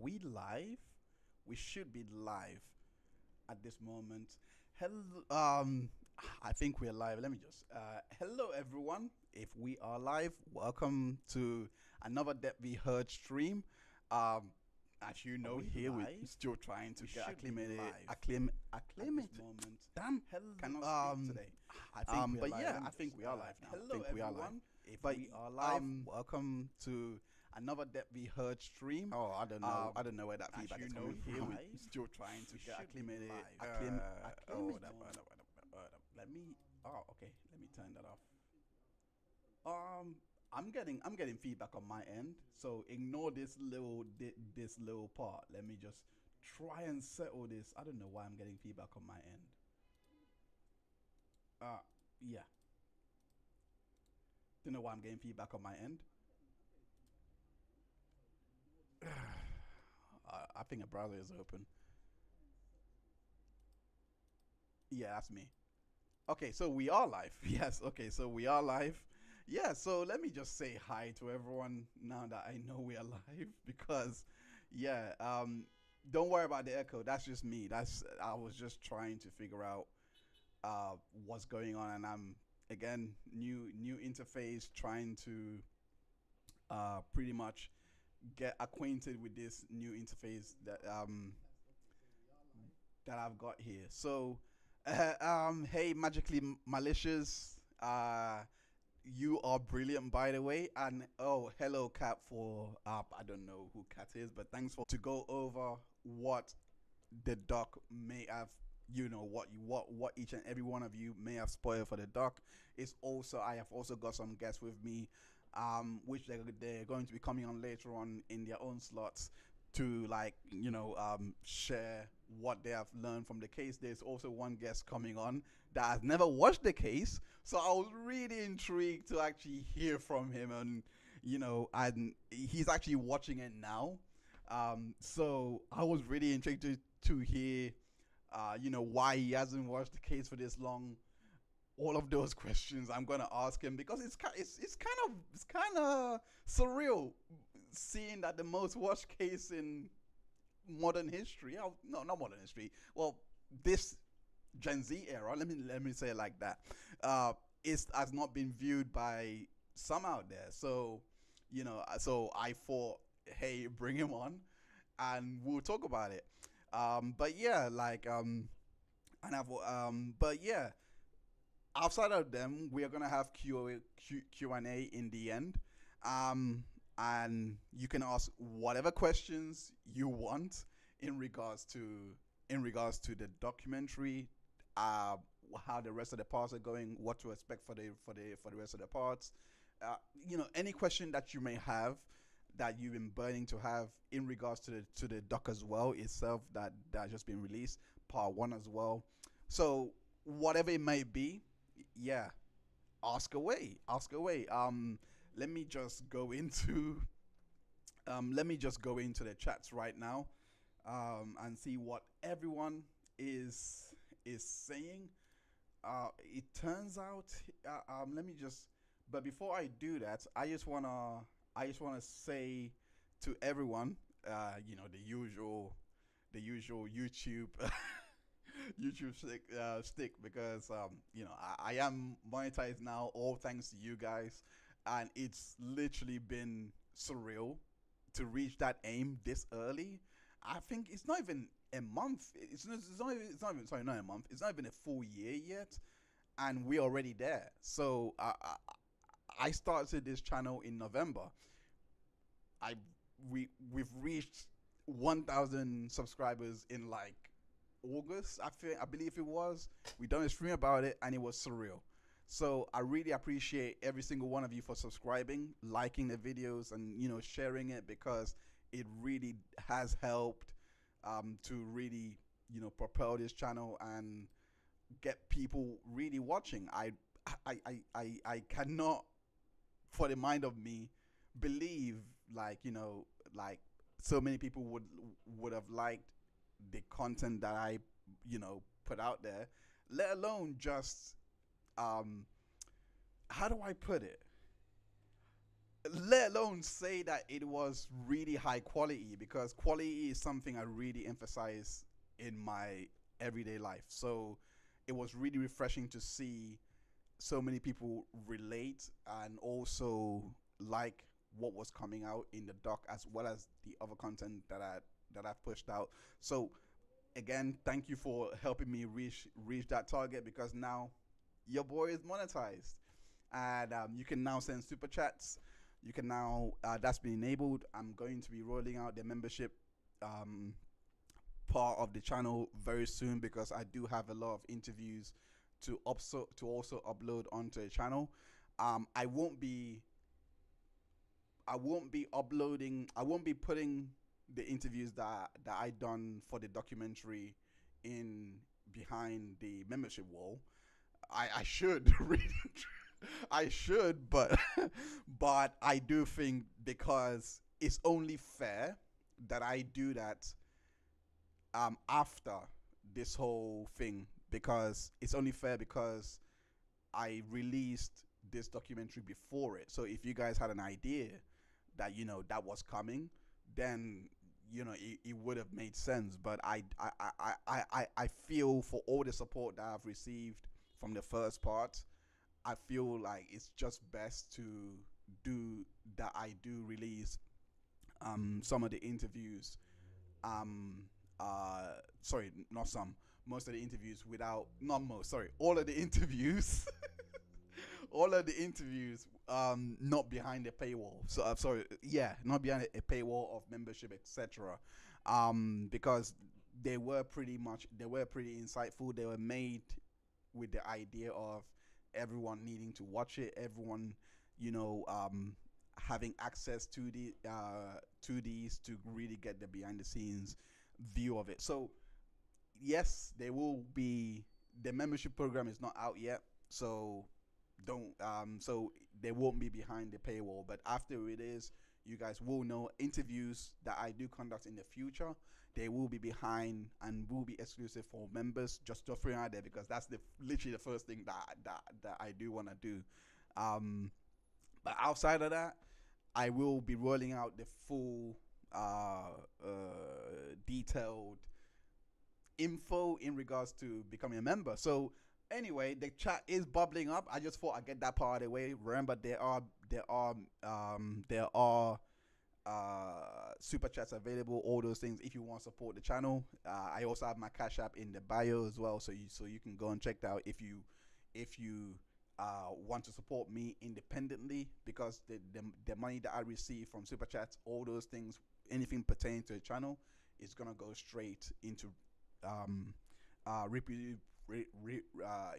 we live? We should be live at this moment. Hello, I think we're live. Let me just. Hello, everyone. If we are live, welcome to another That We Heard stream. Um, as you know, here we're still trying to get acclimated. Acclimated. Moment. Damn. Hello. Cannot speak today. I think but yeah, I think we are live now. Hello, I think we are live. If but we are live, welcome to another That We Heard stream. Oh, I don't know. I don't know where that feedback is coming from. Here we're still trying to get acclimated. Let me. Oh, okay. Let me turn that off. I'm getting feedback on my end, so ignore this little part. Let me just try and settle this. I don't know why I'm getting feedback on my end. Yeah. Don't know why I'm getting feedback on my end. I think a browser is open. Yeah, that's me. Okay, so we are live. Yes, okay, so we are live. Yeah, so let me just say hi to everyone now that I know we are live because yeah, don't worry about the echo. That's just me. That's I was just trying to figure out what's going on, and I'm again new interface trying to pretty much get acquainted with this new interface that I've got here. So, hey, magically malicious. You are brilliant, by the way. And oh, hello, Cat. For I don't know who Cat is, but thanks for to go over what the doc may have. You know what each and every one of you may have spoiled for the doc. Is also I have also got some guests with me, which they're going to be coming on later on in their own slots to like share what they have learned from the case. There's also one guest coming on that has never watched the case, so I was really intrigued to actually hear from him, and and he's actually watching it now. So I was really intrigued to hear, why he hasn't watched the case for this long. All of those questions I'm gonna ask him because it's kind of surreal seeing that the most watched case in modern history. Oh, no, not modern history. Well, this Gen Z era. Let me say it like that. Is has not been viewed by some out there. So, so I thought, hey, bring him on, and we'll talk about it. But yeah, and but yeah, outside of them, we are gonna have Q and A in the end, um, and you can ask whatever questions you want in regards to the documentary, uh, how the rest of the parts are going, what to expect for the rest of the parts. Any question that you may have that you've been burning to have in regards to the doc as well itself that just been released, part one as well. So whatever it may be, yeah, ask away. Let me just go into the chats right now, and see what everyone is saying. It turns out, let me just. But before I do that, I just wanna say to everyone, the usual YouTube YouTube stick because I am monetized now, all thanks to you guys, and it's literally been surreal to reach that aim this early. I think it's not even a month. It's not even sorry, not a month. It's not even a full year yet, and we're already there. So I started this channel in November. I we've reached 1,000 subscribers in like August. I believe it was. We done a stream about it, and it was surreal. So I really appreciate every single one of you for subscribing, liking the videos, and sharing it because it really has helped to really propel this channel and get people really watching. I cannot for the mind of me believe like so many people would have liked the content that I put out there, let alone just how do I put it? let alone say that it was really high quality, because quality is something I really emphasize in my everyday life. So it was really refreshing to see so many people relate and also like what was coming out in the doc, as well as the other content that I've pushed out. So again, thank you for helping me reach that target, because now your boy is monetized, and you can now send super chats. You can now that's been enabled. I'm going to be rolling out the membership um, part of the channel very soon, because I do have a lot of interviews to also upload onto the channel. I won't be uploading. I won't be putting the interviews that I done for the documentary in behind the membership wall. I should really, I should, but but I do think, because it's only fair that I do that after this whole thing, because it's only fair because I released this documentary before it. So if you guys had an idea that that was coming, then it would have made sense. But I feel, for all the support that I've received from the first part, I feel like it's just best to do that. I do release some of the interviews, um sorry, not some, most of the interviews, without, not most, sorry, all of the interviews, all of the interviews, not behind a paywall. So sorry, yeah, not behind a paywall of membership, etc. Because they were pretty insightful. They were made with the idea of everyone needing to watch it, everyone, you know, having access to these to really get the behind the scenes view of it. So yes, there will be, the membership program is not out yet, so don't so they won't be behind the paywall. But after it is, you guys will know interviews that I do conduct in the future. They will be behind and will be exclusive for members. Just throwing out there, because that's the literally the first thing that I do want to do. Um, but outside of that, I will be rolling out the full detailed info in regards to becoming a member. So anyway, the chat is bubbling up. I just thought I'd get that part of the way. Remember, there are super chats available, all those things if you want to support the channel. I also have my cash app in the bio as well, so you can go and check that out if you want to support me independently, because the money that I receive from super chats, all those things, anything pertaining to the channel, is gonna go straight into um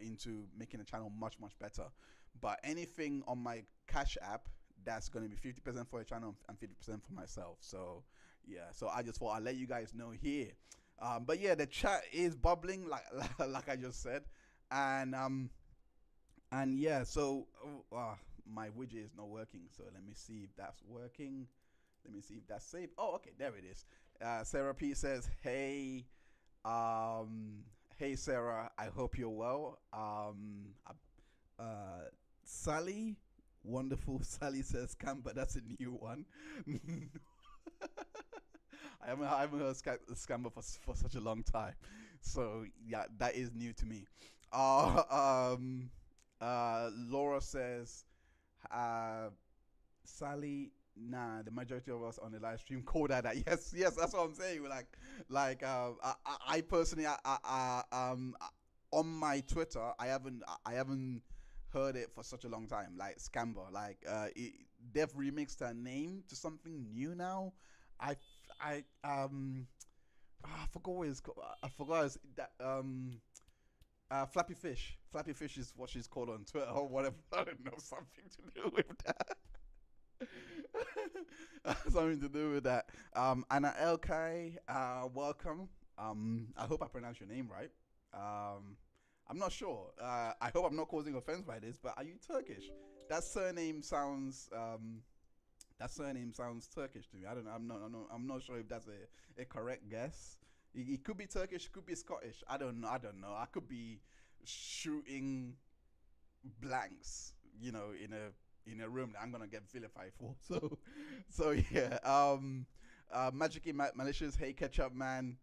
into making the channel much better. But anything on my cash app, that's going to be 50% for the channel and 50% for myself. So yeah, so I just thought I'd let you guys know here. But yeah, the chat is bubbling, like I just said. And yeah, so my widget is not working, so let me see if that's working. Let me see if that's saved. Oh, okay, there it is. Sarah P says, hey, um, hey Sarah, I hope you're well. Sally, wonderful. Sally says scam, but that's a new one. I haven't heard scammer for such a long time, so yeah, that is new to me. Laura says, uh, Sally, nah, the majority of us on the live stream call that. Yes, that's what I'm saying. I personally, on my Twitter, I haven't heard it for such a long time. Like Scamber, they've remixed her name to something new now. I, I forgot what it's called. I forgot it's that Flappy Fish. Flappy Fish is what she's called on Twitter or whatever. I don't know, something to do with that. Something to do with that. Anna Elkai, welcome. I hope I pronounced your name right. I'm not sure. I hope I'm not causing offense by this, but are you Turkish? That surname sounds Turkish to me. I don't know. I'm not sure if that's a correct guess. It could be Turkish, could be Scottish. I don't know. I could be shooting blanks, in a in a room that I'm gonna get vilified for. So yeah. Magically malicious. Hey, Ketchup Man.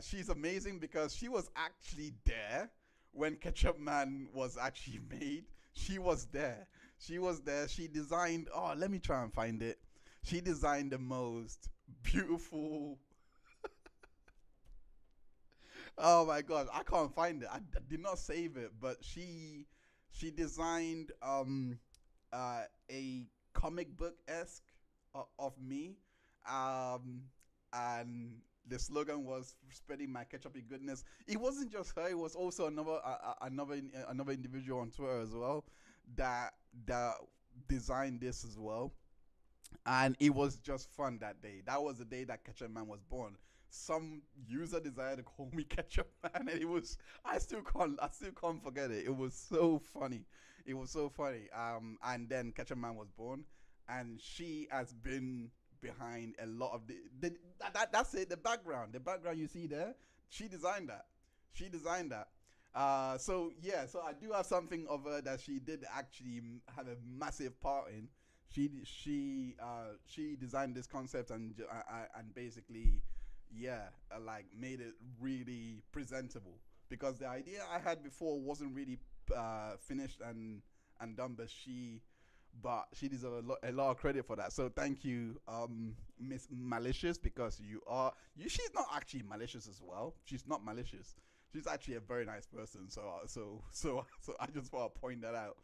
She's amazing because she was actually there when Ketchup Man was actually made. She was there. She was there. She designed. Oh, let me try and find it. She designed the most beautiful. Oh my god, I can't find it. I did not save it, but she designed a comic book esque of me, um and the slogan was spreading my ketchupy goodness. It wasn't just her; it was also another individual on Twitter as well that that designed this as well, and it was just fun that day. That was the day that Ketchup Man was born. Some user decided to call me Ketchup Man, and it was I still can't forget it. It was so funny. It was so funny. And then Ketchup Man was born, and she has been behind a lot of that's it. The background you see there, she designed that. She designed that. So yeah, so I do have something of her that she did actually have a massive part in. She designed this concept and basically like made it really presentable because the idea I had before wasn't really finished and done, but she deserves a lot of credit for that. So thank you, Miss Malicious, because she's not actually malicious as well. She's not malicious. She's actually a very nice person. So I just want to point that out.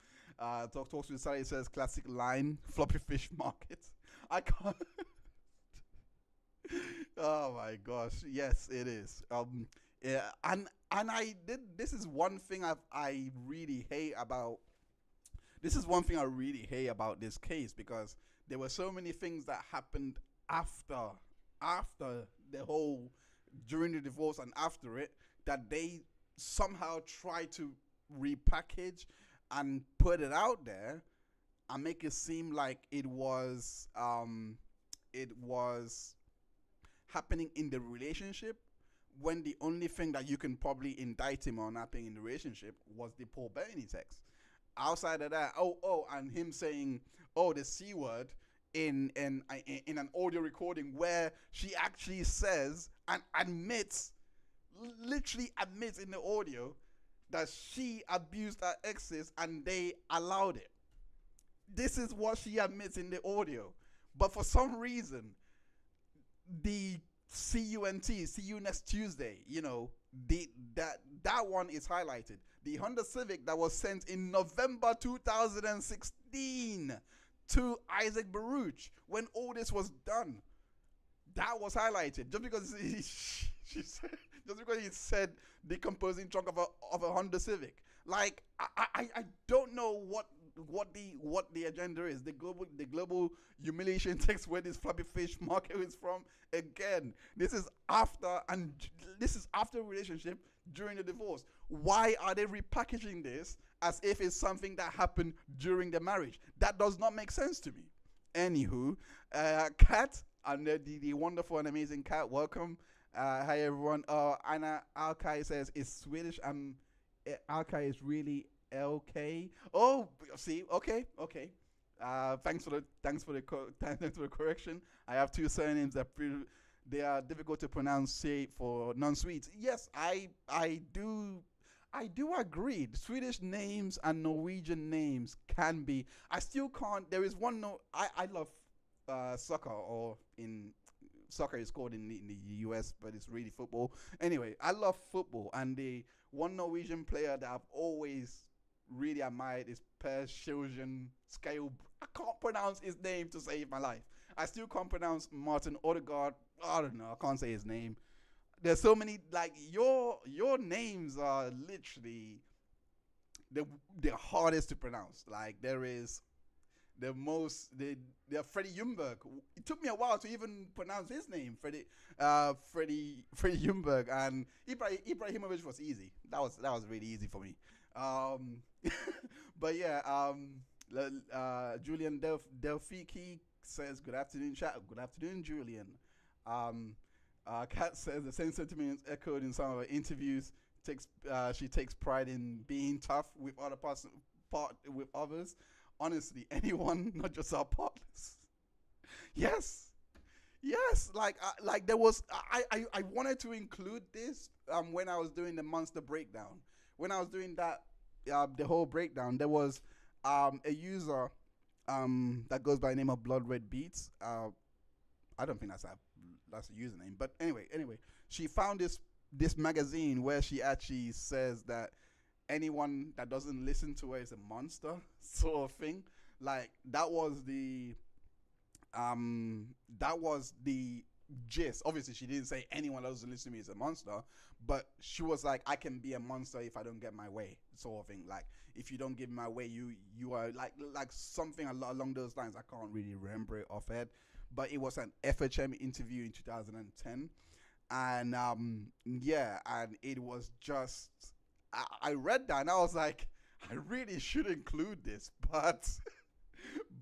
Talks with Sally says classic line floppy fish market. I can't. Oh my gosh, yes, it is. Yeah, and I did. I really hate about. This is one thing I really hate about this case because there were so many things that happened after the whole during the divorce and after it that they somehow try to repackage and put it out there and make it seem like it was happening in the relationship when the only thing that you can probably indict him on happening in the relationship was the Paul Bettany text. Outside of that, and him saying, "Oh, the c word" in an audio recording where she actually says and literally admits in the audio that she abused her exes and they allowed it. This is what she admits in the audio, but for some reason the see you next Tuesday, that one is highlighted. The Honda Civic that was sent in November 2016 to Isaac Baruch when all this was done, that was highlighted just because just because he said decomposing trunk of a Honda Civic. Like I don't know what the agenda is. The global humiliation text where this floppy fish market is from. Again, this is after relationship during the divorce. Why are they repackaging this as if it's something that happened during the marriage? That does not make sense to me. Anywho, Kat, and the wonderful and amazing Kat, welcome. Hi everyone. Anna Alkai says it's Swedish. Alkai is really LK. Oh, see, okay. Thanks for the correction. I have two surnames that they are difficult to pronounce. Say for non-Swedes. Yes, I do agree. Swedish names and Norwegian names can be. I still can't. There is one. No, I love soccer, or in soccer is called in the US, but it's really football. Anyway, I love football, and the one Norwegian player that I've always really admired is Per Shiljan Scale. I can't pronounce his name to save my life. I still can't pronounce Martin Odegaard. I don't know. I can't say his name. There's so many, like, your names are literally the hardest to pronounce. Like, there is the Freddie Ljungberg. It took me a while to even pronounce his name, Freddie Ljungberg, and Ibrahimovic was easy. That was really easy for me. But yeah, Julian Delfiki says good afternoon, chat. Good afternoon, Julian. Kat says the same sentiments echoed in some of her interviews. She takes pride in being tough with with others. honestly, anyone, not just our partners. Yes, yes. Like there was, I wanted to include this when I was doing the monster breakdown. When I was doing that, the whole breakdown, there was a user that goes by the name of Blood Red Beats. I don't think that's a username, but anyway, she found this magazine where she actually says that anyone that doesn't listen to her is a monster, sort of thing. Like that was the gist. Obviously, she didn't say anyone that doesn't listen to me is a monster, but she was like, I can be a monster if I don't get my way, sort of thing. Like if you don't give my way, you are like something along those lines. I can't really remember it offhand, but it was an FHM interview in 2010, and yeah, and it was just I read that and I was like, I really should include this, but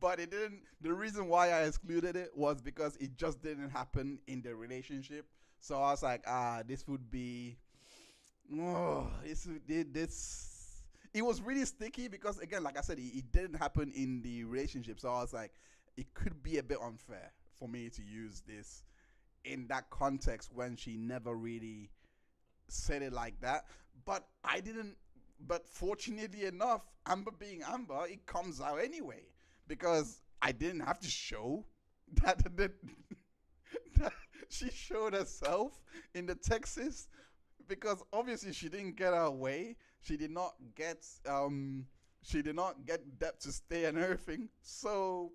but it didn't. The reason why I excluded it was because it just didn't happen in the relationship. So I was like, this would be, oh, this. It was really sticky because again, like I said, it didn't happen in the relationship. So I was like, it could be a bit unfair for me to use this in that context when she never really said it like that. But I didn't. But fortunately enough, Amber being Amber, it comes out anyway because I didn't have to show that that she showed herself in the Texas because obviously she didn't get her way. She did not get Depp to stay and everything. So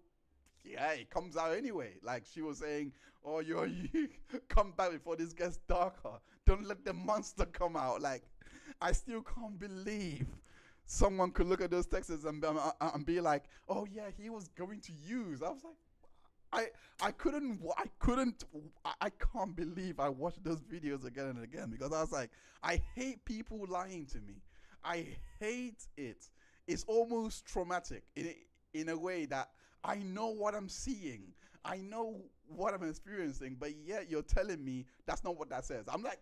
yeah, it comes out anyway. Like she was saying, "Oh, you come back before this gets darker. Don't let the monster come out." Like, I still can't believe someone could look at those texts and be like, "Oh yeah, he was going to use." I was like, I can't believe I watched those videos again and again because I was like, I hate people lying to me. I hate it. It's almost traumatic in a way that I know what I'm seeing. I know what I'm experiencing, but yet you're telling me that's not what that says. I'm like,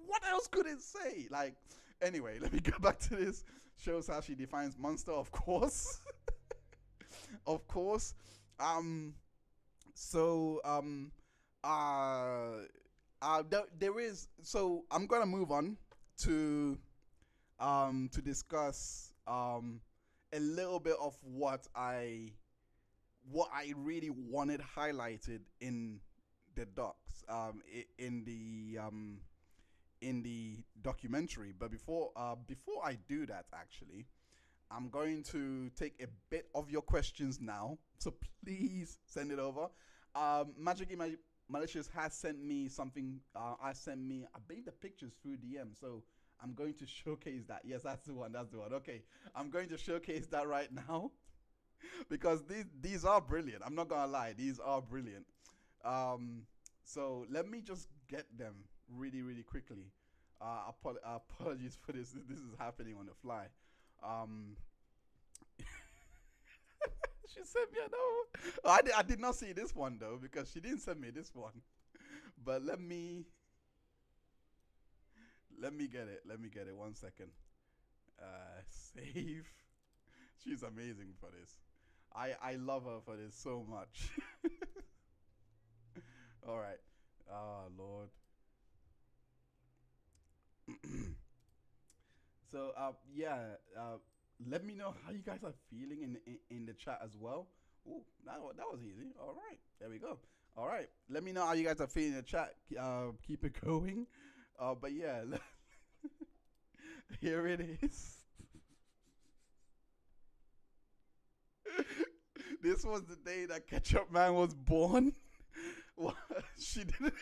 what else could it say? Like, anyway, let me go back to this. Shows how she defines monster, of course. Of course. Um, so, there is, so I'm gonna move on to discuss, a little bit of what I really wanted highlighted in the docs, in the documentary. But before I do that, actually, I'm going to take a bit of your questions now. So please send it over. Magic Malicious has sent me something. I believe the pictures through DM. So I'm going to showcase that. Yes, that's the one. That's the one. Okay, I'm going to showcase that right now because these are brilliant. I'm not gonna lie, these are brilliant. Um, so let me just get them really quickly. Apologies for this. This is happening on the fly. Um, she sent me another. Oh, I did not see this one though because she didn't send me this one. But let me get it. Let me get it. 1 second. Save. She's amazing for this. I love her for this so much. All right. Oh Lord. So yeah, let me know how you guys are feeling in the chat as well. Ooh, that was easy. All right, there we go. All right, let me know how you guys are feeling in the chat. Keep it going. But yeah, here it is. This was the day that Ketchup Man was born. What? She didn't.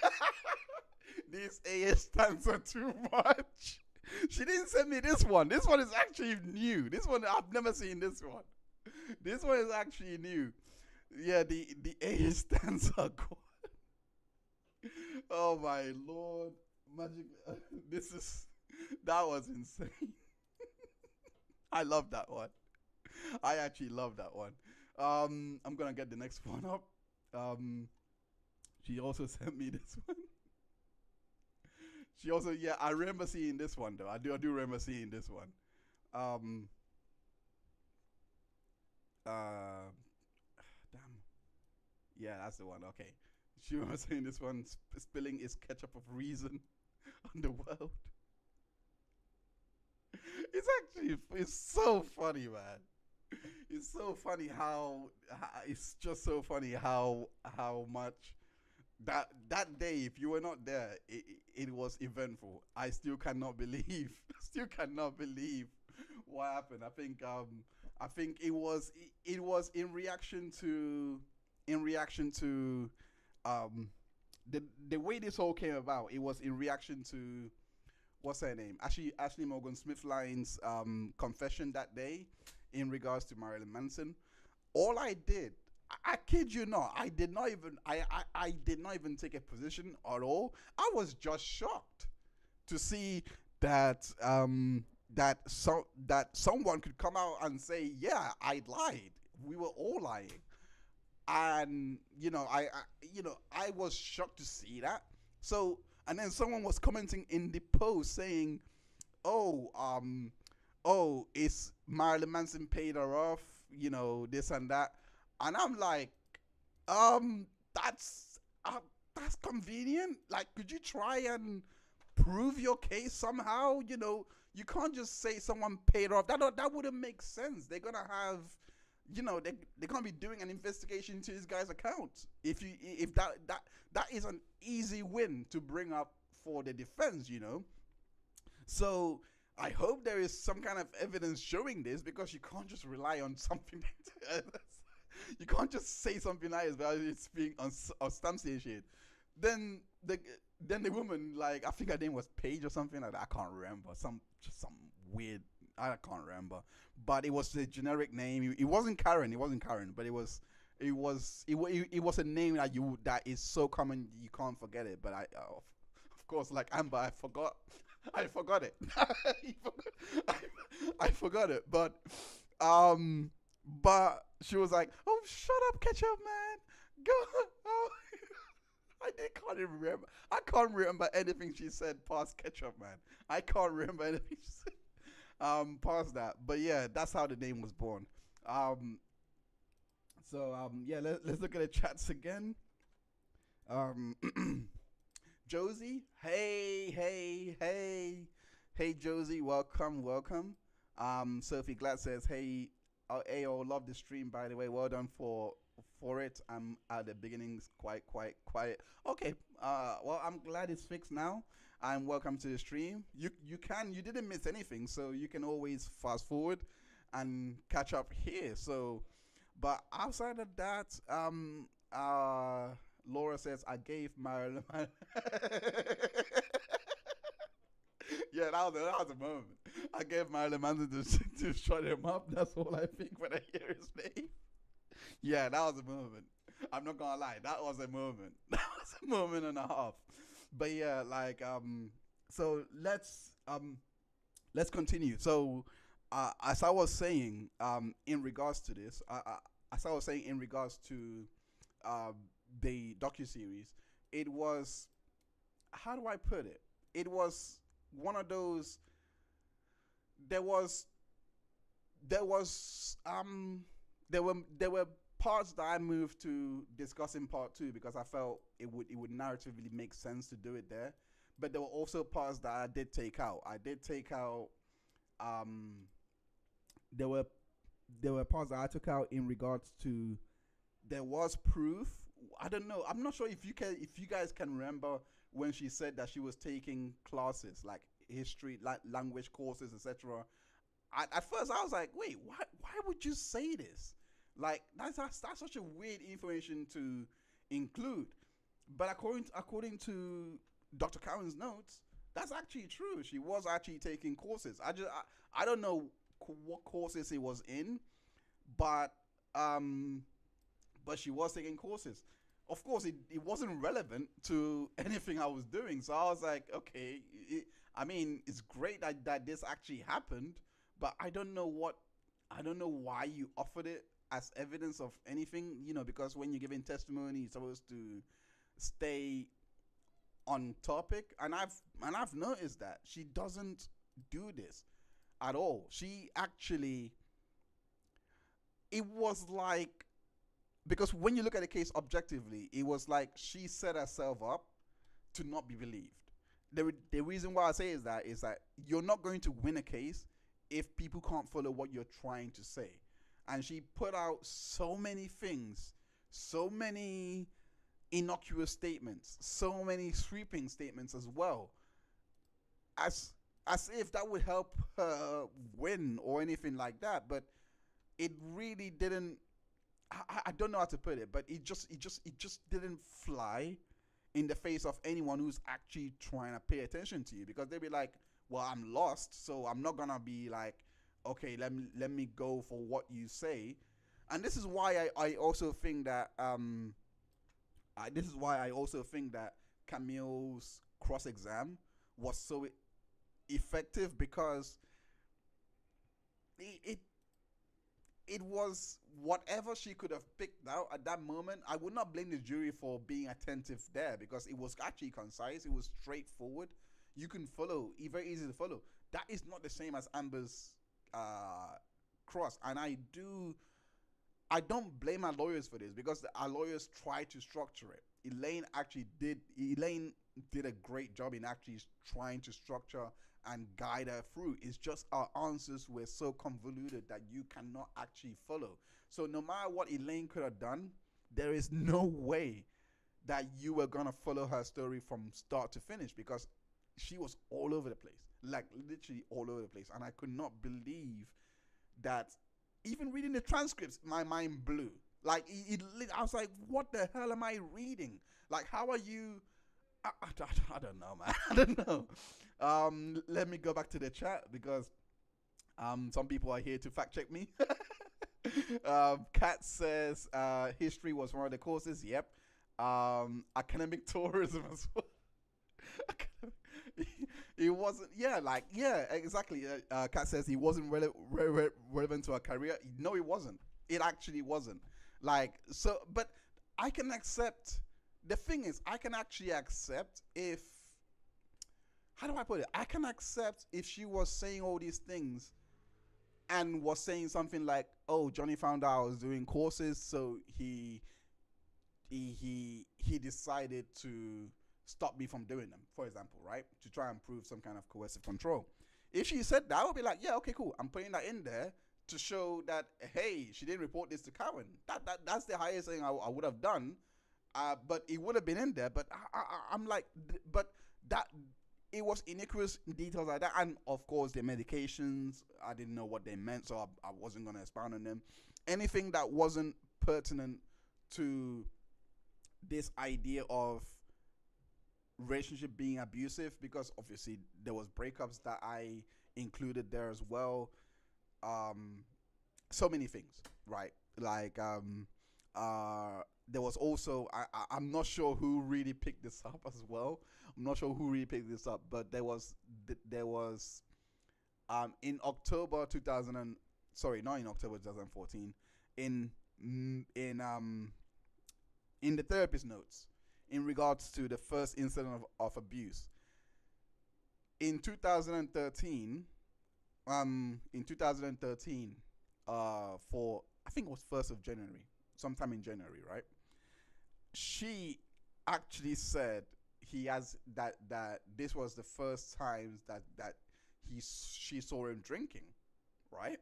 These AS stands are too much. She didn't send me this one. This one is actually new. This one I've never seen this one. This one is actually new. Yeah, the A stands are gone. Oh my lord, magic! This is that was insane. I love that one. I actually love that one. I'm gonna get the next one up. Um, she also sent me this one. She also, yeah, I remember seeing this one though. I do remember seeing this one. Um, Uh, damn. Yeah, that's the one. Okay. She was saying this one spilling is ketchup of reason on the world. It's so funny, man. It's so funny how it's just so funny how much that day, if you were not there, it was eventful. I still cannot believe still cannot believe what happened. I think it was in reaction to in reaction to um the way this all came about. It was in reaction to what's her name? Ashley Morgan Smith Line's confession that day in regards to Marilyn Manson. All I did, I kid you not, I did not even take a position at all. I was just shocked to see that that someone could come out and say, yeah, I lied. We were all lying. And I was shocked to see that. So and then someone was commenting in the post saying, "Oh, is Marilyn Manson paid her off? This and that." And I'm like, um, that's that's convenient. Like, could you try and prove your case somehow? You can't just say someone paid her off. That wouldn't make sense. They're gonna have, they're gonna be doing an investigation into this guy's account. If that is an easy win to bring up for the defense. So I hope there is some kind of evidence showing this, because you can't just rely on something. You can't just say something nice without it's being unsubstantiated. Then the then the woman, like, I think her name was Paige or something like that. I can't remember. Some weird. I can't remember. But it was a generic name. It wasn't Karen. It wasn't Karen. But it was a name that is so common you can't forget it. But of course, like Amber, I forgot. I forgot it. I forgot it. But she was like, "Oh, shut up, ketchup, man. Go." Oh, can't even remember. I can't remember anything she said past ketchup, man. I can't remember anything she said past that. But yeah, that's how the name was born. Um, yeah, let's look at the chats again. Um, Josie, hey, Josie, welcome, welcome. Sophie Glad says, hey, AO, love the stream, by the way. Well done for it. I'm at the beginnings quite quiet. Okay. Well, I'm glad it's fixed now. And welcome to the stream. You didn't miss anything, so you can always fast forward and catch up here. So, but outside of that, Laura says I gave Marilyn. Yeah, that was a moment. I gave Marilyn Manson to shut him up. That's all I think when I hear his name. Yeah, that was a moment. I'm not gonna lie, that was a moment. That was a moment and a half. But yeah, like so let's continue. So as I was saying, in regards to this, as I was saying in regards to the docuseries, it was, how do I put it? It was one of those. There was there was there were parts that I moved to discuss in part two because I felt it would narratively make sense to do it there. But there were also parts that I did take out. I did take out um there were parts that I took out in regards to, there was proof. I don't know. I'm not sure if you guys can remember when she said that she was taking classes like history, like language courses, etc. At first I was like, wait, why would you say this? Like that's such a weird information to include. But according to Dr. Cowan's notes, that's actually true. She was actually taking courses. I don't know what courses it was in, but um but she was taking courses. Of course, it wasn't relevant to anything I was doing. So I was like, okay, I mean, it's great that this actually happened, but I don't know why you offered it as evidence of anything, because when you're giving testimony, you're supposed to stay on topic. And I've noticed that she doesn't do this at all. She actually, it was like, because when you look at the case objectively, it was like she set herself up to not be believed. The reason why I say is that you're not going to win a case if people can't follow what you're trying to say. And she put out so many things, so many innocuous statements, so many sweeping statements as well, as as if that would help her win or anything like that. But it really didn't. I don't know how to put it, but it just didn't fly in the face of anyone who's actually trying to pay attention to you, because they'd be like, well, I'm lost, so I'm not gonna be like, okay, let me go for what you say. And this is why I also think that this is why I also think that Camille's cross exam was so effective, because it it was whatever she could have picked out at that moment. I would not blame the jury for being attentive there, because it was actually concise. It was straightforward. You can follow. It's very easy to follow. That is not the same as Amber's cross, and I don't blame our lawyers for this, because our lawyers tried to structure it. Elaine did a great job in actually trying to structure and guide her through. It's just our answers were so convoluted that you cannot actually follow. So no matter what Elaine could have done, there is no way that you were gonna follow her story from start to finish, because she was all over the place, like literally all over the place. And I could not believe that. Even reading the transcripts, my mind blew. Like I was like, what the hell am I reading? Like, how are you? I don't know, man. I don't know. Let me go back to the chat, because some people are here to fact check me. Kat says history was one of the courses. Yep. Academic tourism as well. It wasn't. Yeah, like, yeah, exactly. Kat says he wasn't relevant to her career. No, it wasn't. It actually wasn't. Like, so, but I can accept. The thing is, I can actually accept if. How do I put it? I can accept if she was saying all these things and was saying something like, "Oh, Johnny found out I was doing courses, so he decided to stop me from doing them," for example, right? To try and prove some kind of coercive control. If she said that, I would be like, yeah, okay, cool. I'm putting that in there to show that, hey, she didn't report this to Karen. That's the highest thing I would have done. But it would have been in there. But I'm like, but that it was iniquitous details like that. And of course, the medications, I didn't know what they meant, so I wasn't going to expound on them. Anything that wasn't pertinent to this idea of relationship being abusive, because obviously there was breakups that I included there as well. So many things, right? Like there was also I'm not sure who really picked this up as well. I'm not sure who really picked this up, but there was in October 2000 and, sorry, not in October 2014, in in the therapist notes, in regards to the first incident of abuse in 2013. In 2013, for, I think it was 1st of January, sometime in January, right? She actually said that this was the first time that she saw him drinking, right?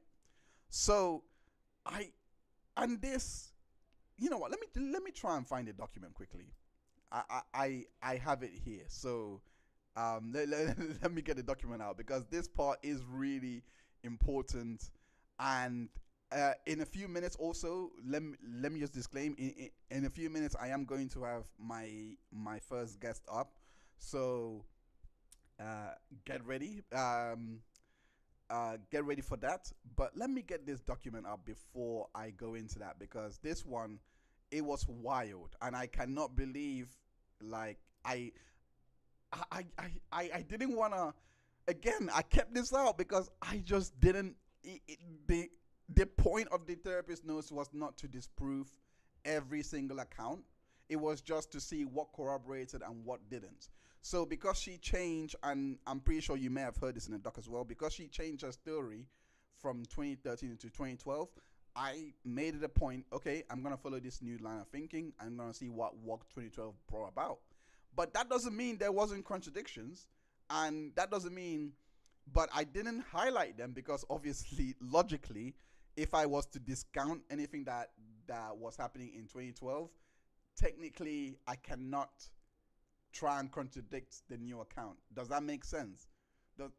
So I and this, you know what? Let me try and find the document quickly. I have it here. So let me get the document out, because this part is really important. And in a few minutes, also, let me just disclaim, in a few minutes I am going to have my first guest up, so get ready. Get ready for that. But let me get this document up before I go into that, because this one, it was wild, and I cannot believe, like, I didn't want to. Again, I kept this out because I just didn't. The point of the therapist notes was not to disprove every single account. It was just to see what corroborated and what didn't. So because she changed, and I'm pretty sure you may have heard this in the doc as well, because she changed her story from 2013 to 2012, I made it a point. Okay, I'm gonna follow this new line of thinking. I'm gonna see what 2012 brought about. But that doesn't mean there wasn't contradictions, and that doesn't mean. But I didn't highlight them because obviously, logically, if I was to discount anything that was happening in 2012, technically I cannot try and contradict the new account. Does that make sense?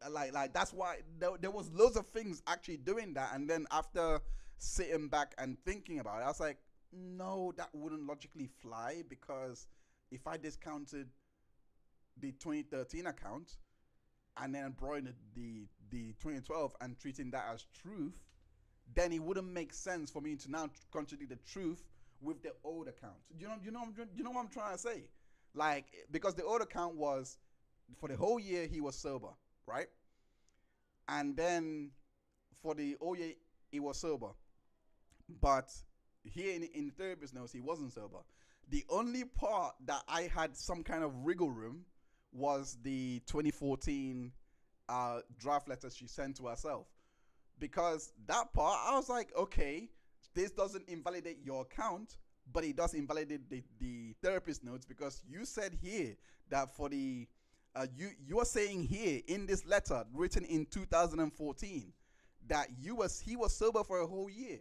Like that's why there was loads of things actually doing that, and then after sitting back and thinking about it, I was like, no, that wouldn't logically fly because if I discounted the 2013 account and then brought in the 2012 and treating that as truth, then it wouldn't make sense for me to now contradict the truth with the old account. You know what I'm trying to say? Like, because the old account was for the whole year he was sober, right? And then for the whole year he was sober, but here in the therapist notes he wasn't sober. The only part that I had some kind of wriggle room was the 2014 draft letter she sent to herself, because that part I was like, okay, this doesn't invalidate your account, but it does invalidate the therapist notes, because you said here that for the you are saying here in this letter written in 2014 that he was sober for a whole year.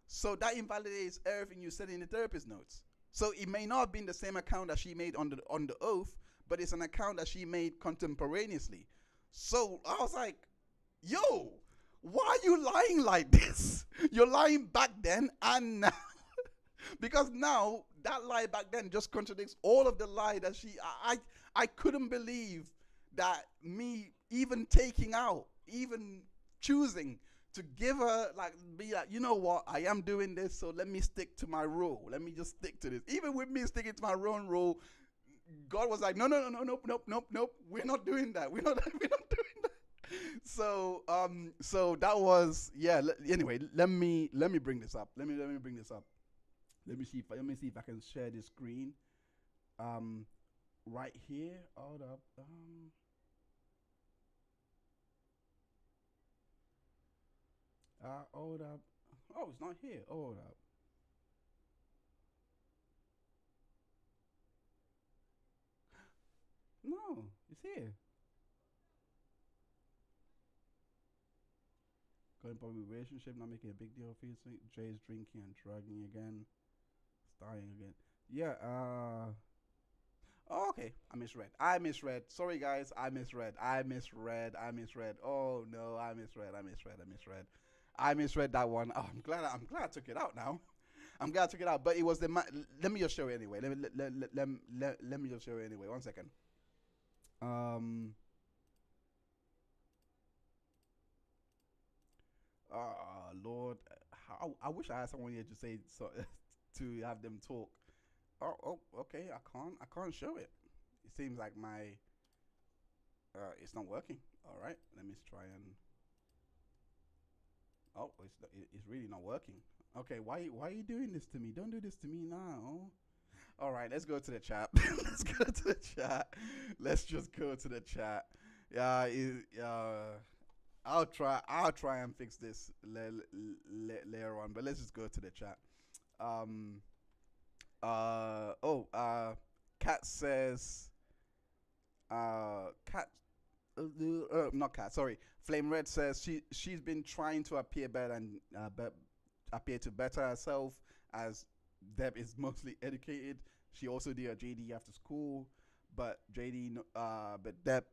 So that invalidates everything you said in the therapist notes. So it may not have been the same account that she made on the oath, but it's an account that she made contemporaneously. So I was like, yo, why are you lying like this? You're lying back then and now. Because now that lie back then just contradicts all of the lie that I couldn't believe that me even taking out, even choosing to give her, like, be like, you know what, I am doing this, so let me stick to my rule. Let me just stick to this. Even with me sticking to my own rule, God was like, no, no, no, no, nope, nope, nope, nope. We're not doing that. We're not doing that. So that was, yeah. Anyway, let me bring this up. Let me bring this up. Let me see if I can share this screen. Right here. Hold up. Hold up. Oh, it's not here. Hold up. No, it's here. Going public relationship, not making a big deal of it. Jay's drinking and drugging again. Starting again. Yeah, oh, okay. I misread. I misread. Sorry guys, I misread. I misread. I misread. Oh no, I misread. I misread. I misread. I misread that one. Oh, I'm glad I took it out now. I'm glad I took it out. But it was the let me just show it anyway. Let me just show it anyway. 1 second. Um Lord, I wish I had someone here to say so to have them talk. Oh, okay. I can't show it. It seems like my it's not working. All right, let me try and. Oh, it's really not working. Okay, why are you doing this to me? Don't do this to me now. All right, let's go to the chat. Let's go to the chat. Let's just go to the chat. Yeah, I'll try and fix this later on, but let's just go to the chat. Um. Oh. Cat says. Cat. Not cat. Sorry. Flame Red says she's been trying to appear better and appear to better herself, as Deb is mostly educated. She also did a JD after school, but but Deb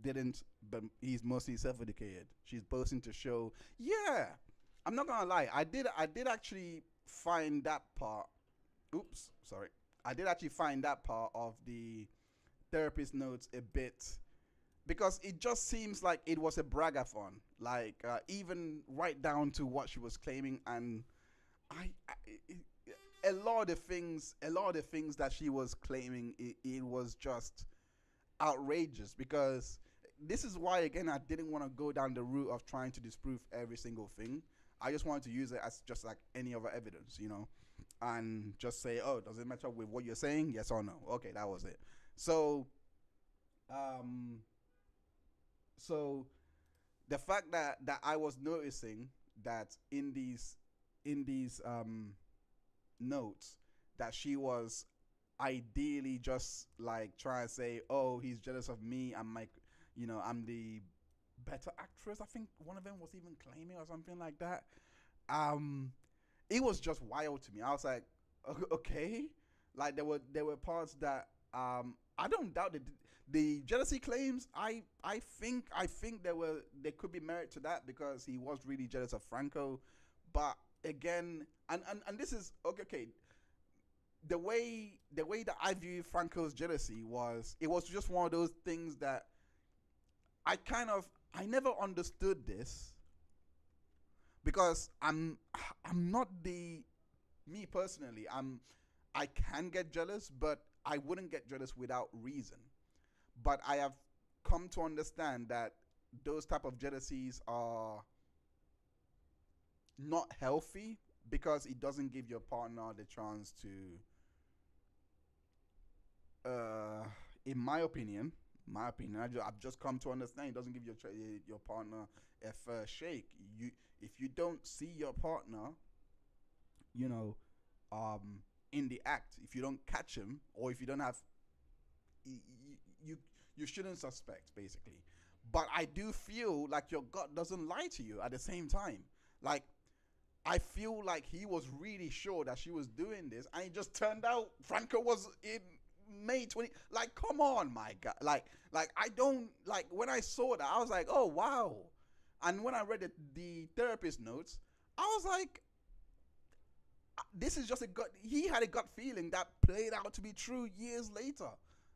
didn't. But he's mostly self-educated. She's boasting to show. Yeah, I'm not gonna lie. I did actually find that part. Oops, sorry. I did actually find that part of the therapist notes a bit, because it just seems like it was a bragathon. Like even right down to what she was claiming, and a lot of the things that she was claiming, it was just outrageous. Because this is why, again, I didn't want to go down the route of trying to disprove every single thing. I just wanted to use it as just like any other evidence, and just say, oh, does it match up with what you're saying? Yes or no? Okay, that was it. So, um, so the fact that I was noticing that in these in these notes that she was ideally just like trying to say, oh, he's jealous of me. I'm like, I'm the better actress. I think one of them was even claiming or something like that. Um, it was just wild to me. I was like, okay, like there were parts that I don't doubt it. The jealousy claims, I think there could be merit to that because he was really jealous of Franco, but again, and this is okay. Okay, the way that I view Franco's jealousy was it was just one of those things that I never understood this because I'm not the me personally. I can get jealous, but I wouldn't get jealous without reason. But I have come to understand that those type of jealousies are not healthy because it doesn't give your partner the chance to in my opinion, I've just come to understand it doesn't give your partner a fair shake. If you don't see your partner, you know, in the act, if you don't catch him, or if you don't have, you you, you shouldn't suspect basically. But I do feel like your gut doesn't lie to you at the same time. Like I feel like he was really sure that she was doing this, and it just turned out Franco was in May 20. Like, come on, my God. Like I don't like when I saw that, I was like, oh wow. And when I read the therapist notes, I was like, this is just a gut. He had a gut feeling that played out to be true years later.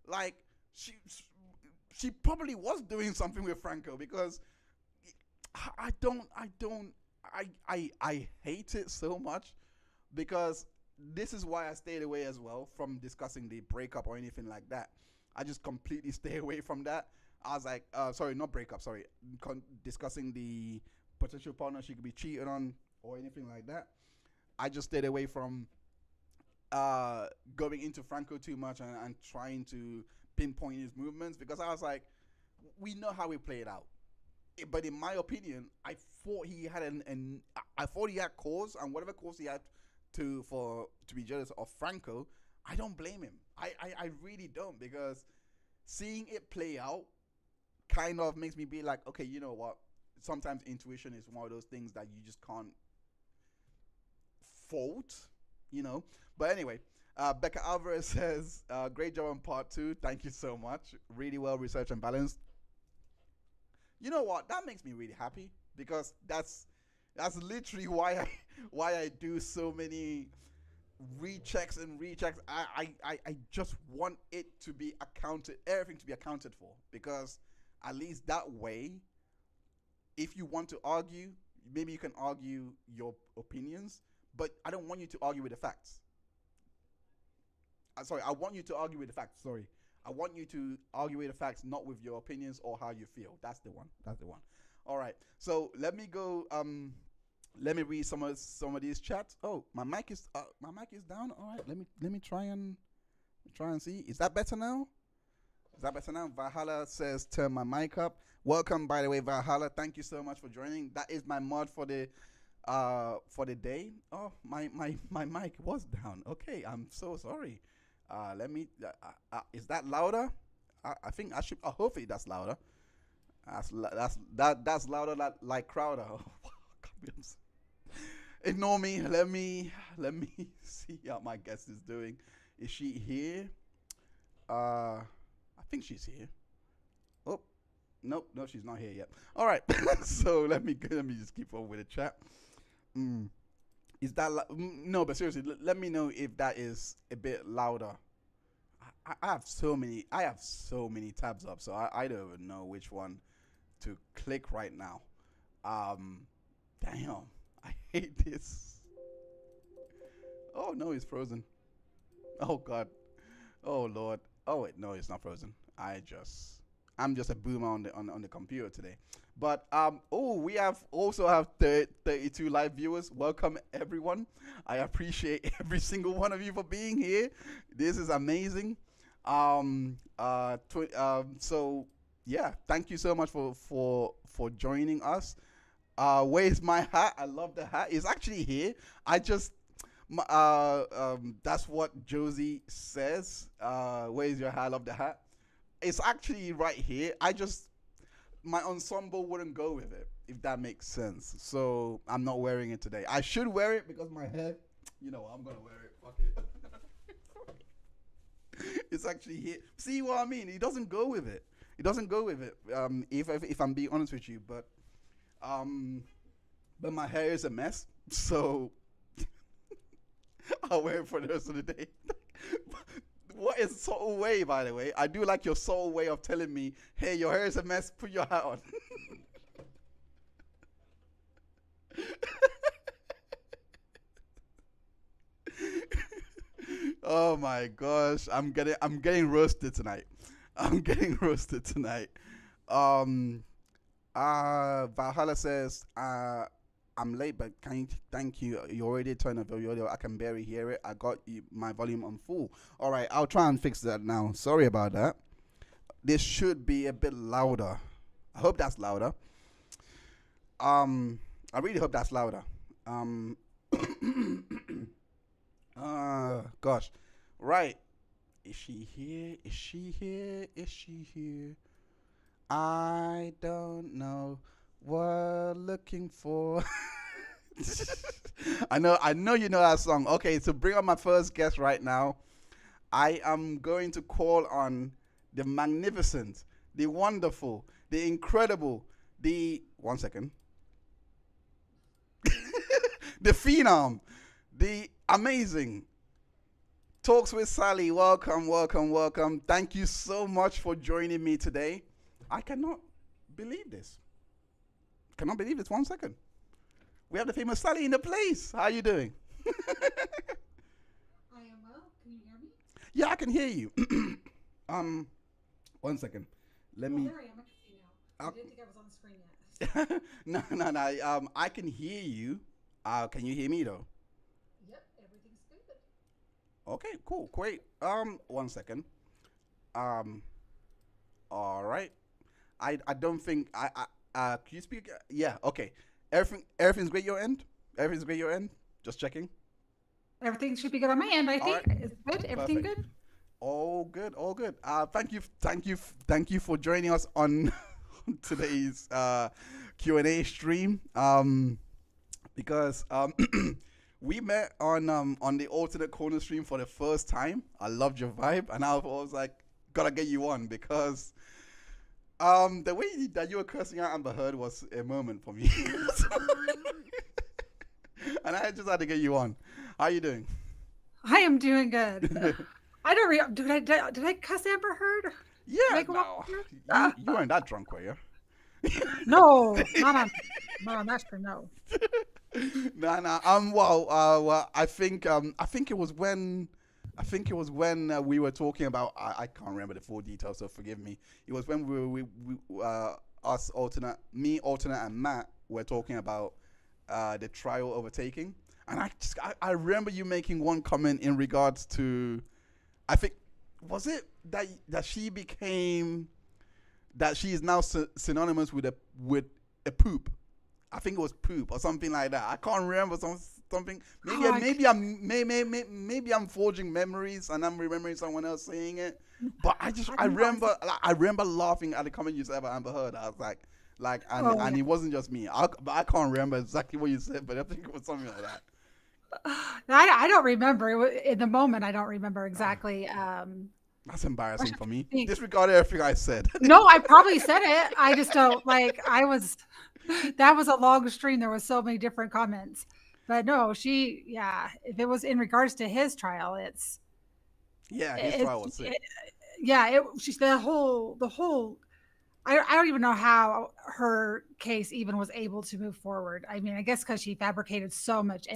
Like she, she probably was doing something with Franco because I hate it so much because this is why I stayed away as well from discussing the breakup or anything like that. I just completely stay away from that. I was like, sorry, not breakup, sorry, discussing the potential partner she could be cheated on or anything like that. I just stayed away from going into Franco too much and trying to pinpoint his movements because I was like, we know how he played out. But in my opinion, I thought he had I thought he had cause, and whatever cause he had to be jealous of Franco, I don't blame him. I really don't, because seeing it play out kind of makes me be like, okay, you know what? Sometimes intuition is one of those things that you just can't fault, you know. But anyway, Becca Alvarez says, great job on part two. Thank you so much. Really well researched and balanced. You know what? That makes me really happy because that's literally why I do so many rechecks and rechecks. I just want it to be accounted, everything to be accounted for, because at least that way, if you want to argue, maybe you can argue your opinions, but I don't want you to argue with the facts. Sorry, I want you to argue with the facts. Sorry. I want you to argue with the facts, not with your opinions or how you feel. That's the one. That's the one. All right. So let me go. Let me read some of these chats. Oh, my mic is down. All right. Let me try and see. Is that better now? Is that better now? Valhalla says turn my mic up. Welcome, by the way, Valhalla. Thank you so much for joining. That is my mod for the day. Oh, my mic was down. Okay, I'm so sorry. Let me. Is that louder? I think I should. Hopefully that's louder. That's louder like Crowder. Ignore me. Let me see how my guest is doing. Is she here? I think she's here. Oh, nope, no, she's not here yet. All right. So let me just keep on with the chat. Is that no? But seriously, let me know if that is a bit louder. I have so many tabs up, so I don't even know which one to click right now. Damn, I hate this. Oh no, it's frozen. Oh God. Oh Lord. Oh wait, no, it's not frozen. I'm just a boomer on the computer today. But we also have 32 live viewers. Welcome everyone. I appreciate every single one of you for being here. This is amazing. So yeah, thank you so much for joining us. Where's my hat? I love the hat. It's actually here. I just that's what Josie says. Where's your hat? I love the hat. It's actually right here. I just my ensemble wouldn't go with it, if that makes sense. So I'm not wearing it today. I should wear it because my hair. You know, I'm gonna wear it. Fuck it. It's actually here. See what I mean? It doesn't go with it. It doesn't go with it. If I'm being honest with you, um, but my hair is a mess, so I'll wear it for the rest of the day. What is subtle way, by the way? I do like your subtle way of telling me, hey, your hair is a mess, put your hat on. Oh my gosh, I'm getting roasted tonight. I'm getting roasted tonight. Um Valhalla says, I'm late, but can you thank you? You already turned up your audio. I can barely hear it. I got my volume on full. All right, I'll try and fix that now. Sorry about that. This should be a bit louder. I hope that's louder. I really hope that's louder. Um, gosh, right. Is she here? Is she here? Is she here? I don't know what looking for. I know you know that song. Okay, to bring on my first guest right now, I am going to call on the magnificent, the wonderful, the incredible, the one second, the phenom, the amazing Talks with Sally. Welcome, welcome, welcome. Thank you so much for joining me today. I cannot believe this. Cannot believe this. One second. We have the famous Sally in the place. How are you doing? I am well. Can you hear me? Yeah, I can hear you. um, one second. Let Oh, me. there I am. I can see now. I didn't think I was on the screen yet. No, no, no. I can hear you. Can you hear me though? Yep, everything's good. Okay, cool, great. One second. Um, all right. I don't think can you speak? Yeah, okay. Everything's great your end. Everything's great your end. Just checking. Everything should be good on my end, I All right, think. It's good. Everything perfect. good? All good, all good. Thank you for joining us on today's Q&A stream. Because we met on the Alternate Corner stream for the first time. I loved your vibe, and I was like, gotta get you on because the way that you were cursing out Amber Heard was a moment for me. And I just had to get you on. How you doing? I am doing good. I don't did I cuss Amber Heard? Did Yeah, I go off no, here? you weren't that drunk, were you? No, not on that stream, no. No, no. Well, I think it was when, we were talking about. I can't remember the full details, so forgive me. It was when us alternate, and Matt were talking about the trial overtaking, and I remember you making one comment in regards to, I think, was it that she became, that she is now synonymous with a poop. I think it was poop or something like that. I can't remember something. Oh, Maybe I'm forging memories and I'm remembering someone else saying it. But I I know. remember laughing at the comment you said about Amber Heard. I was like, Oh and yeah. it wasn't just me. But I can't remember exactly what you said, but I think it was something like that. I don't remember. In the moment, I don't remember exactly. That's embarrassing for me. Think. Disregard everything I said. No, I probably said it. I just don't like. That was a long stream. There was so many different comments, but no, yeah. If it was in regards to his trial, Yeah, his it, trial was sick. it yeah. She's the whole. I don't even know how her case even was able to move forward. I mean, I guess because she fabricated so much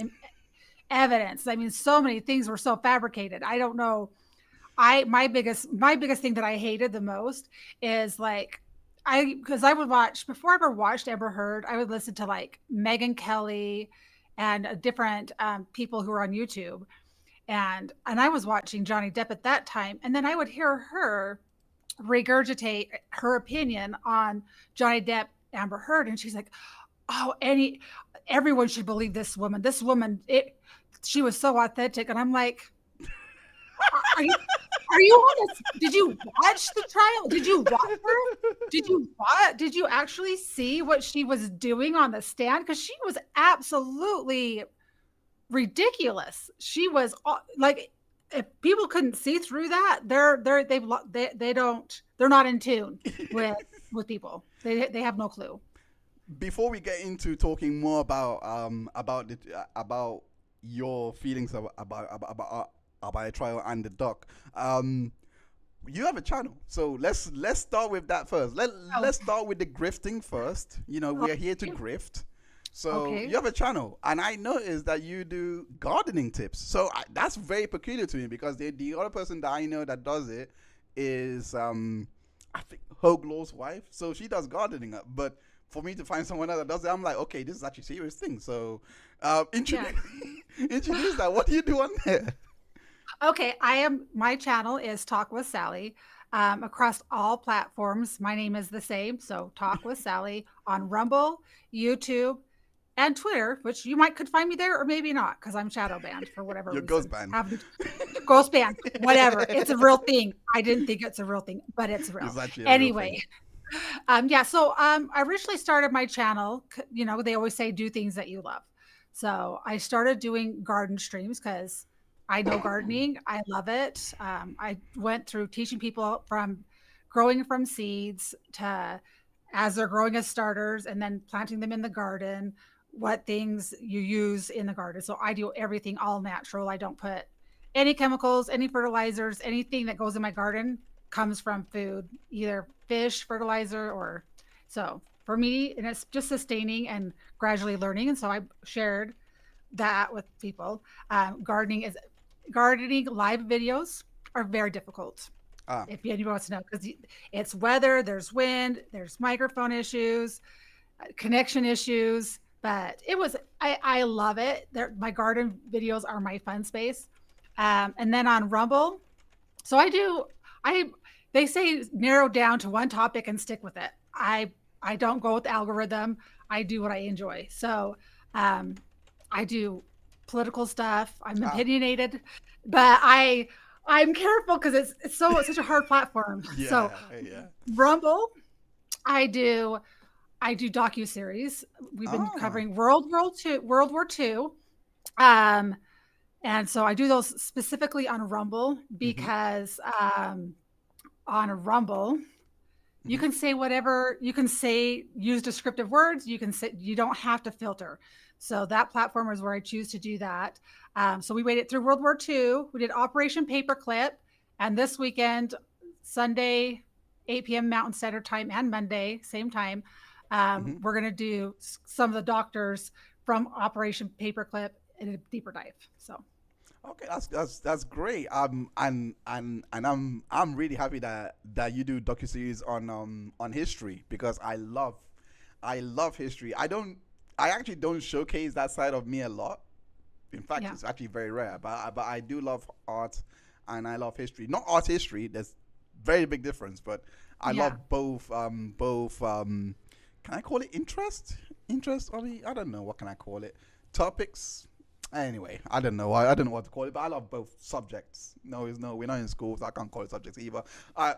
evidence. I mean, so many things were so fabricated. I don't know. My biggest thing that I hated the most is like because I would watch before I ever watched Ever Heard, I would listen to like Megan Kelly and different people who were on YouTube, and I was watching Johnny Depp at that time, and then I would hear her regurgitate her opinion on Johnny Depp, Amber Heard, and she's like, oh, everyone should believe this woman. This woman, she was so authentic. And I'm like, are you, are you on this? Did you watch the trial? Did you watch her? Did you actually see what she was doing on the stand? Because she was absolutely ridiculous. She was like, if people couldn't see through that, they're not in tune with people. They have no clue. Before we get into talking more about your feelings about a trial and the doc, you have a channel, so let's start with that first. Oh, Let's start with the grifting first. You know, we are here to okay. grift. So Okay. you have a channel, and I noticed that you do gardening tips. So that's very peculiar to me because the other person that I know that does it is I think Hoglaw's wife. So she does gardening, but for me to find someone else that does it, I'm like, okay, this is actually a serious thing. So Yeah. introduce introduce that. What do you do on there? Okay. My channel is Talk with Sally. Across all platforms, my name is the same. So Talk with Sally on Rumble, YouTube, and Twitter, which you might could find me there or maybe not because I'm shadow banned for whatever Your ghost reason. band. Have ghost banned, whatever. It's a real thing. I didn't think it's a real thing, but it's real. It's actually a real Anyway, thing. yeah. So I originally started my channel. You know, they always say do things that you love. So I started doing garden streams because I know gardening. I love it. I went through teaching people from growing from seeds to as they're growing as starters and then planting them in the garden, what things you use in the garden. So I do everything all natural. I don't put any chemicals, any fertilizers, anything that goes in my garden comes from food, either fish, fertilizer, or so for me, and it's just sustaining and gradually learning. And so I shared that with people. Gardening live videos are very difficult. Ah, If anybody wants to know, because it's weather, there's wind, there's microphone issues, connection issues, but I love it. My garden videos are my fun space. And then on Rumble, so I they say narrow down to one topic and stick with it. I don't go with the algorithm. I do what I enjoy. So um, I do political stuff. I'm ah, opinionated, but I'm careful because it's such a hard platform. So yeah, yeah. Rumble, I do I do docu series. We've been Ah, covering World War Two, um, and so I do those specifically on Rumble mm-hmm, because on a Rumble you mm-hmm. can say whatever you can say. Use descriptive words. You can say you don't have to filter. So that platform is where I choose to do that. So we waited through World War II. We did Operation Paperclip, and this weekend, Sunday, 8 p.m. Mountain Standard Time, and Monday, same time, Mm-hmm. we're going to do some of the doctors from Operation Paperclip in a deeper dive. So Okay, that's great. And I'm really happy that you do docuseries on history because I love history. I actually don't showcase that side of me a lot. In fact, yeah, it's actually very rare. But I do love art, and I love history. Not art history. There's very big difference. But I yeah. love both. Can I call it interest? Interest? I mean, I don't know. What can I call it? Topics. Anyway, I don't know. I don't know what to call it, but I love both subjects. No, it's no. We're not in school, so I can't call it subjects either.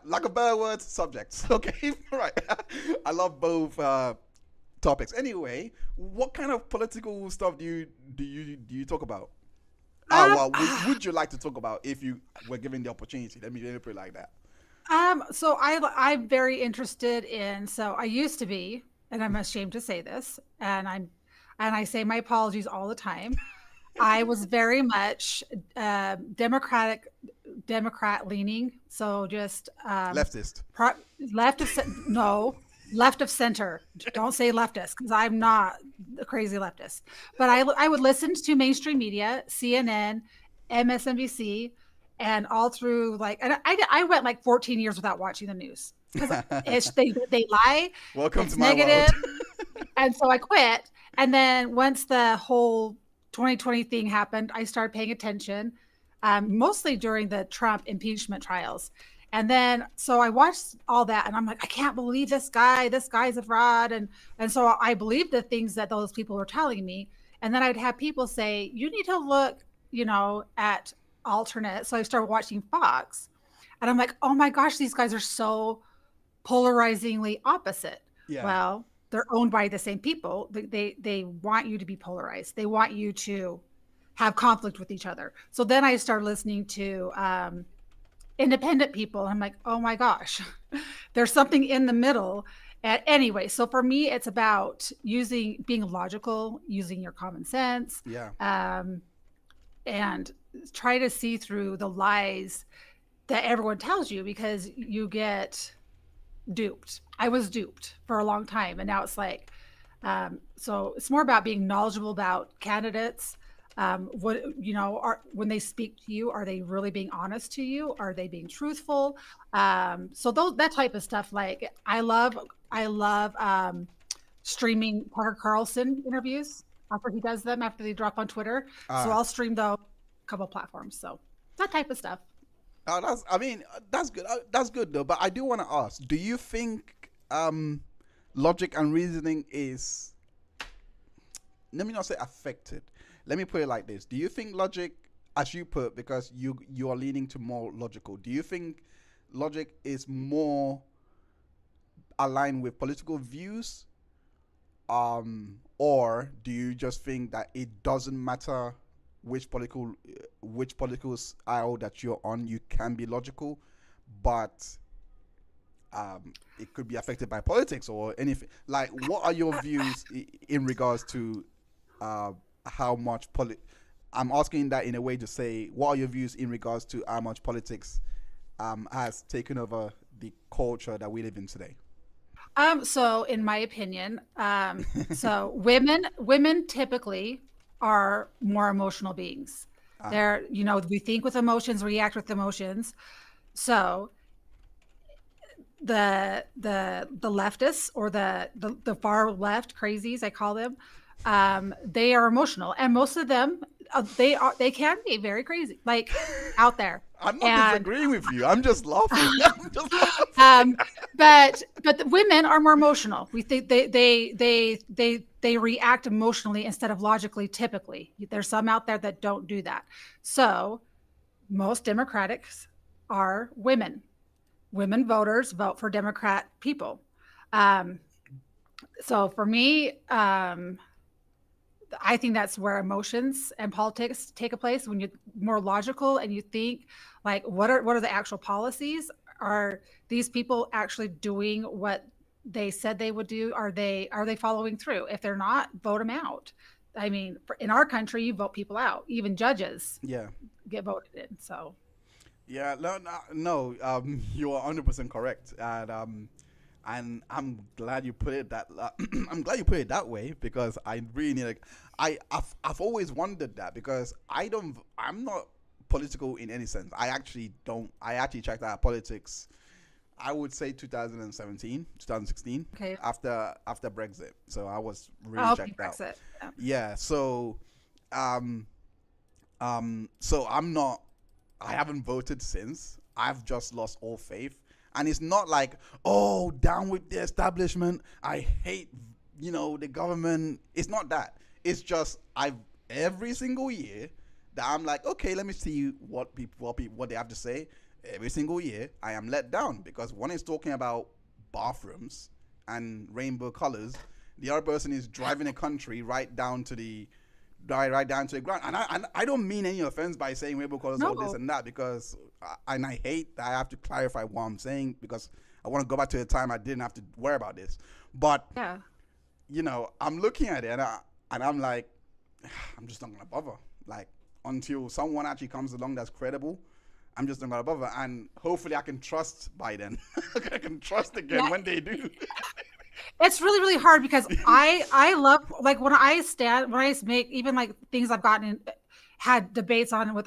Like a better word, subjects. Okay, right. I love both topics. Anyway, what kind of political stuff do you talk about? Um, Well, would you like to talk about if you were given the opportunity? Let me put it like that. so I'm very interested in. So I used to be, and I'm ashamed to say this, and I say my apologies all the time. I was very much Democrat leaning. So just Leftist. pro, no, left of center. Don't say leftist because I'm not a crazy leftist. But I would listen to mainstream media, CNN, MSNBC, and all through like, and I went like 14 years without watching the news because they lie, Welcome to it's my world. negative, and so I quit. And then once the whole 2020 thing happened, I started paying attention, mostly during the Trump impeachment trials. And then so I watched all that and I'm like, I can't believe this guy. This guy's a fraud. And so I believed the things that those people were telling me. And then I'd have people say, you need to look, at alternate. So I started watching Fox. And I'm like, oh my gosh, these guys are so polarizingly opposite. Yeah. Well, they're owned by the same people. They want you to be polarized. They want you to have conflict with each other. So then I started listening to independent people. I'm like, oh my gosh, there's something in the middle. Anyway, so for me, it's about being logical, using your common sense, Yeah. um, and try to see through the lies that everyone tells you because you get duped. I was duped for a long time. And now it's like, so it's more about being knowledgeable about candidates. When they speak to you, are they really being honest to you? Are they being truthful? So that type of stuff. Like I love streaming Parker Carlson interviews after he does them after they drop on Twitter. So Uh, I'll stream those a couple platforms. So that type of stuff. I mean, that's good. That's good though. But I do want to ask: do you think logic and reasoning is, let me not say affected. Let me put it like this: do you think logic, as you put, because you are leaning to more logical? Do you think logic is more aligned with political views, or do you just think that it doesn't matter which political aisle that you're on, you can be logical, but it could be affected by politics or anything. Like, what are your views in regards to uh, how much I'm asking that in a way to say, what are your views in regards to how much politics has taken over the culture that we live in today? So in my opinion, so women typically are more emotional beings. Ah, We think with emotions, react with emotions. So the leftists or the far left crazies, I call them, they are emotional, and most of them they can be very crazy, like out there, I'm not and disagreeing with you. I'm just laughing. I'm just laughing. um, but the women are more emotional. We think they react emotionally instead of logically. Typically, there's some out there that don't do that. So most Democrats are women. Women voters vote for Democrat people. Um, so for me, I think that's where emotions and politics take a place when you're more logical and you think like what are the actual policies? Are these people actually doing what they said they would do? Are they following through? If they're not, vote them out. I mean, in our country, you vote people out. Even judges Yeah. get voted in. So Yeah, no, no, no. You are 100% correct, and I'm glad you put it that. I'm glad you put it that way because I really need. Like, I've always wondered that because I'm not political in any sense. I actually don't. I actually checked out politics. I would say 2017, 2016, okay, after Brexit. So I was really I'll be checked out. Brexit. Yeah. Yeah. Um, so I'm not. I haven't voted since. I've just lost all faith. And it's not like, oh, down with the establishment. I hate, the government. It's not that. It's just I've every single year that I'm like, okay, let me see what they have to say. Every single year, I am let down because one is talking about bathrooms and rainbow colors. The other person is driving a country right down to the ground. And I don't mean any offense by saying rainbow colors or this No, and that because and I hate that I have to clarify what I'm saying because I want to go back to the time I didn't have to worry about this. But yeah. I'm looking at it and I'm like, I'm just not gonna bother. Like until someone actually comes along that's credible, I'm just not gonna bother. And hopefully I can trust Biden. I can trust again Yeah, when they do. it's really, really hard because I love like when I make even like things I've gotten in, had debates on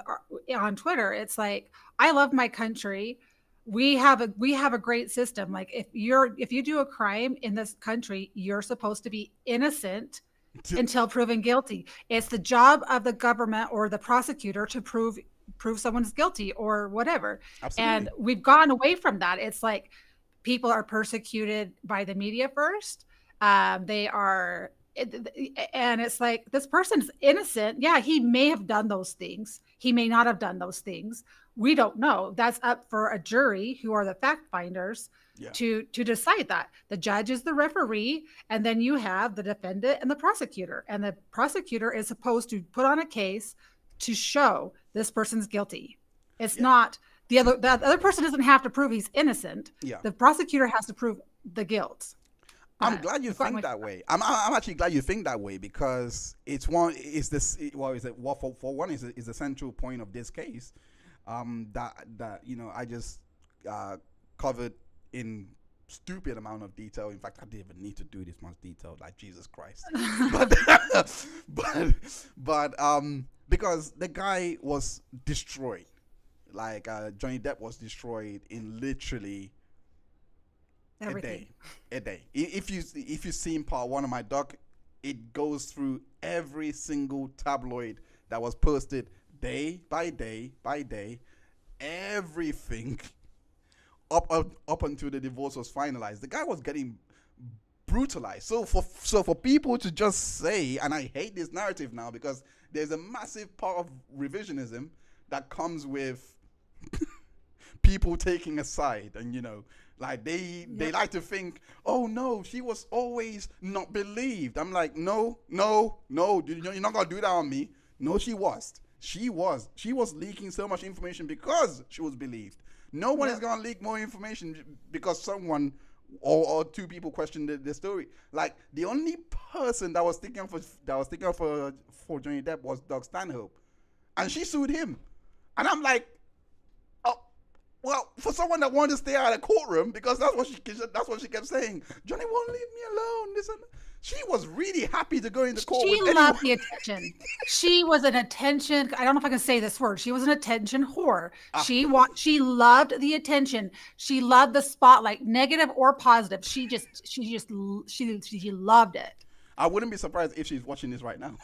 on Twitter. It's like I love my country. We have a great system. Like if you do a crime in this country, you're supposed to be innocent until proven guilty. It's the job of the government or the prosecutor to prove prove someone's guilty or whatever. And Absolutely. we've gone away from that. It's like people are persecuted by the media first. They are, and it's like this person's innocent. Yeah, he may have done those things. He may not have done those things. We don't know. That's up for a jury, who are the fact finders, Yeah. to decide that. The judge is the referee, and then you have the defendant and the prosecutor. And the prosecutor is supposed to put on a case to show this person's guilty. It's Yeah. not the other person doesn't have to prove he's innocent. Yeah. The prosecutor has to prove the guilt. I'm But glad you I've got think my that way. I'm actually glad you think that way because it's one is this well is it well for one is the central point of this case, that I just covered in stupid amount of detail. In fact, I didn't even need to do this much detail. Like Jesus Christ, but because the guy was destroyed, like Johnny Depp was destroyed in literally everything. a day. If you seen part one of my doc, it goes through every single tabloid that was posted day by day by day, everything up until the divorce was finalized. The guy was getting brutalized. So for people to just say, and I hate this narrative now because there's a massive part of revisionism that comes with people taking a side, and like they like to think, oh no, she was always not believed. I'm like, no, you're not gonna do that on me. No, she was leaking so much information because she was believed. No one is gonna leak more information because someone or two people questioned the story. Like the only person that was sticking up for Johnny Depp was Doug Stanhope, and she sued him, and I'm like, well, for someone that wanted to stay out of the courtroom, because that's what she kept saying. Johnny won't leave me alone. She was really happy to go into court. She with loved anyone. the attention. She was an attention. I don't know if I can say this word. She was an attention whore. She loved the attention. She loved the spotlight, negative or positive. She loved it. I wouldn't be surprised if she's watching this right now.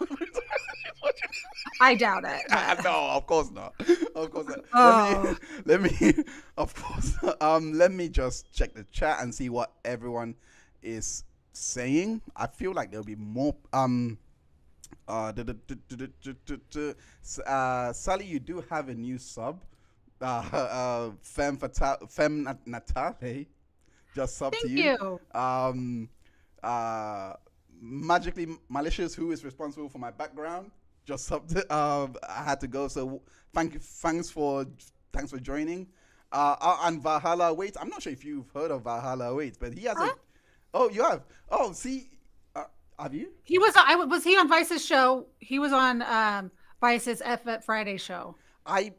I doubt it. No, of course not. Of course not. Oh. Let me, of course. Let me just check the chat and see what everyone is saying. I feel like there'll be more. Sally, you do have a new sub. Femme Natale, just sub to Thank you. you. Magically malicious, who is responsible for my background, just sub to, I had to go, so thanks for joining. And Valhalla Awaits. I'm not sure if you've heard of Valhalla Awaits, but he has Huh? oh, you have. Oh, see, have you? He was. Was he on Vice's show? He was on Vice's F Friday show I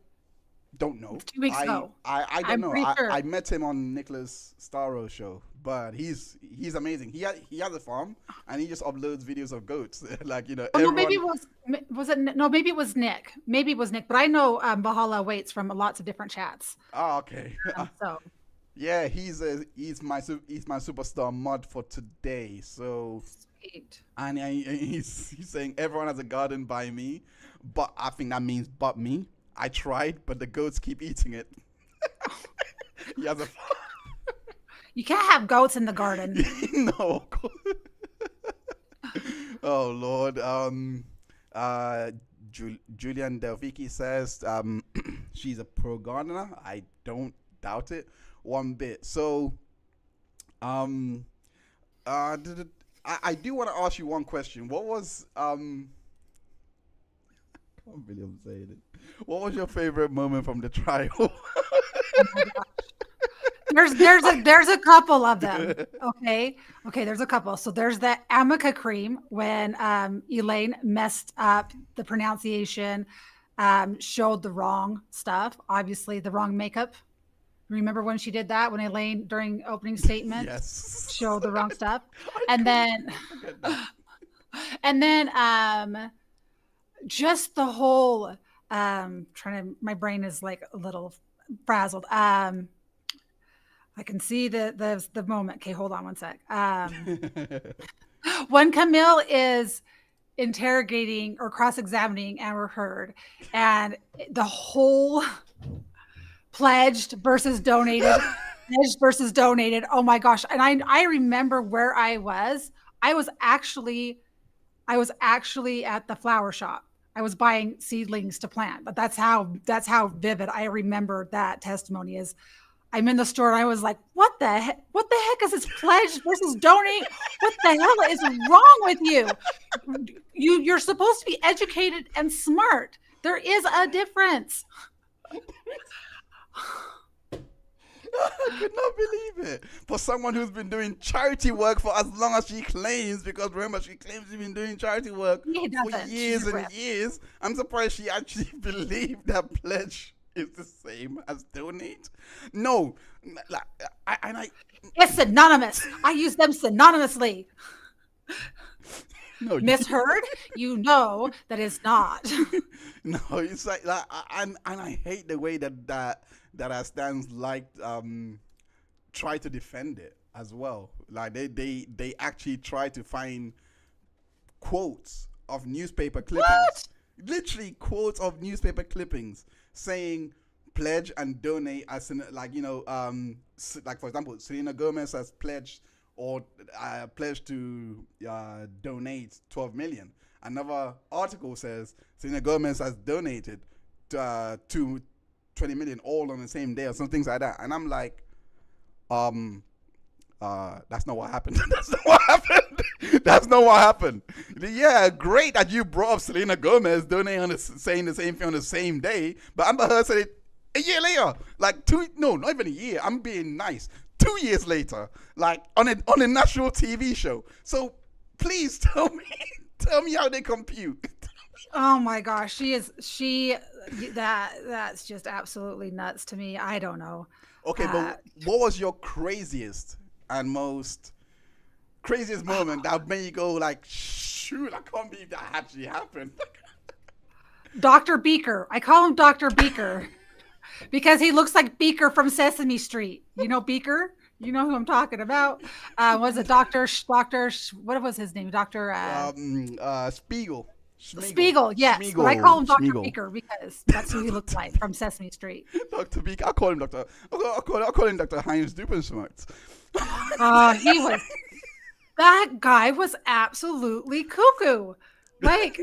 don't know. 2 weeks ago. I don't I'm know. pretty sure. I met him on Nicholas Starro's show, but he's amazing. He has a farm and he just uploads videos of goats. Like Oh, no, everyone. maybe it was it no, maybe it was Nick. Maybe it was Nick, but I know Valhalla Waits from lots of different chats. Oh, okay. So Yeah, he's my superstar mod for today. So sweet. and he's saying everyone has a garden by me, but I think that means but me. I tried, but the goats keep eating it. He has a You can't have goats in the garden. no. Of course. Oh Lord. Julian Delvicki says she's a pro gardener. I don't doubt it one bit. So I do want to ask you one question. What was I can't believe I'm saying it. What was your favorite moment from the trial? There's a couple of them. Okay. There's a couple. So there's the Amica cream when Elaine messed up the pronunciation, showed the wrong stuff, obviously the wrong makeup. Remember when she did that when Elaine during opening statement Yes. showed the wrong stuff, and then just the whole my brain is like a little frazzled. I can see the moment. Okay, hold on one sec. When Camille is interrogating or cross-examining Amber Heard, and the whole pledged versus donated, pledged versus donated. Oh my gosh! And I remember where I was. I was actually I was actually at the flower shop. I was buying seedlings to plant, but that's how vivid I remember that testimony is. I'm in the store and I was like, what the heck is this pledge versus donate? What the hell is wrong with you? You're supposed to be educated and smart. There is a difference. I could not believe it. For someone who's been doing charity work for as long as she claims, because remember, she claims she's been doing charity work for years and years. I'm surprised she actually believed that pledge is the same as donate. No, it's synonymous. I use them synonymously. No, Misheard? You know that it's not. No, it's like that, and I hate the way that our stands like try to defend it as well. Like they actually try to find quotes of newspaper clippings. What? Literally quotes of newspaper clippings saying pledge and donate as in, like, you know, like for example, Selena Gomez has pledged or pledged to donate 12 million. Another article says Selena Gomez has donated to 20 million all on the same day or some things like that. And I'm like, that's not what happened. That's not what happened. That's not what happened. Yeah, great that you brought up Selena Gomez donating on saying the same thing on the same day, but Amber Heard said it a year later. Like not even a year. I'm being nice. 2 years later, like on a national TV show. So please tell me how they compute. Oh my gosh, that's just absolutely nuts to me. I don't know. Okay, but what was your craziest moment that made you go like, shoot, I can't believe that actually happened? Dr. Beaker. I call him Dr. Beaker because he looks like Beaker from Sesame Street. You know Beaker? You know who I'm talking about? Was it Dr. What was his name? Dr. Spiegel. Spiegel, yes. Schmiegel. But I call him Dr. Schmiegel. Beaker because that's who he looks like from Sesame Street. Dr. Beaker. I'll call him Dr. Heinz Dupenschmerz. That guy was absolutely cuckoo. Like,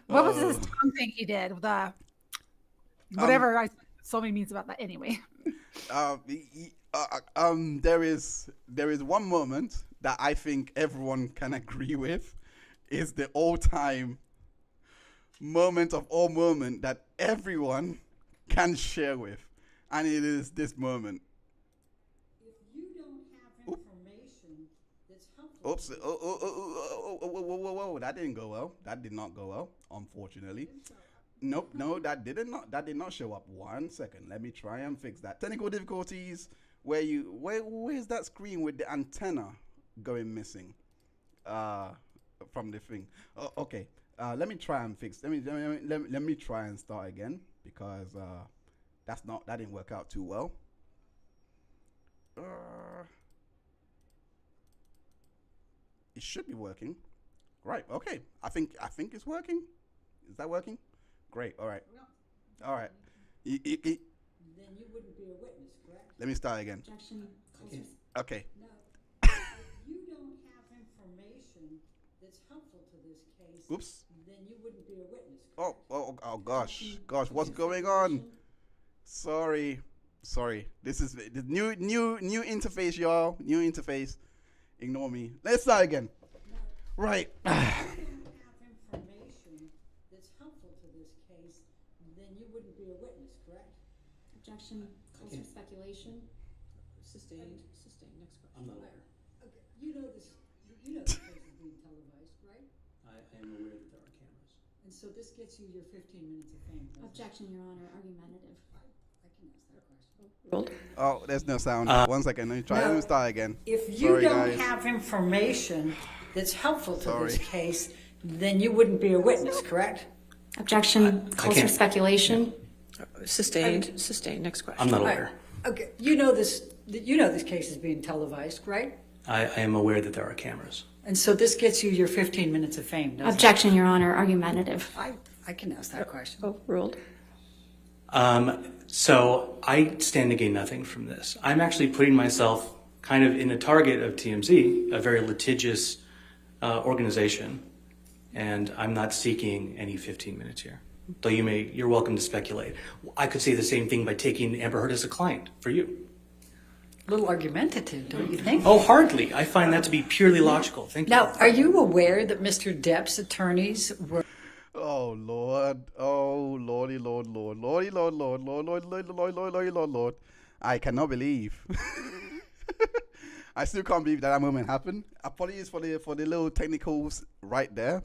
what was his tongue thing he did? The whatever so many means about that anyway. There is one moment that I think everyone can agree with is the all-time moment of all moment that everyone can share with, and it is this moment. If you don't have information that's helpful. Oops! Whoa! That didn't go well. That did not go well, unfortunately. Nope, no, that did not show up. 1 second, let me try and fix that. Technical difficulties. Where's that screen with the antenna going missing? From the thing. Okay. Let me try and fix. Let me try and start again because that didn't work out too well. It should be working. Right. Okay. I think it's working. Is that working? Great. All right. No. All right. Then you wouldn't be a witness, correct? Let me start again. Objection. Okay. No. If you don't have information that's helpful to this case, Oops. then you wouldn't be a witness, correct? Oh gosh, what's going on? Sorry. This is the new interface, y'all. New interface. Ignore me. Let's start again. No. Right. If you don't have information that's helpful to this case, then you wouldn't be a witness, correct? Objection. Calls for speculation. Sustained. Next question. I'm not aware. Okay. You know this case is being televised, right? I am aware that there are cameras. And so this gets you your 15 minutes of fame, doesn't it? Objection, Your Honor. Argumentative. I can ask that question. Oh, there's no sound. 1 second. Let me try. No. Let me start again. If you Sorry, don't guys. have information that's helpful to this Sorry. case, then you wouldn't be a witness, correct? Objection. Calls for can't- speculation. Sustained. Next question. I'm not Right. aware. Okay. You know this case is being televised, right? I am aware that there are cameras. And so this gets you your 15 minutes of fame, doesn't Objection, Your Honor, argumentative. it? I can ask that question. Overruled. So I stand to gain nothing from this. I'm actually putting myself kind of in a target of TMZ, a very litigious organization, and I'm not seeking any 15 minutes here. Though you're welcome to speculate. I could say the same thing by taking Amber Heard as a client for you. A little argumentative, don't you think? Oh, hardly. I find that to be purely logical. Thank you. Now, are you aware that Mr. Depp's attorneys were Oh Lord, oh Lordy, Lord, Lord, Lordy, Lord, Lord, Lord, Lord, Lord, Lord, Lord, Lord, Lord, Lord. I cannot believe. I still can't believe that moment happened. Apologies for the little technicals right there.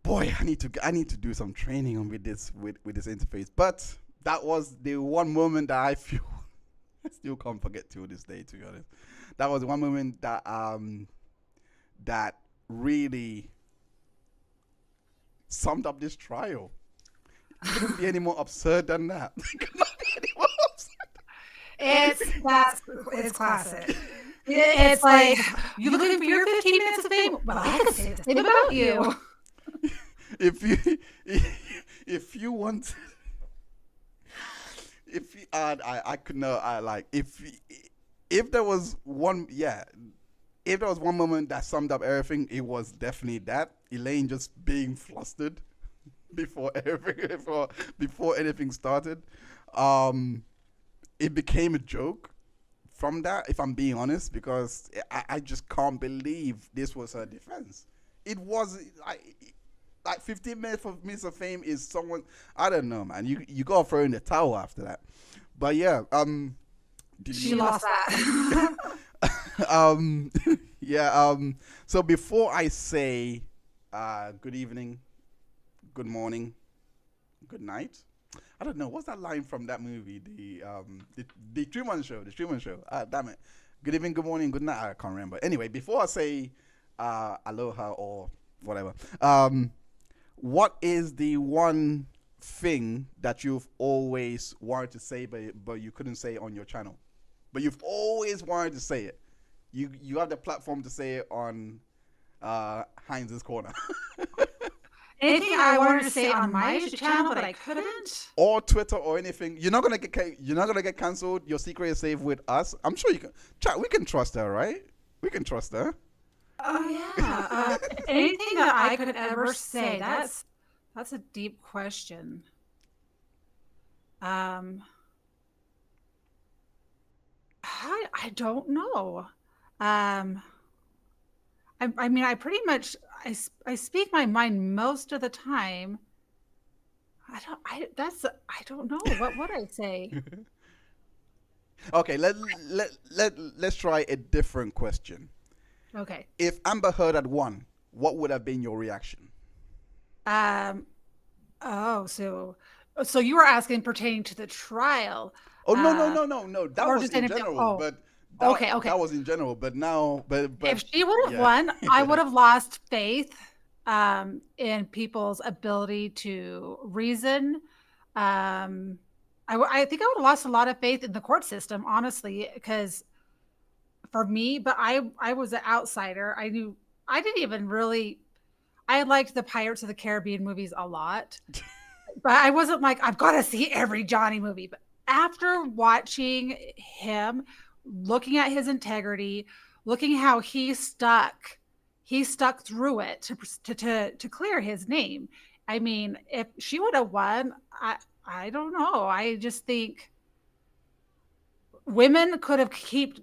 Boy, I need to do some training on with this interface. But that was the one moment that I feel I still can't forget to this day. To be honest, that was one moment that that really summed up this trial. It couldn't be any more absurd than that. It could not be any more absurd. It's classic. It's like, you looking for your 15 minutes of fame? Well, I could say the same about you. If you want, if you, I could know, if there was one, if there was one moment that summed up everything, it was definitely that Elaine just being flustered before anything started. It became a joke from that, if I'm being honest, because I just can't believe this was her defense. It was like 15 minutes of fame is someone, I don't know, man. You gotta throw in the towel after that. But yeah, She lost that. So before I say good evening, good morning, good night, I don't know, what's that line from that movie, the Truman Show, damn it, good evening, good morning, good night, I can't remember. Anyway, before I say aloha or whatever, what is the one thing that you've always wanted to say but you couldn't say on your channel, but you've always wanted to say it? You have the platform to say it on Heinz's Corner. Anything I wanted to say on my channel but I couldn't? Or Twitter or anything. You're not gonna get cancelled. Your secret is safe with us. I'm sure you can. Chat. We can trust her, right? We can trust her. Oh yeah. Anything that I could ever say. That's a deep question. I don't know. I mean, I pretty much I speak my mind most of the time. I don't know. What would I say? Okay, let's try a different question. Okay. If Amber Heard had won, what would have been your reaction? Oh, so you were asking pertaining to the trial. Oh no. That or was just in anything- general, oh, but okay. That was in general, but now, but If she would have yeah. won, I would have lost faith in people's ability to reason. I think I would have lost a lot of faith in the court system, honestly, because for me, but I was an outsider. I didn't even really, I liked the Pirates of the Caribbean movies a lot, but I wasn't like, I've got to see every Johnny movie. But after watching him, looking at his integrity, looking how he stuck through it to clear his name. I mean, if she would have won, I don't know. I just think women could keep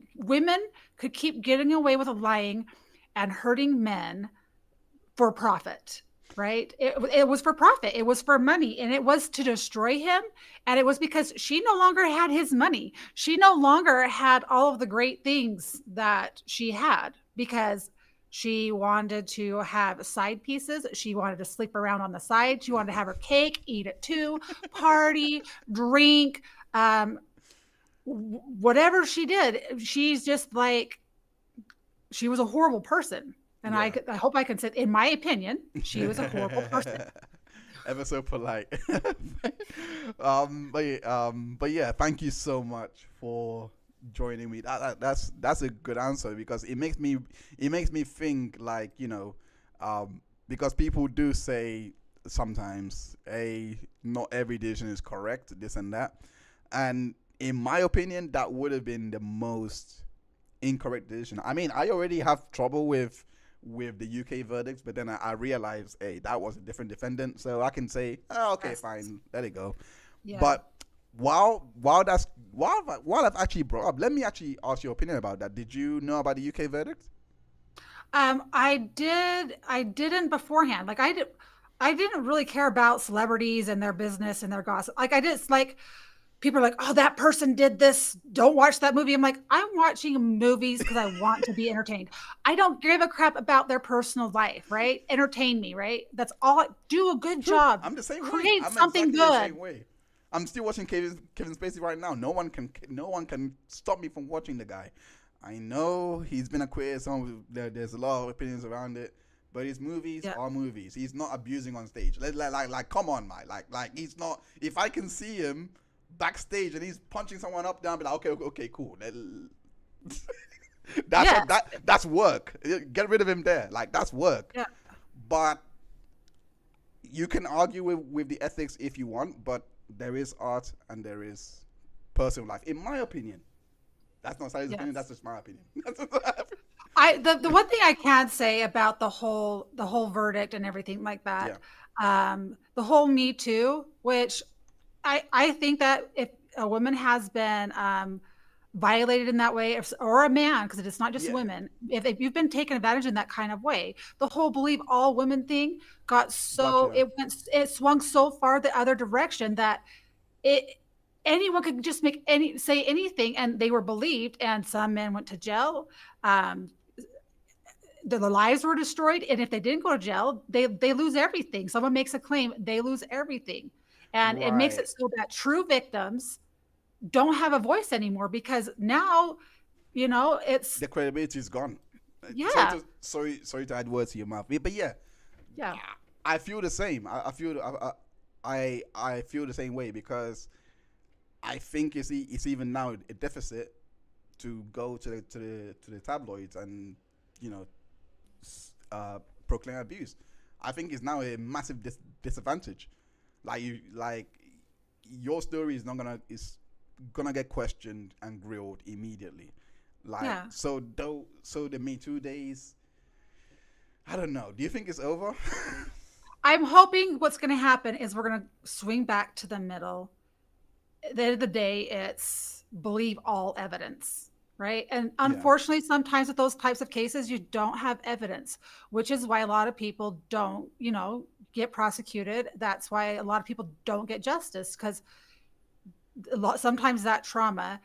getting away with lying and hurting men for profit, right? It was for profit. It was for money, and it was to destroy him. And it was because she no longer had his money. She no longer had all of the great things that she had because she wanted to have side pieces. She wanted to sleep around on the side. She wanted to have her cake, eat it too, party, drink, whatever she did. She's just like, she was a horrible person. And yeah. I hope I can say, in my opinion, she was a horrible person. Ever so polite. But yeah, thank you so much for joining me. That's a good answer because it makes me think like because people do say sometimes not every decision is correct, this and that, and in my opinion that would have been the most incorrect decision. I mean, I already have trouble with the UK verdicts, but then I realized, hey, that was a different defendant, so I can say, oh, okay, Yes. fine, let it go. Yeah. But while I've actually brought up, let me actually ask your opinion about that. Did you know about the UK verdict? I didn't beforehand. Like I didn't really care about celebrities and their business and their gossip. Like I just like people are like, oh, that person did this. Don't watch that movie. I'm like, I'm watching movies because I want to be entertained. I don't give a crap about their personal life, right? Entertain me, right? That's all. Do a good True. job. I'm the same way. Create I'm something exactly the good. same way. I'm still watching Kevin Spacey right now. No one can stop me from watching the guy. I know he's been acquitted. There's a lot of opinions around it, but his movies Yeah. are movies. He's not abusing on stage. Like come on, man. Like he's not. If I can see him backstage and he's punching someone up, down, I'll be like, okay, cool. Yes. That's work. Get rid of him there. Like that's work. Yeah. But you can argue with the ethics if you want, but there is art and there is personal life. In my opinion, that's not Sally's opinion. That's Yes. just my opinion. The one thing I can say about the whole verdict and everything like that, the whole Me Too, which I think that if a woman has been violated in that way, or a man, because it's not just Yeah. women, if you've been taken advantage in that kind of way, the whole believe all women thing got so Gotcha. it swung so far the other direction that it anyone could just say anything and they were believed, and some men went to jail. Um, their lives were destroyed, and if they didn't go to jail, they lose everything. Someone makes a claim, they lose everything, and it makes Right. it so that true victims don't have a voice anymore because now it's The credibility is gone. Sorry yeah, to sorry to add words to your mouth, but yeah, yeah, I feel the same. I feel the same way because I think it's even now a deficit to go to the tabloids and you know proclaim abuse. I think it's now a massive disadvantage. Like your story is gonna get questioned and grilled immediately. Like yeah. so the Me Too days. I don't know. Do you think it's over? I'm hoping what's going to happen is we're going to swing back to the middle. At the end of the day, it's believe all evidence, right? And Yeah. unfortunately, sometimes with those types of cases, you don't have evidence, which is why a lot of people don't, get prosecuted. That's why a lot of people don't get justice because sometimes that trauma,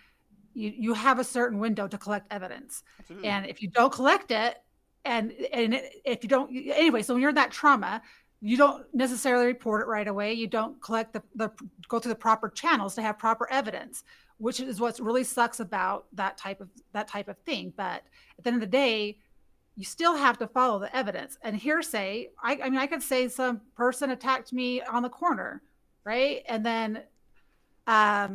you have a certain window to collect evidence, Absolutely. and if you don't collect it, if you don't, anyway, so when you're in that trauma, you don't necessarily report it right away. You don't collect the go through the proper channels to have proper evidence, which is what really sucks about that type of thing. But at the end of the day, you still have to follow the evidence. And hearsay, I mean, I could say some person attacked me on the corner, right? And then I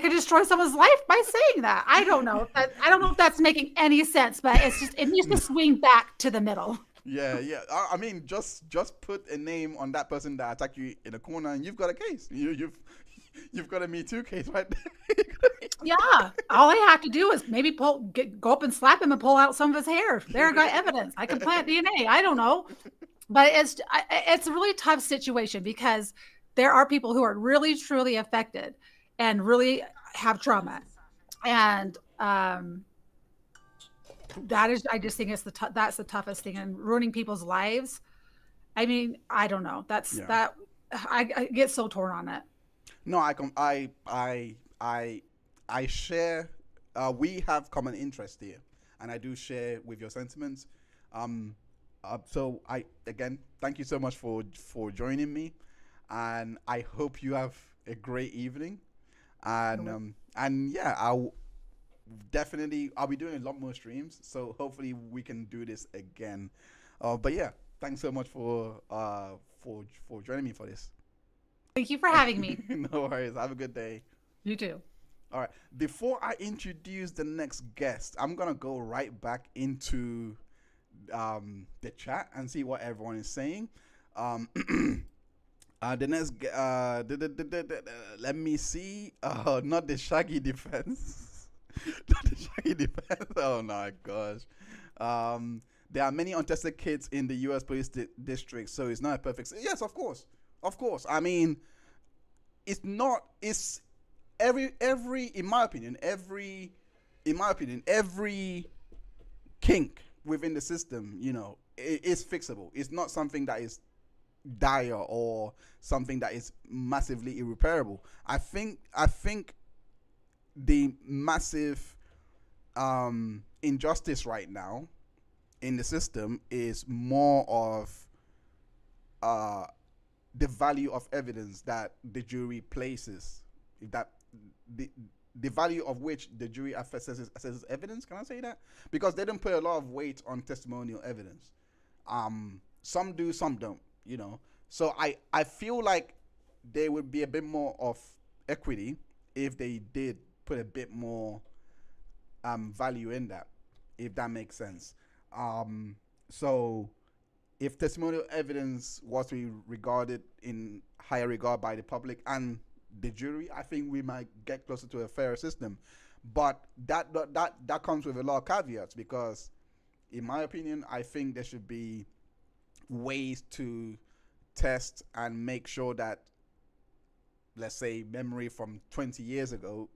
could destroy someone's life by saying that. I don't know if that's making any sense, but it needs to swing back to the middle. Yeah. I mean, just put a name on that person that attacked you in a corner, and you've got a case. You've got a Me Too case right there. Yeah, all I have to do is maybe go up and slap him and pull out some of his hair. There, I got evidence. I can plant DNA. I don't know, but it's a really tough situation because there are people who are really truly affected and really have trauma, and I just think that's the toughest thing, and ruining people's lives. I mean, I don't know. Yeah. I get so torn on it. No, I share. We have common interest here, and I do share with your sentiments. So I again thank you so much for joining me, and I hope you have a great evening. And yeah, I'll be doing a lot more streams, so hopefully we can do this again. But yeah, thanks so much for joining me for this. Thank you for having me. No worries. Have a good day. You too. All right. Before I introduce the next guest, I'm gonna go right back into the chat and see what everyone is saying. Um, the next, let me see. Not the Shaggy defense. Not the Shaggy defense. Oh my gosh. There are many untested kids in the U.S. police district, so it's not a perfect. Yes, of course, of course. I mean, it's not. It's every in my opinion, every kink within the system, is fixable. It's not something that is dire or something that is massively irreparable. I think the massive injustice right now in the system is more of uh, the value of evidence that the jury places. If that the the value of which the jury assesses evidence. Can I say that? Because they don't put a lot of weight on testimonial evidence. Some do, some don't. So I feel like there would be a bit more of equity if they did put a bit more value in that, if that makes sense. So if testimonial evidence was to be regarded in higher regard by the public and the jury, I think we might get closer to a fairer system. But that comes with a lot of caveats because, in my opinion, I think there should be ways to test and make sure that, let's say, memory from 20 years ago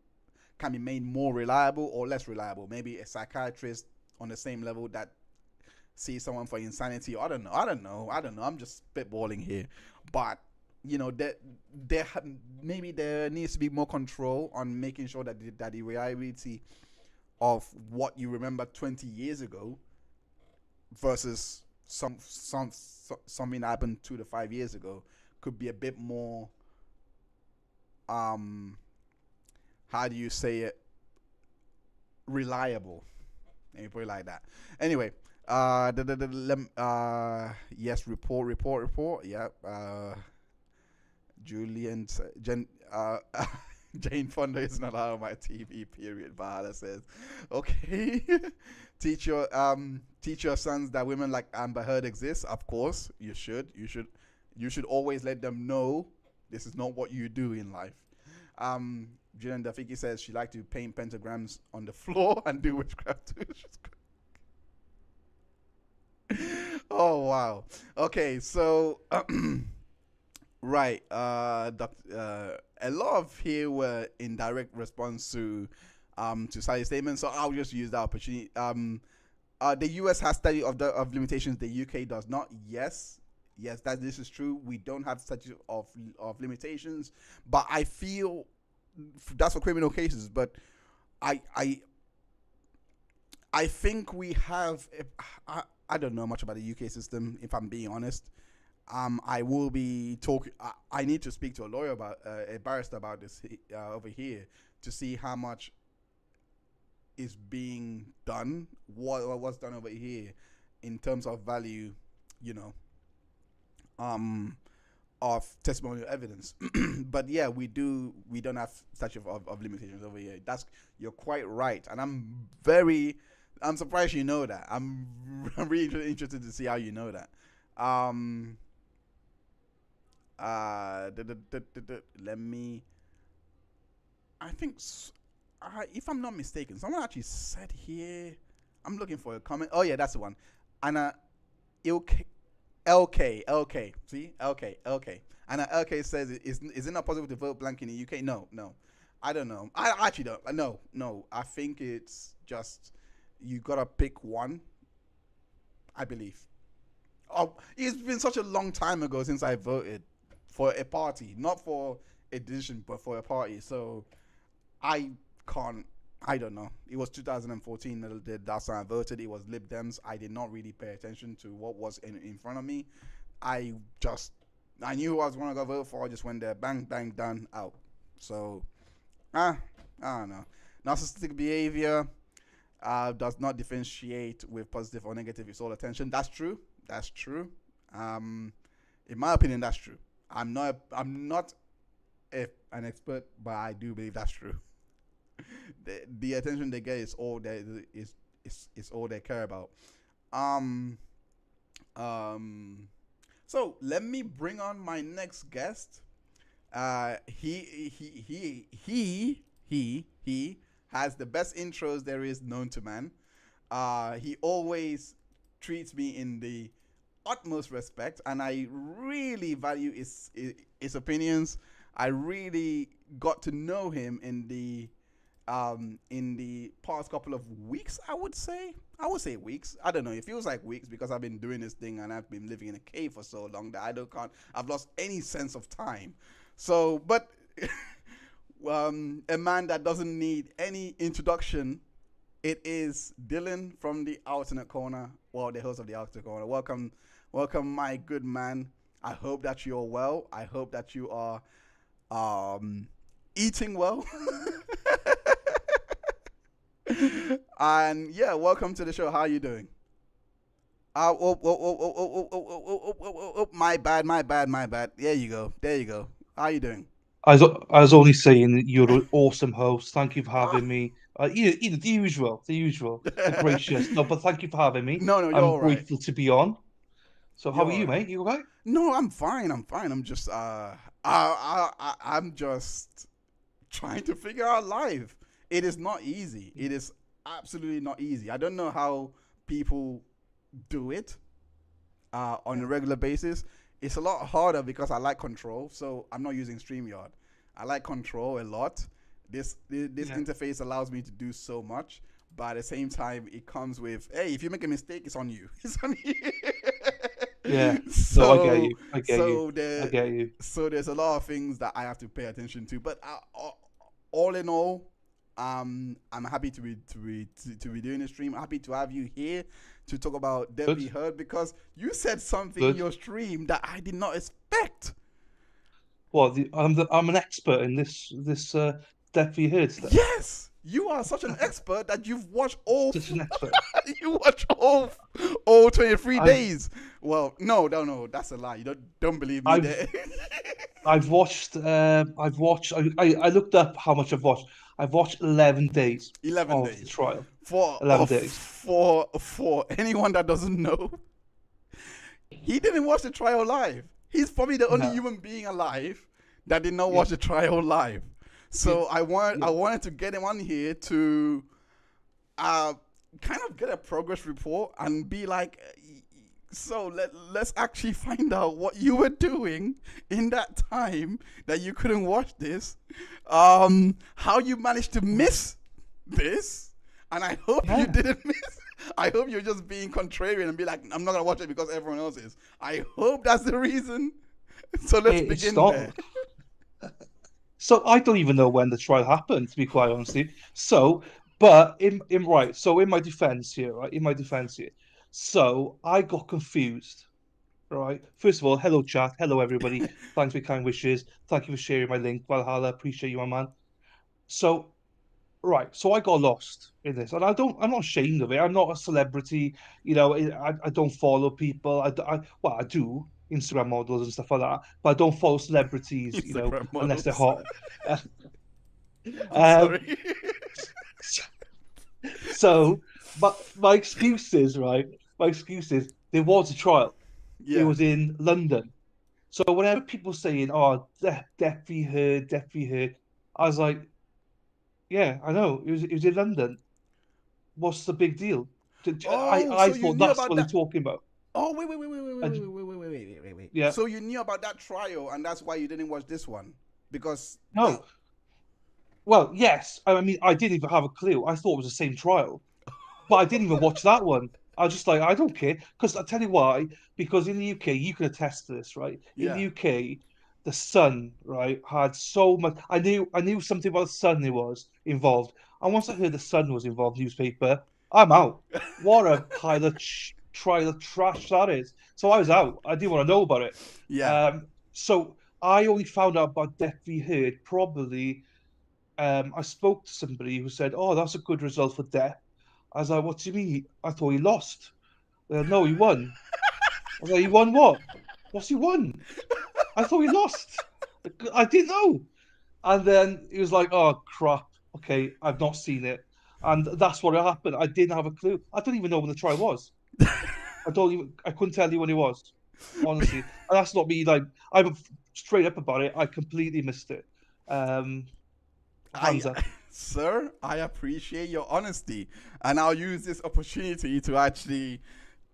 can be made more reliable or less reliable. Maybe a psychiatrist on the same level that sees someone for insanity. I don't know. I'm just spitballing here, but maybe there needs to be more control on making sure that the reliability of what you remember 20 years ago versus something that happened 2 to 5 years ago could be a bit more how do you say it, reliable. Let me put it like that. Anyway, yes, report. Yeah. Julian Jane Fonda is not out of my TV. Period. Bahala says, okay. teach your sons that women like Amber Heard exist. Of course, you should. You should always let them know this is not what you do in life. Julian Dafiki says she likes to paint pentagrams on the floor and do witchcraft too. Oh wow. Okay, so right. A lot of here were in direct response to Sally's statement, so I'll just use that opportunity. The US has statute of limitations. The UK does not. Yes, that this is true. We don't have statute of limitations, but I feel that's for criminal cases. But I think we have. I don't know much about the UK system, if I'm being honest. I will be talking. I need to speak to a lawyer about a barrister about this over here to see how much is being done, what's done over here in terms of value, of testimonial evidence. But yeah, we don't have statute of limitations over here. You're quite right, and I'm surprised you know that. I'm really interested to see how you know that. Let me. I think, if I'm not mistaken, someone actually said here. I'm looking for a comment. Oh yeah, that's the one. Anna, LK. See, LK. Anna LK says, is it not possible to vote blank in the UK? No. I don't know. I actually don't. No. I think it's just you gotta pick one. I believe. Oh, it's been such a long time ago since I voted for a party, not for a decision, but for a party. So I don't know. It was 2014 that last time I voted. It was Lib Dems. I did not really pay attention to what was in front of me. I knew who I was going to go vote for. I just went there, bang, bang, done, out. So, I don't know. Narcissistic behavior does not differentiate with positive or negative. It's all attention. That's true. In my opinion, that's true. I'm not an expert, but I do believe that's true. the attention they get is all they is all they care about. Um, so let me bring on my next guest. He has the best intros there is known to man. He always treats me in the utmost respect, and I really value his opinions. I really got to know him in the past couple of weeks. I would say weeks. I don't know. It feels like weeks because I've been doing this thing and I've been living in a cave for so long that I've lost any sense of time. So, but a man that doesn't need any introduction. It is Dylan from the Outernet Corner. Well, the host of the Outernet Corner. Welcome, my good man. I hope that you're well. I hope that you are eating well. And yeah, welcome to the show. How are you doing? My bad. There you go. How are you doing? I was only saying that you're an awesome host. Thank you for having me. The usual, the gracious. No, but thank you for having me. No, you're I'm all right. grateful to be on. So how You're are you, all right. mate? You all right? No, I'm fine. I'm just I'm just trying to figure out life. It is not easy. It is absolutely not easy. I don't know how people do it on a regular basis. It's a lot harder because I like control, so I'm not using StreamYard. I like control a lot. This interface allows me to do so much, but at the same time, it comes with, hey, if you make a mistake, it's on you. It's on you. Yeah. So, no, I get you. So there's a lot of things that I have to pay attention to, but all in all, I'm happy to be doing the stream. Happy to have you here to talk about Debt Be Heard, because you said something in your stream that I did not expect. Well, I'm an expert in this Debt Be Heard stuff. Yes, you are such an expert that you've watched all. Such an expert. You watch all 23 days. Well, no, that's a lie. You don't believe me there. I've watched. I looked up how much I've watched. I've watched 11 days. 11 of days. The trial. For 11 days. For anyone that doesn't know, he didn't watch the trial live. He's probably the only human being alive that did not watch the trial live. So I wanted to get him on here to kind of get a progress report and be like, so let's actually find out what you were doing in that time that you couldn't watch this, how you managed to miss this, and I hope you didn't miss. I hope you're just being contrarian and be like, I'm not gonna watch it because everyone else is. I hope that's the reason. So let's begin there. So I don't even know when the trial happened, to be quite honest with you. So, but in my defense here, so I got confused, right? First of all, hello chat, hello everybody. Thanks for your kind wishes. Thank you for sharing my link, Valhalla. Appreciate you, my man. So, so I got lost in this, and I'm not ashamed of it. I'm not a celebrity, I don't follow people. I do. Instagram models and stuff like that, but I don't follow celebrities, unless they're hot. Sorry. So, but my excuse is there was a trial. Yeah. It was in London. So whenever people saying, "Oh, Debt Be Heard," I was like, "Yeah, I know. It was in London. What's the big deal?" I thought that's what they're talking about. Oh, wait. Yeah. So you knew about that trial, and that's why you didn't watch this one? Because... No. Well, yes. I mean, I didn't even have a clue. I thought it was the same trial. But I didn't even watch that one. I was just like, I don't care. Because I'll tell you why. Because in the UK, you can attest to this, right? Yeah. In the UK, the Sun, right, had so much... I knew something about the Sun was involved. And once I heard the Sun was involved, newspaper, I'm out. What a pile of trial of trash that is. So I was out. I didn't want to know about it. Yeah. So I only found out about Debt Be Heard probably. I spoke to somebody who said, "Oh, that's a good result for Depp." I was like, "What do you mean? I thought he lost." No, he won. I was like, "He won what? What's he won?" I thought he lost. I didn't know. And then he was like, "Oh crap! Okay, I've not seen it, and that's what happened. I didn't have a clue. I don't even know when the trial was. I couldn't tell you when it was, honestly. And that's not me. Like, I'm straight up about it. I completely missed it. Um, I, Hands up. sir, I appreciate your honesty, and I'll use this opportunity to actually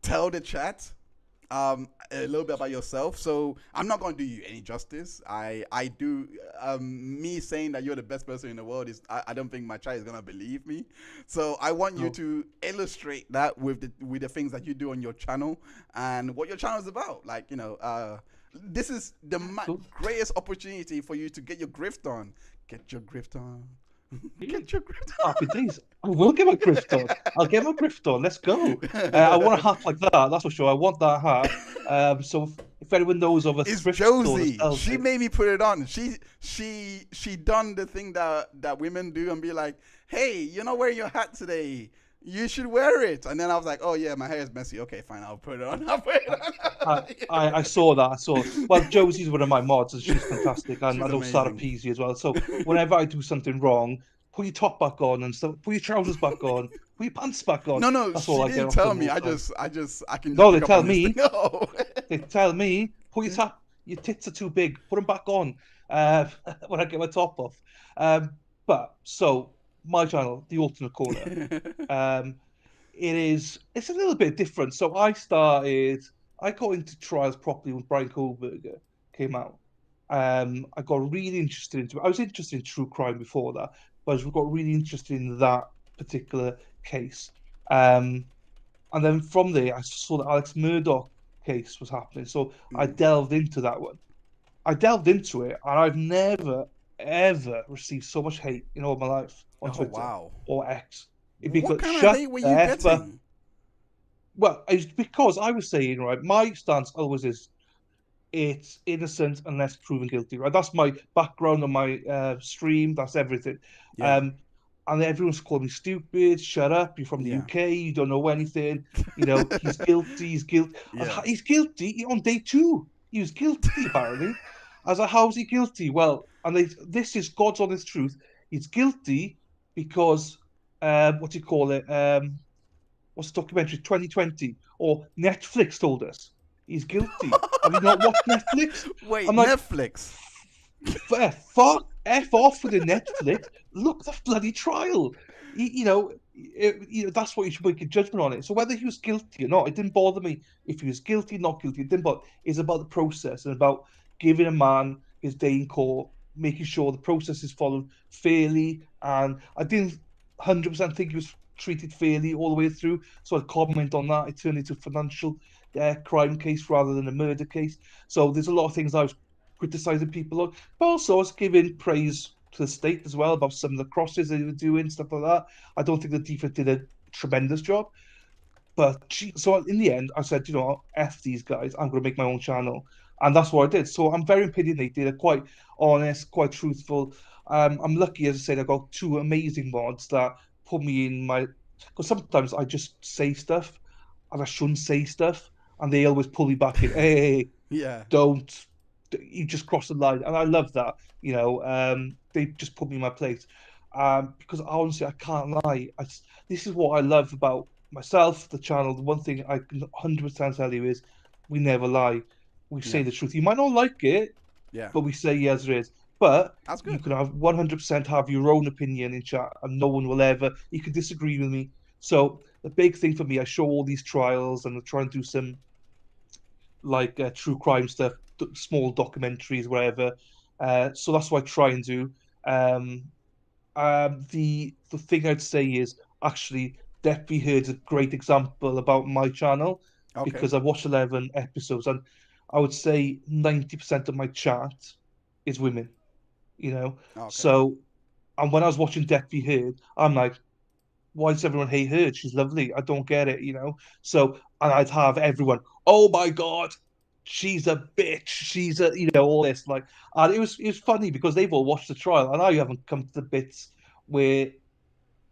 tell the chat a little bit about yourself. So I'm not going to do you any justice. I do me saying that you're the best person in the world is I don't think my child is gonna believe me. So I want you No. to illustrate that with the things that you do on your channel and what your channel is about. Like this is the Cool. greatest opportunity for you to get your grift on. Get your grift on. Get your grift on. Happy days. I will get my grift on. I'll get my grift on. Let's go. I want a hat like that. That's for sure. I want that hat. So if anyone knows of a It's thrift store that Josie. sells She it, made me put it on. She done the thing that women do and be like, hey, you're not wearing your hat today. You should wear it. And then I was like, oh yeah, my hair is messy. Okay, fine, I'll put it on. I'll put it on. I saw that. I saw. Well, Josie's one of my mods, and she's fantastic, and She's I know Sarah amazing. Peasy as well. So whenever I do something wrong, put your top back on and stuff. Put your trousers back on. Put your pants back on. No, That's she all I get didn't off tell them me. all I the time. I can No, just they pick up tell on this me. thing. No. They tell me, put your tits are too big. Put them back on. When I get my top off. But so my channel, the Alternate Corner. It's a little bit different. So I got into trials properly when Brian Kohlberger came out. I got really interested into it. I was interested in true crime before that, but I got really interested in that particular case. And then from there, I saw the Alex Murdoch case was happening. So I delved into that one. I delved into it, and I've never, ever received so much hate in all my life on Oh Twitter wow. or X. It'd be What good. kind of Shut hate were the you F up. getting? Well, it's because I was saying, right, my stance always is it's innocent unless proven guilty, right? That's my background on my stream. That's everything. Yeah. Um, and everyone's called me stupid. Shut up! You're from the Yeah. UK. You don't know anything. You know he's guilty. He's guilty. Yeah. He's guilty on day two. He was guilty apparently. I was like, how's he guilty? Well, and this is God's honest truth. He's guilty because what do you call it? What's the documentary? 2020 or Netflix told us he's guilty. Have you not watched Netflix? Wait, I'm like, Netflix. fuck, F off with the Netflix. Look the bloody trial. That's what you should make a judgment on it. So whether he was guilty or not, it didn't bother me if he was guilty, not guilty. It didn't bother. It's about the process and about giving a man his day in court, making sure the process is followed fairly. And I didn't 100% think he was treated fairly all the way through. So I'd comment on that. It turned into a financial crime case rather than a murder case. So there's a lot of things I was criticizing people on, but also I was giving praise to the state as well about some of the crosses they were doing, stuff like that. I don't think the defense did a tremendous job. But so in the end, I said, F these guys, I'm going to make my own channel. And that's what I did. So I'm very opinionated, I'm quite honest, quite truthful. I'm lucky, as I said, I got two amazing mods that put me in my. Because sometimes I just say stuff and I shouldn't say stuff, and they always pull me back in. Hey, Yeah. don't. You just crossed the line. And I love that. They just put me in my place. Because honestly, I can't lie. This is what I love about myself, the channel. The one thing I can 100% tell you is we never lie. We say Yeah. the truth. You might not like it, Yeah. but we say yes, it is. But That's you good. can have 100% have your own opinion in chat, and no one will ever. You can disagree with me. So the big thing for me, I show all these trials, and I try and do some like true crime stuff, small documentaries, whatever. So that's what I try and do. Um, the thing I'd say is actually Deputy Heard's a great example about my channel Okay. because I've watched 11 episodes, and I would say 90% of my chat is women. Okay. So, and when I was watching Deputy Heard, I'm like, why does everyone hate her? She's lovely. I don't get it. So, and I'd have everyone, oh my God, she's a bitch. She's all this. Like, and it was funny because they've all watched the trial and I haven't come to the bits where,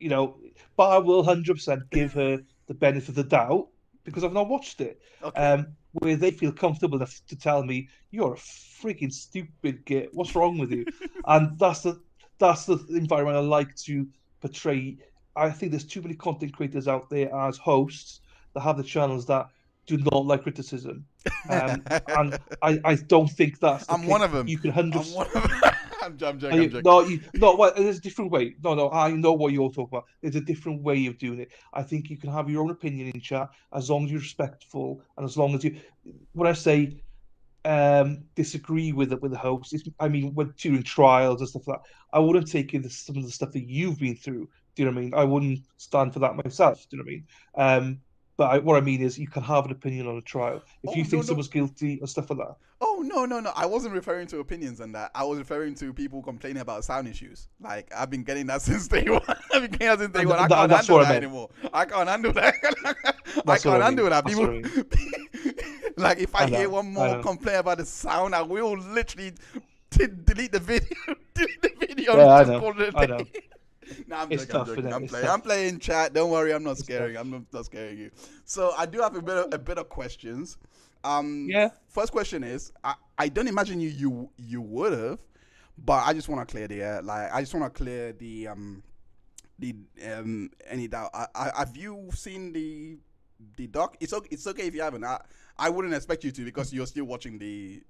but I will 100% give her the benefit of the doubt because I've not watched it. Okay. Where they feel comfortable enough to tell me, you're a freaking stupid git. What's wrong with you? And that's the environment I like to portray. I think there's too many content creators out there as hosts that have the channels that do not like criticism. And I don't think that's the I'm case. one of them. You can I'm 100%. one of them. I'm joking. I'm joking. No, well, there's a different way. No, I know what you're talking about. There's a different way of doing it. I think you can have your own opinion in chat as long as you're respectful and as long as you. When I say disagree with the host, I mean when during trials and stuff like that, I wouldn't take in some of the stuff that you've been through. Do you know what I mean? I wouldn't stand for that myself. Do you know what I mean? But what I mean is, you can have an opinion on a trial if Oh you no think no. someone's guilty or stuff like that. Oh no. I wasn't referring to opinions on that. I was referring to people complaining about sound issues. Like I've been getting that since day one. I've been getting that since day one. I can't That's handle what I that meant. anymore. I can't handle that. I That's what can't I handle mean. that. That's People, what I mean. like if I hear know. one I more know. complaint about the sound, I will literally delete the video. Delete the video. Yeah, And I just know. call it a I day. know. No, I'm It's joking. I'm tough, joking. innit? I'm It's playing. tough. I'm playing chat. Don't worry. I'm not It's scaring. tough. I'm not scaring you. So I do have a bit of questions. Yeah. First question is, I don't imagine you would have, but I just want to clear the air. Like I just want to clear the any doubt. Have you seen the doc? It's okay if you haven't. I wouldn't expect you to because you're still watching the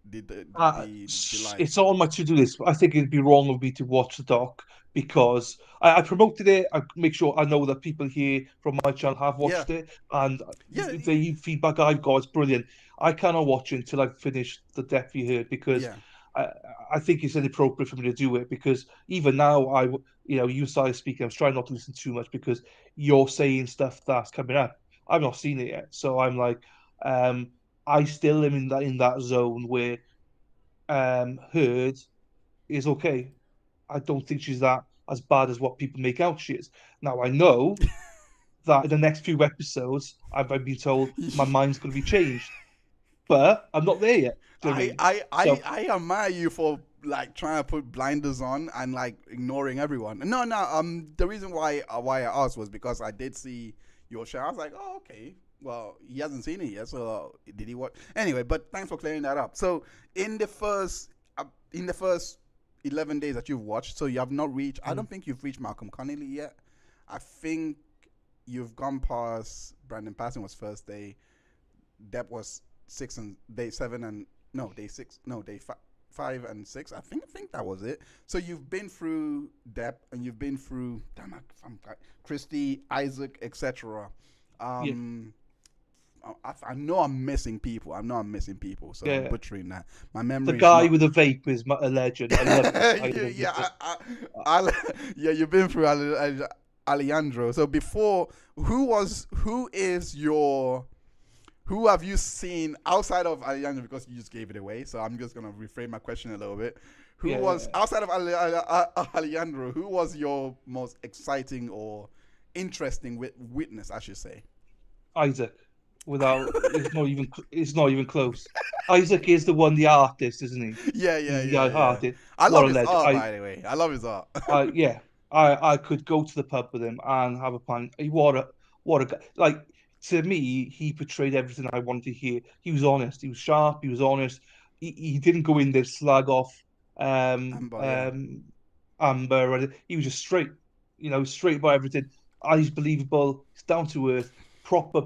live. It's on my to-do list. I think it'd be wrong of me to watch the doc because I promoted it. I make sure I know that people here from my channel have Yeah. watched it, and Yeah. the feedback I've got is brilliant. I cannot watch it until I've finished the depth you heard because Yeah. I think it's inappropriate for me to do it because even now you started speaking. I was trying not to listen too much because you're saying stuff that's coming up. I've not seen it yet, so I'm like, I still am in that zone where Heard is okay. I don't think she's that as bad as what people make out she is. Now I know that in the next few episodes, I've been told my mind's going to be changed, but I'm not there yet. Do you know what I mean? So I admire you for like trying to put blinders on and like ignoring everyone. No. The reason why I asked was because I did see your show. I was like, oh, okay. Well, he hasn't seen it yet, so did he watch? Anyway, but thanks for clearing that up. So in the first 11 days that you've watched, so you have not reached. I don't think you've reached Malcolm Connolly yet. I think you've gone past Brandon Passing was first day. Depp was day 7 and no day 6 no day 5 and 6. I think that was it. So you've been through Depp and you've been through Christy, Isaac, etc. yeah. I know I'm missing people. So Yeah. I'm butchering that. My The memory. guy with the vape is a legend. I love it. Yeah, you've been through Alejandro. So before, who have you seen outside of Alejandro? Because you just gave it away. So I'm just gonna reframe my question a little bit. Who was outside of Alejandro? Who was your most exciting or interesting witness, I should say? Isaac. It's not even close. Isaac is the artist, isn't he? Yeah. Artist. I What love a his legend. art, by the way. I love his art. Yeah, I could go to the pub with him and have a pint. What a guy! Like, to me, he portrayed everything I wanted to hear. He was honest. He was sharp. He was honest. He didn't go in there slag off Amber, Amber. He was just straight. Straight about everything. He's believable. He's down to earth. Proper,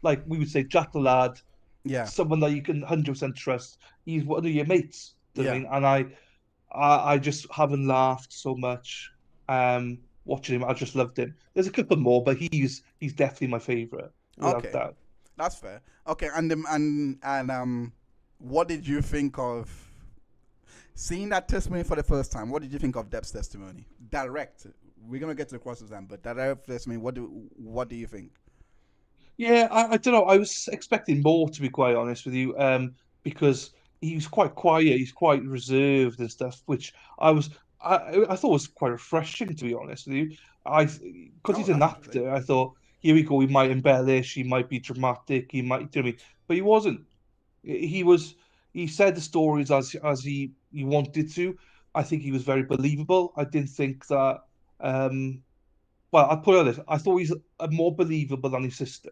like we would say, Jack the lad. yeah. Someone that you can 100% trust. He's one of your mates. Do you know what Yeah. I mean? And I just haven't laughed so much watching him. I just loved him. There's a couple more, but he's definitely my favorite without Okay. doubt. That's fair. Okay, and what did you think of seeing that testimony for the first time? What did you think of Depp's testimony? Direct. We're gonna get to the cross exam, but direct testimony. What do you think? Yeah, I don't know. I was expecting more, to be quite honest with you, because he was quite quiet. He's quite reserved and stuff, which I thought was quite refreshing, to be honest with you. Because he's an Definitely. actor, I thought, here we go. He might embellish. He might be dramatic. He might, do you know what I mean? But he wasn't. He was. He said the stories as he wanted to. I think he was very believable. I didn't think that. Well, I put it like this. I thought he's more believable than his sister.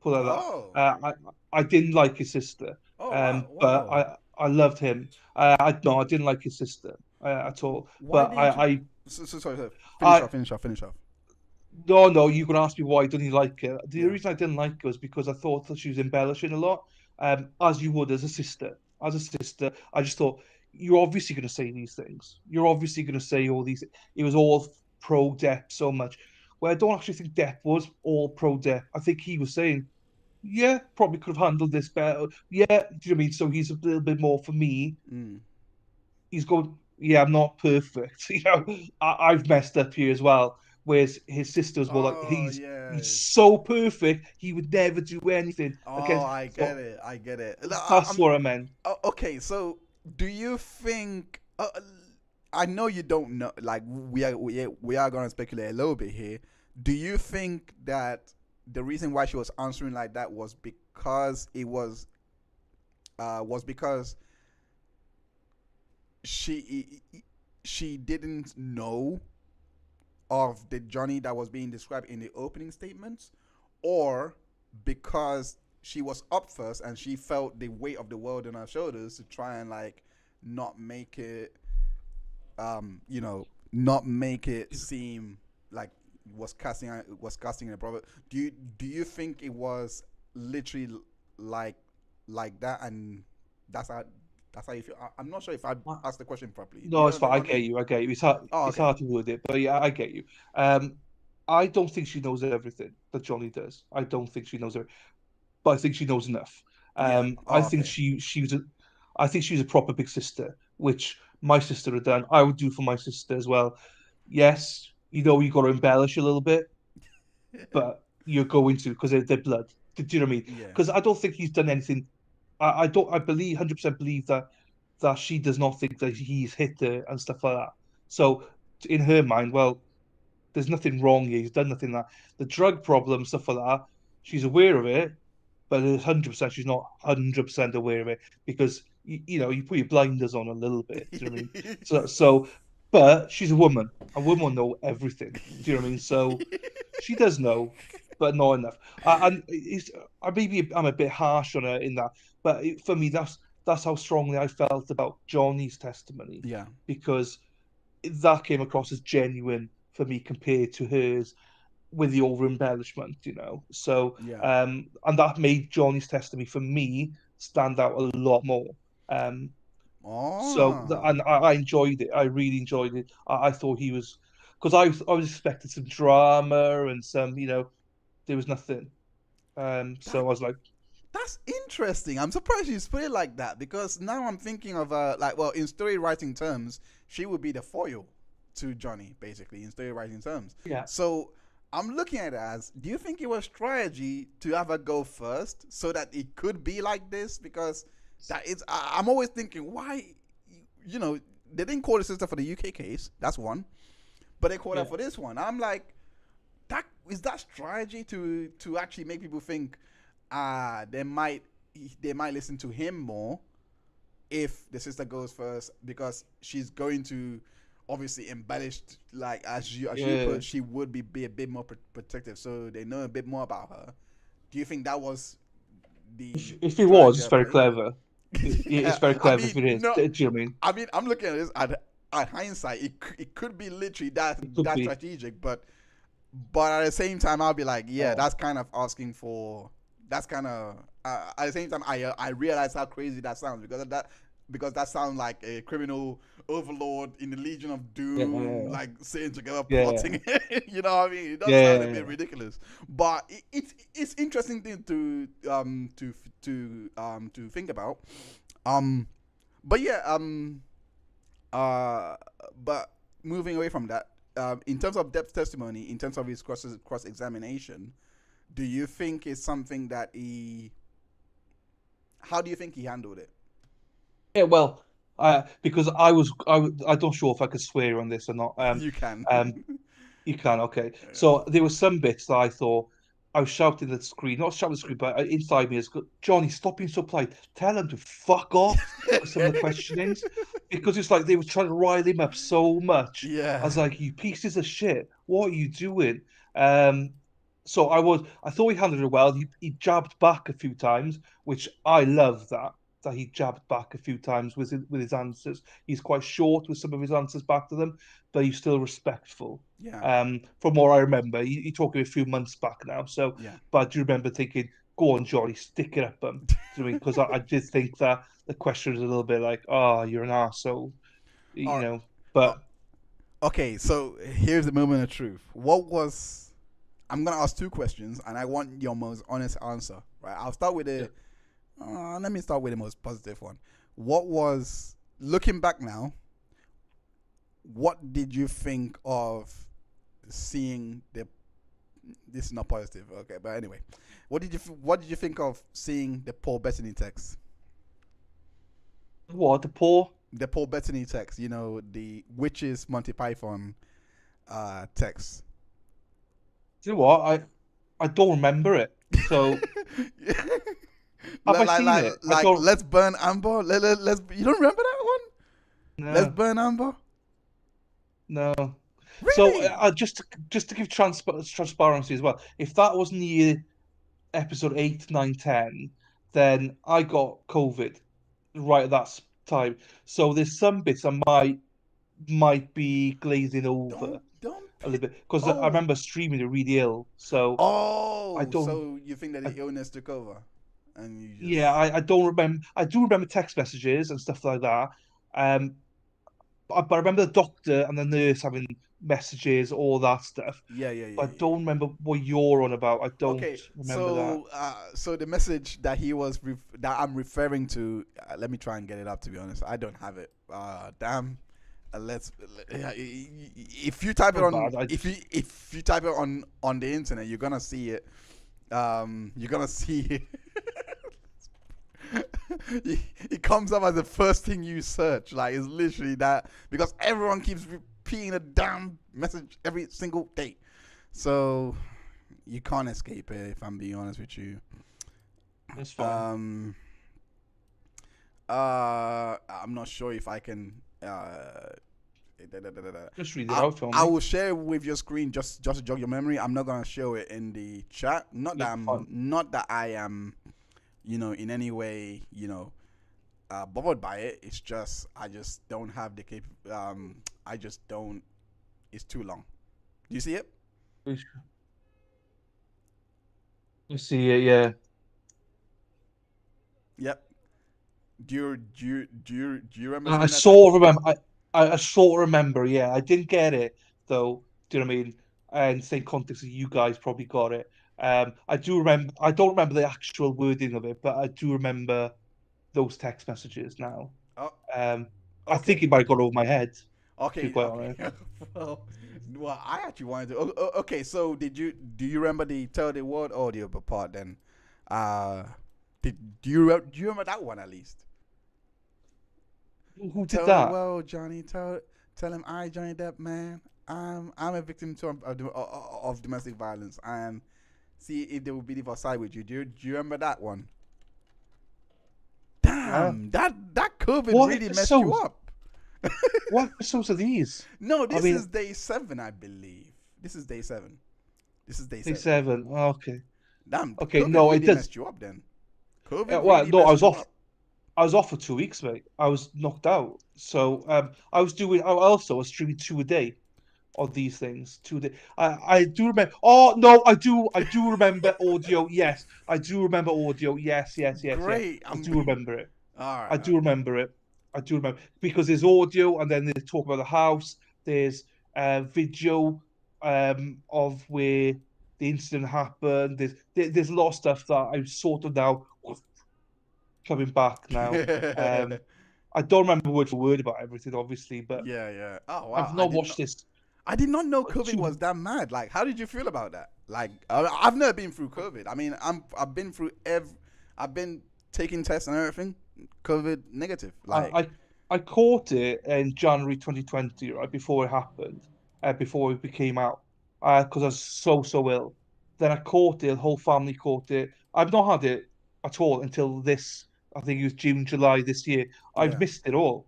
Put it like Oh. that. I didn't like his sister, Oh wow. but Whoa. I loved him. I didn't like his sister at all. Why But didn't you? sorry, sorry. I Finish off. no, you can ask me why I didn't like it. The Yeah. reason I didn't like it was because I thought that she was embellishing a lot, as you would as a sister. As a sister, I just thought you're obviously going to say these things. You're obviously going to say all these. It was all pro Depp so much. Well, I don't actually think Depp was all pro Depp. I think he was saying, yeah, probably could have handled this better. Yeah, do you know what I mean? So he's a little bit more for me. Mm. He's going, yeah, I'm not perfect. I've messed up here as well. Whereas his sisters were like, Oh he's yeah. so perfect, he would never do anything Oh, against. I get So it. I get it. that's what I meant. Okay. So, do you think? I know you don't know. Like, we are gonna speculate a little bit here. Do you think that the reason why she was answering like that was because she she didn't know of the Johnny that was being described in the opening statements, or because she was up first and she felt the weight of the world on her shoulders to try and like not make it, not make it seem like was casting a problem. Do you think it was literally like like that, and that's how that's how you feel? I'm not sure if I asked the question properly. Do No, you it's fine. understand I what I get mean? you. I get you. Oh, It's okay. hard to word it, but yeah, I get you. Um, I don't think she knows everything that Johnny does. I don't think she knows everything, but I think she knows enough. Yeah. I Oh, think okay. she was I think she was a proper big sister, which my sister had done. I would do for my sister as well. Yes, you got to embellish a little bit, but you're going to because they're blood. Do you know what I mean? Yeah. Because I don't think he's done anything. I don't. I believe 100% believe that she does not think that he's hit her and stuff like that. So in her mind, well, there's nothing wrong here. He's done nothing that the drug problem stuff like that. She's aware of it, but 100% she's not 100% aware of it because you put your blinders on a little bit. Do you know what I mean? But she's a woman. A woman will know everything. Do you know what I mean? So she does know, but not enough. And maybe I'm a bit harsh on her in that, but for me, that's how strongly I felt about Johnny's testimony Yeah. because that came across as genuine for me compared to hers with the over embellishment. So, Yeah. and that made Johnny's testimony for me stand out a lot more. Um, Oh. and I enjoyed it. I really enjoyed it. I thought he was because I was expecting some drama and there was nothing. So That I was like, that's interesting. I'm surprised you put it like that, because now I'm thinking of like, well, in story writing terms, she would be the foil to Johnny, basically, in story writing terms. yeah, So I'm looking at it as, do you think it was strategy to have her go first so that it could be like this? Because I'm always thinking, why, you know, they didn't call the sister for the UK case. That's one, but they called her yeah, for this one. I'm like, that strategy to actually make people think they might listen to him more if the sister goes first, because she's going to obviously embellish, like as you yeah. put, she would be a bit more protective, so they know a bit more about her. Do you think that was the If it was, strategy it's at very play? clever. It's Yeah, very I clever if mean, it is. no, Do you know what I mean? I mean, I'm looking at this at hindsight. It could be literally that It could that be. strategic, but at the same time, I'll be like, yeah, Oh, that's kind of asking for. That's kind of at the same time, I realize how crazy that sounds, because that sounds like a criminal overlord in the Legion of Doom, yeah, like sitting together yeah, plotting. You know what I mean? It does sound a bit yeah. ridiculous, but it's interesting thing to think about. Um, but yeah, uh, but moving away from that, in terms of depth testimony, in terms of his cross examination, do you think it's something that he? How do you think he handled it? Yeah, well, because I don't sure if I could swear on this or not. You can. Um, You can, okay. So there were some bits that I thought I was shouting at the screen, not shouting at the screen, but inside me is Johnny, stop being so polite. Tell him to fuck off with some of the questionings. Because it's like they were trying to rile him up so much. I Yeah. was like, you pieces of shit, what are you doing? So I thought he handled it well. He jabbed back a few times, which I love that. that he jabbed back a few times with his answers. He's quite short with some of his answers back to them, but he's still respectful. Yeah. From what I remember, he talking a few months back now. So, Yeah. but I do remember thinking, "Go on, Johnny, stick it up him." Do you know what I mean? Because I did think that the question was a little bit like, "Oh, you're an arsehole," All you right. know. Uh, But okay, so here's the moment of truth. What was I'm gonna ask two questions, and I want your most honest answer. Right? I'll start with yeah. the. Let me start with the most positive one. What was looking back now? What did you think of seeing the? This is not positive. Okay, but anyway, what did you think of seeing the Paul Bettany text? What, the poor? The Paul Bettany text. You know, the witches Monty Python text. Do you know what? I don't remember it. So have I seen it? I Like don't. let's burn Amber. Let's. You don't remember that one? Let's No, burn Amber. no. So Really? just to give transparency as well, if that was near episode 8, 9, 10, then I got COVID right at that time. So there's some bits I might be glazing over Don't a pit. little bit because I Oh. remember streaming it really ill. So I Oh. don't. So you think that I, the illness took over, and you yeah, just. I don't remember. I do remember text messages and stuff like that. Um, but I remember the doctor and the nurse having messages, all that stuff. Yeah. Yeah. Yeah. But I Yeah. don't remember what you're on about. I don't Okay, remember that. so the message that that I'm referring to, let me try and get it up. To be honest, I don't have it. Damn. If you type it Not on bad. I just if you type it on the internet, you're gonna see it. You're gonna see it. It comes up as the first thing you search. Like it's literally that because everyone keeps repeating a damn message every single day. So you can't escape it if I'm being honest with you. That's fine. Um I'm not sure if I can Just read it I, out for I me. will share it with your screen just to jog your memory. I'm not gonna show it in the chat. Yeah, fine. Not that I am, in any way, bothered by it. It's just I just don't have the I just don't. It's too long. Do you see it? You see it, yeah. Yep. Do you remember I seeing that text? sort of remember. I sort of remember. Yeah, I didn't get it though. Do you know what I mean? And same context as you guys probably got it. I do remember. I don't remember the actual wording of it, but I do remember those text messages now. Oh, Um, I think okay. it might have gone over my head, to be Okay, quite okay. honest. well, I actually wanted to. Okay, so do you remember the tell the world audio part then? Uh, do you remember that one at least? Who did Tell the that? world, Johnny. Tell him I Johnny Depp, man. I'm a victim of domestic violence, and see if they will believe or side with you. Do you remember that one? Uh, Damn, that COVID what really messed you episodes? up. What episodes are these? No, I this mean, is day 7, I believe. This is day 7. This is day day 7. 7. Oh, okay. Damn, Okay. COVID No, it really does. messed you up then. COVID Well, really no, I messed was you off. up. I was off for 2 weeks, mate. I was knocked out. So I was doing. I also was streaming 2 a day on these things. 2 a day. I do remember. Oh no, I do. I do remember audio. Yes, I do remember audio. Yes, yes, yes, yes. Great. I do remember it. All I right. do remember it. I do remember because there's audio, and then they talk about the house. There's video of where the incident happened. There's a lot of stuff that I sort of now coming back now. Um, I don't remember word for word about everything, obviously, but Yeah, yeah. Oh wow, I've not watched this. I did not know COVID Too, was that mad. Like, how did you feel about that? Like, I've never been through COVID. I mean, I've been through I've been taking tests and everything. COVID negative. Like, I, I I caught it in January 2020, right before it happened, before it became out, because I was so ill. Then I caught it. The whole family caught it. I've not had it at all until this. I think it was June, July this year. I've yeah, missed it all.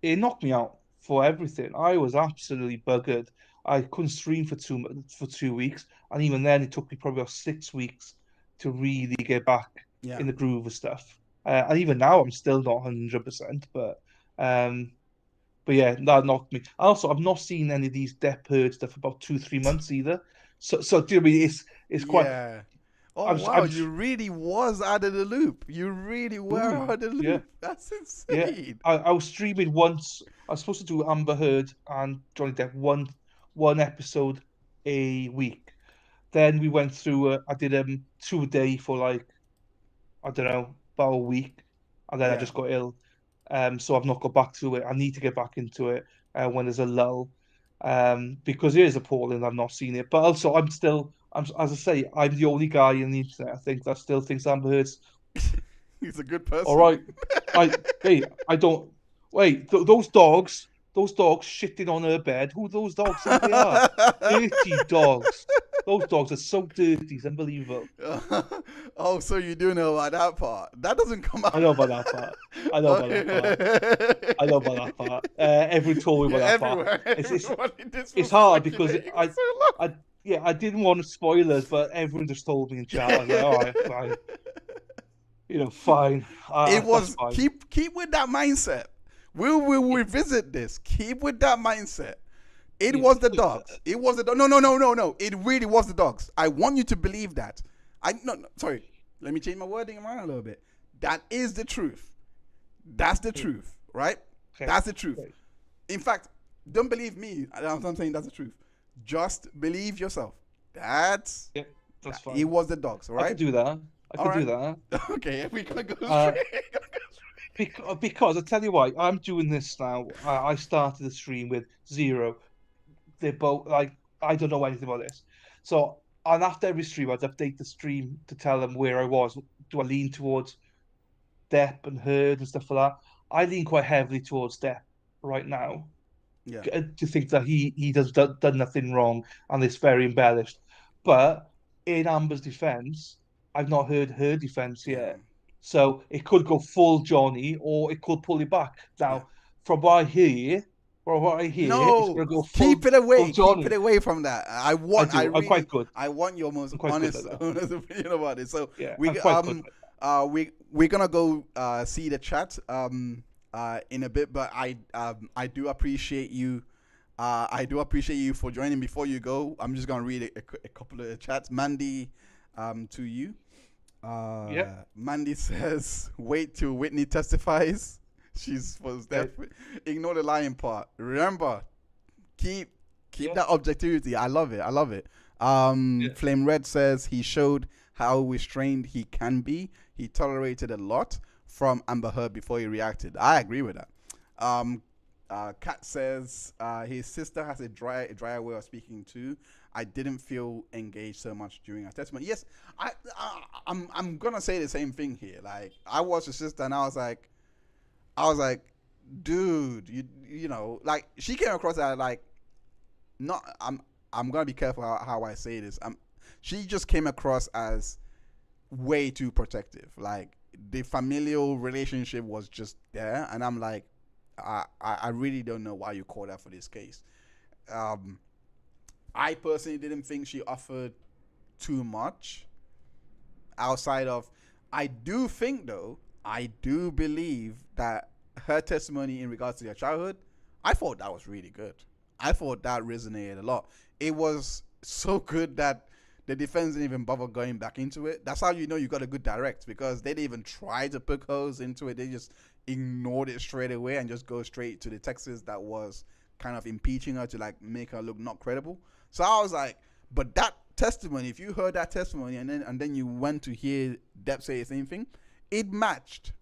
It knocked me out for everything. I was absolutely buggered. I couldn't stream for 2 weeks, and even then, it took me probably about 6 weeks to really get back yeah. in the groove of stuff. And even now, I'm still not 100%. But yeah, that knocked me. Also, I've not seen any of these Depp Heard stuff for about 2-3 months either. So do you know what I mean? It's quite. Yeah. Oh I'm wow, I'm you really was out of the loop. You really were ooh, out of the yeah. loop. That's Yeah, insane. I was streaming once. I was supposed to do Amber Heard and Johnny Depp one episode a week. Then we went through. I did 2 a day for like I don't know about a week, and then I Yeah. just got ill. So I've not got back to it. I need to get back into it when there's a lull, because it is appalling. I've not seen it, but also I'm still. As I say, I'm the only guy in the internet I think that still thinks Amber Heard's He's a good all person. right. I don't wait. Those dogs shitting on her bed. Who those dogs think they are? Dirty dogs. Those dogs are so dirty. It's unbelievable. Oh, so you do know about that part? That doesn't come I out. know about that part. I know about that part. I know about that part. Everyone told me Yeah, about that part. everywhere. It's Everybody it's hard because disrespecting it so long. I didn't want spoilers, but everyone just told me in chat. I was like, all right, fine. Fine. It That's was fine. keep with that mindset. We'll revisit this. Keep with that mindset. It Yeah, was the dogs. It was the no. It really was the dogs. I want you to believe that. No, sorry. Let me change my wording around a little bit. That is the truth. That's the truth, right? okay. That's the truth. Okay. In fact, don't believe me. I'm saying that's the truth. Just believe yourself. That's Yeah, that's fine. it was the dogs, all I right? could do that. I All could do right. that. Okay, we're gonna go Uh, straight. because I tell you why, I'm doing this now. I started the stream with zero. They're both like I don't know anything about this. So and after every stream, I'd update the stream to tell them where I was. Do I lean towards Depp and Heard and stuff like that? I lean quite heavily towards Depp right now. Yeah. To think that he does done nothing wrong and it's very embellished. But in Amber's defense, I've not heard her defense Yeah. yet. So it could go full Johnny or it could pull it back. Yeah. Now, from what I hear, it's No, gonna go keep it full away. Keep it Johnny. away from that. I do. I'm quite good. I want your most I'm quite good honest, at that. honest opinion about it. So Yeah, we I'm quite good. we're gonna go see the chat in a bit, but I do appreciate you. I do appreciate you for joining. Before you go, I'm just gonna read a couple of chats. Mandy, to you. Yeah. Mandy says, "Wait till Whitney testifies." She's was Yeah. definitely ignore the lying part. Remember, keep Yeah. that objectivity. I love it. I love it. Yeah. Flame Red says he showed how restrained he can be. He tolerated a lot from Amber Heard before he reacted. I agree with that. Kat says his sister has a drier way of speaking too. I didn't feel engaged so much during her testimony. Yes, I'm gonna say the same thing here. Like I watched her sister and I was like, dude, you know, like she came across as like, not. I'm gonna be careful how I say this. She just came across as way too protective. Like the familial relationship was just there, and I'm like, I really don't know why you called her for this case. I personally didn't think she offered too much outside of. I do think though, I do believe that her testimony in regards to her childhood, I thought that was really good. I thought that resonated a lot. It was so good that the defense didn't even bother going back into it. That's how you know you got a good direct, because they didn't even try to poke holes into it. They just ignored it straight away and just go straight to the Texas that was kind of impeaching her to like make her look not credible. So I was like, but that testimony, if you heard that testimony and then you went to hear Depp say the same thing, it matched.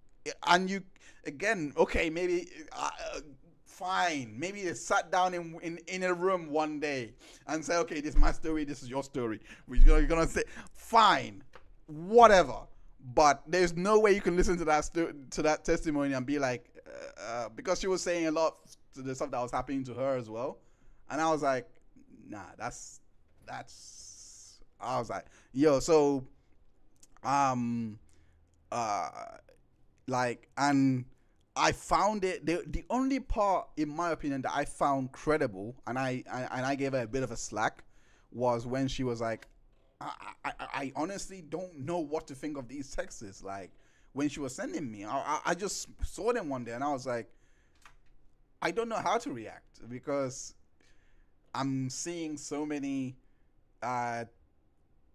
And you again, okay, maybe fine. Maybe they sat down in a room one day and say, okay, this is my story, this is your story. You're gonna say, fine, whatever. But there's no way you can listen to that testimony and be like, because she was saying a lot to the stuff that was happening to her as well, and I was like, nah, that's. I was like, yo, so, like, and I found it the only part in my opinion that I found credible, and I gave her a bit of a slack, was when she was like, I honestly don't know what to think of these texts. Like, when she was sending me. I just saw them one day and I was like, I don't know how to react because I'm seeing so many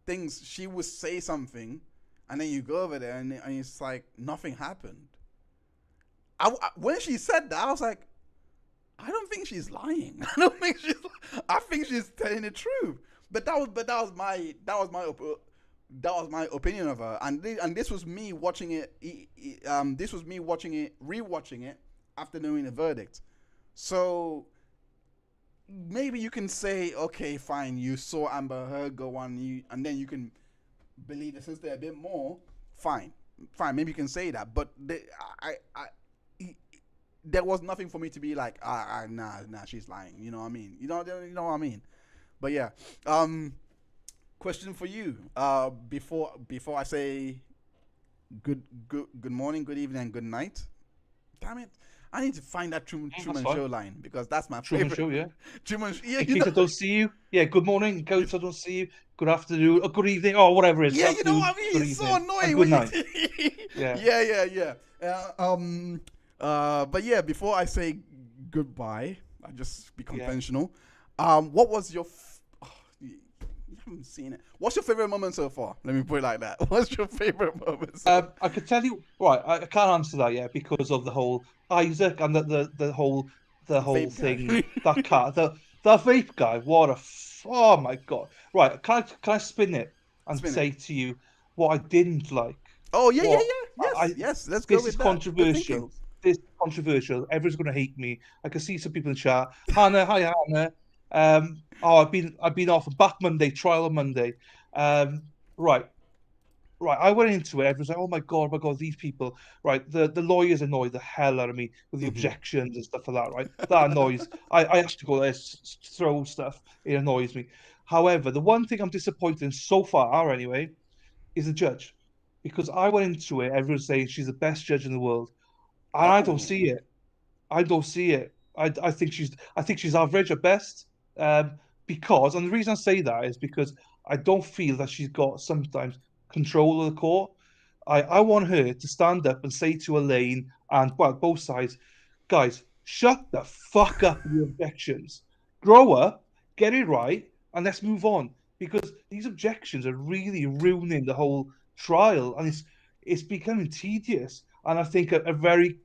things. She would say something, and then you go over there, and it's like nothing happened. When she said that, I was like, I don't think she's lying. I think she's telling the truth. But that was my opinion of her. And this was me watching it. This was me rewatching it after knowing the verdict. So maybe you can say, okay, fine, you saw Amber Heard go on, and then you can believe the sister a bit more. Fine, maybe you can say that. But there was nothing for me to be like, nah, she's lying. You know what I mean? You know what I mean? But yeah, question for you. Before I say good morning, good evening, and good night. Damn it. I need to find that Truman Show line because that's my Truman favorite. Show, yeah. Truman, yeah, In case I don't see you, yeah. Good morning. In case I don't see you, good afternoon, or good evening, or whatever it is. Yeah, you know what I mean. It's so annoying. Good night. Yeah. But yeah, before I say goodbye, I just be conventional. What was your? You haven't seen it. What's your favorite moment so far? Let me put it like that. What's your favorite moment? I could tell you. Right, I can't answer that yet because of the whole Isaac and the whole Vape thing. guy. That car, the vape guy. Oh my god! Right, can I spin it and Spin it. say to you what I didn't like? Oh yeah. What Yes. Let's go This with is that. controversial. This is controversial. Everyone's going to hate me. I can see some people in chat. Hannah, hi Hannah. I've been off back Monday, trial on Monday. Right. I went into it. Everyone's like, "Oh my god, these people." Right, the lawyers annoy the hell out of me with the objections and stuff like that. Right, that annoys. I actually go there, throw stuff. It annoys me. However, the one thing I'm disappointed in so far, anyway, is the judge, because I went into it. Everyone's saying she's the best judge in the world, and I don't see it. I don't see it. I think she's average at best. Because, and the reason I say that is because I don't feel that she's got sometimes control of the court. I want her to stand up and say to Elaine and both sides, guys, shut the fuck up with your objections. Grow up, get it right, and let's move on. Because these objections are really ruining the whole trial, and it's becoming tedious. And I think a very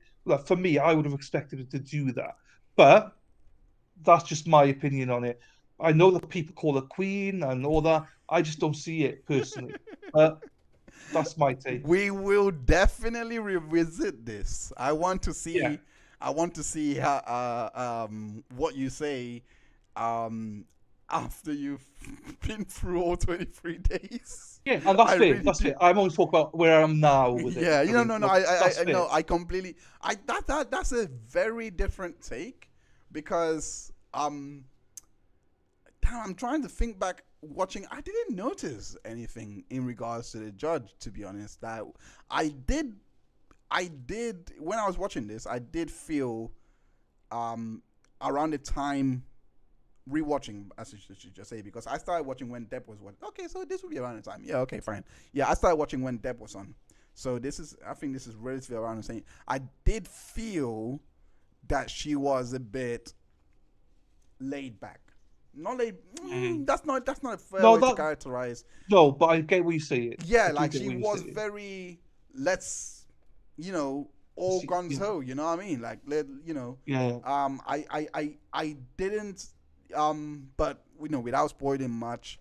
for me, I would have expected it to do that. But that's just my opinion on it. I know that people call her queen and all that. I just don't see it personally. But that's my take. We will definitely revisit this. I want to see. Yeah. I want to see how what you say after you've been through all 23 days. Yeah, and that's I it. really That's do. it. I'm only talking about where I am now with it. Yeah, I no. that's I know. it. I completely. That's a very different take because damn, I'm trying to think back. Watching, I didn't notice anything in regards to the judge. To be honest, that I did when I was watching this. I did feel around the time rewatching, as you should just say, because I started watching when Depp was watching. Okay, so this would be around the time. Yeah, okay, fine. Yeah, I started watching when Depp was on. So I think this is relatively around the same. I did feel that she was a bit laid back. Not laid. That's not a fair way to characterize. No, but I get what you say. It. Yeah, like she was very. Let's, all guns ho. You know what I mean? Like Yeah. I didn't. But without spoiling much.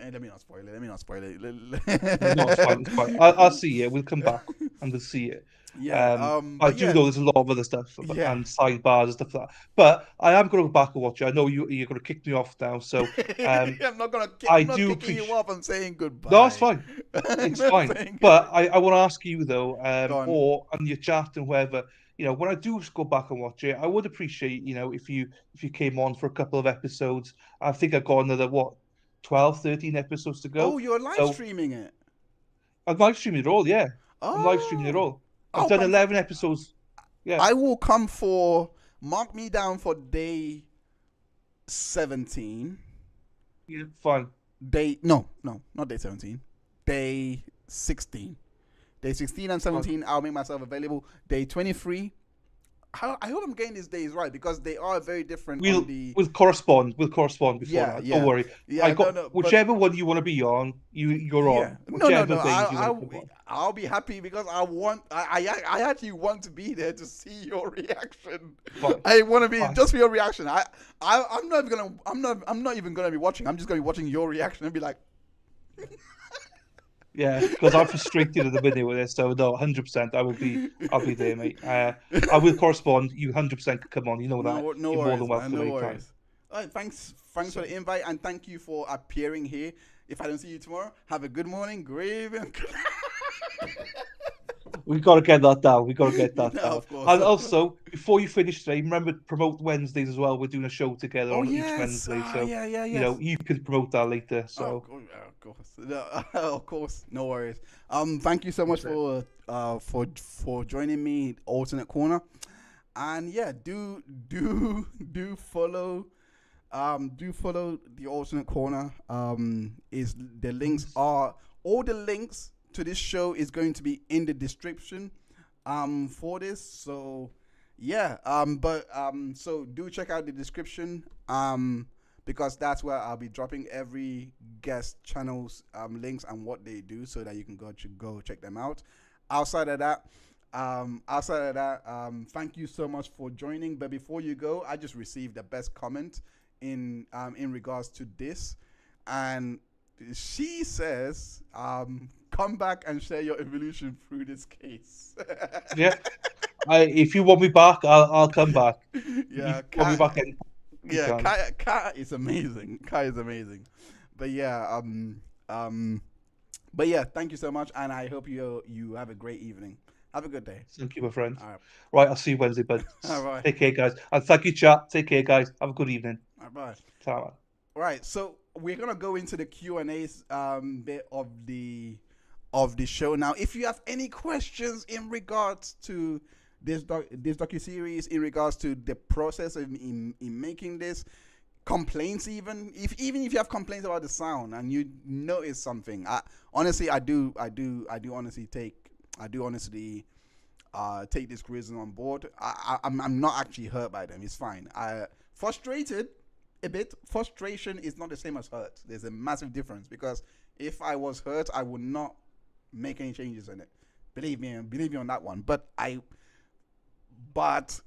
Let me not spoil it. No, it's fine. I'll see it. We'll come back and we'll see it. Yeah. I do know there's a lot of other stuff and sidebars and stuff like that. But I am going to go back and watch it. I know you're going to kick me off now, so I'm not gonna. Kicking you off. I'm saying goodbye. No, it's fine. It's fine. But I want to ask you though, or on your chat and whoever, when I do go back and watch it, I would appreciate, if you came on for a couple of episodes. I think I've got another 12, 13 episodes to go. Oh, you're live streaming it. I'm live streaming it all. Yeah, oh. I'm live streaming it all. I've done 11 episodes. Yeah, I will come mark me down for day 17. Yeah, fine. No, not day 17. Day 16. Day 16 and 17, I'll make myself available. Day 23, I hope I'm getting these days right because they are very different We'll on the. we'll correspond. We'll correspond before Yeah, that. yeah, Don't worry. yeah. I No, got no, but whichever one you want to be on. You're yeah, on. no, no, Whichever no. days you want to come on. I'll be happy because I actually want to be there to see your reaction. Fine. I want to be Fine. just for your reaction. I'm not even gonna be watching. I'm just gonna be watching your reaction and be like, Yeah, because I'm frustrated at the minute with this. So no, 100%. I'll be there, mate. I will correspond. You 100% can come on. You know that. no You're more worries, than man, welcome no anytime. worries. All right, thanks for the invite and thank you for appearing here. If I don't see you tomorrow, have a good morning, grave and. We've got to get that down. We've got to get that No, down. of course. And also, before you finish today, remember to promote Wednesdays as well. We're doing a show together Oh on each yes, Wednesday. So yeah, you know, you can promote that later. Oh, So of course, no, of course, no worries. Thank you so much for joining me, Alternate Corner, and yeah, do follow, do follow the Alternate Corner. Is the links are all the links to this show is going to be in the description, for this. So yeah, so do check out the description, because that's where I'll be dropping every guest channel's links and what they do, so that you can go check them out. Outside of that, thank you so much for joining. But before you go, I just received the best comment in regards to this, and she says, come back and share your evolution through this case. yeah, if you want me back, I'll come back. Yeah, If you want me back in. yeah, Kat is amazing. Kat is amazing. But yeah, but yeah, thank you so much, and I hope you have a great evening. Have a good day. Thank you, my friend. All right. Right, I'll see you Wednesday, bud. All right. Take care, guys. And thank you, chat. Take care, guys. Have a good evening. All right. Ta-ra. Right, so we're gonna go into the Q&A's bit of the show now. If you have any questions in regards to this docu-series, in regards to the process of in making this, complaints, even if you have complaints about the sound and you notice something, I do honestly take this criticism on board. I'm not actually hurt by them. It's fine. Frustrated a bit. Frustration is not the same as hurt. There's a massive difference, because if I was hurt, I would not make any changes in it. Believe me on that one. But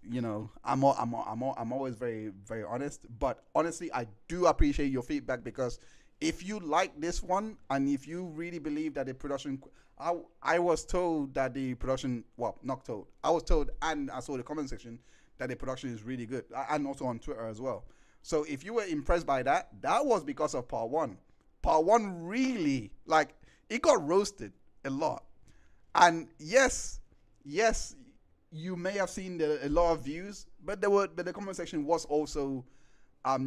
you know, I'm always very, very honest. But honestly, I do appreciate your feedback, because if you like this one and if you really believe that the production, I was told that the production, well, not told, I was told, and I saw the comment section that the production is really good, and also on Twitter as well. So if you were impressed by that, that was because of part one. Part one really, like, it got roasted a lot. And yes, you may have seen a lot of views, but the comment section was also,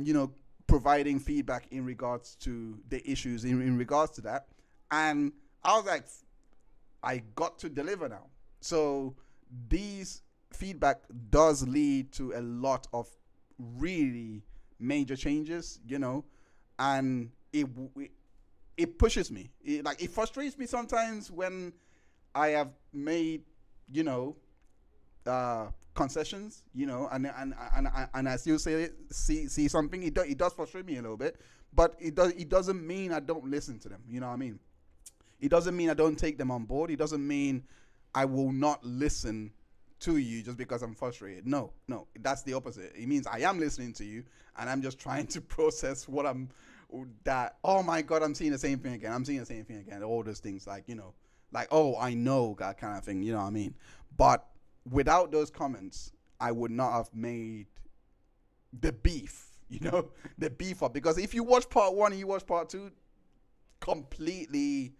you know, providing feedback in regards to the issues in regards to that. And I was like, I got to deliver now. So these feedback does lead to a lot of really major changes, you know, and it pushes me. It frustrates me sometimes when I have made, you know, concessions, you know, and I still see something. It does frustrate me a little bit, but it doesn't mean I don't listen to them. You know what I mean? It doesn't mean I don't take them on board. It doesn't mean I will not listen to you just because I'm frustrated. No, that's the opposite. It means I am listening to you, and I'm just trying to process what oh my God, I'm seeing the same thing again. All those things, like, you know, like, oh, I know, that kind of thing. You know what I mean? But without those comments, I would not have made the beef, you know, the beef up. Because if you watch part one and you watch part two, completely.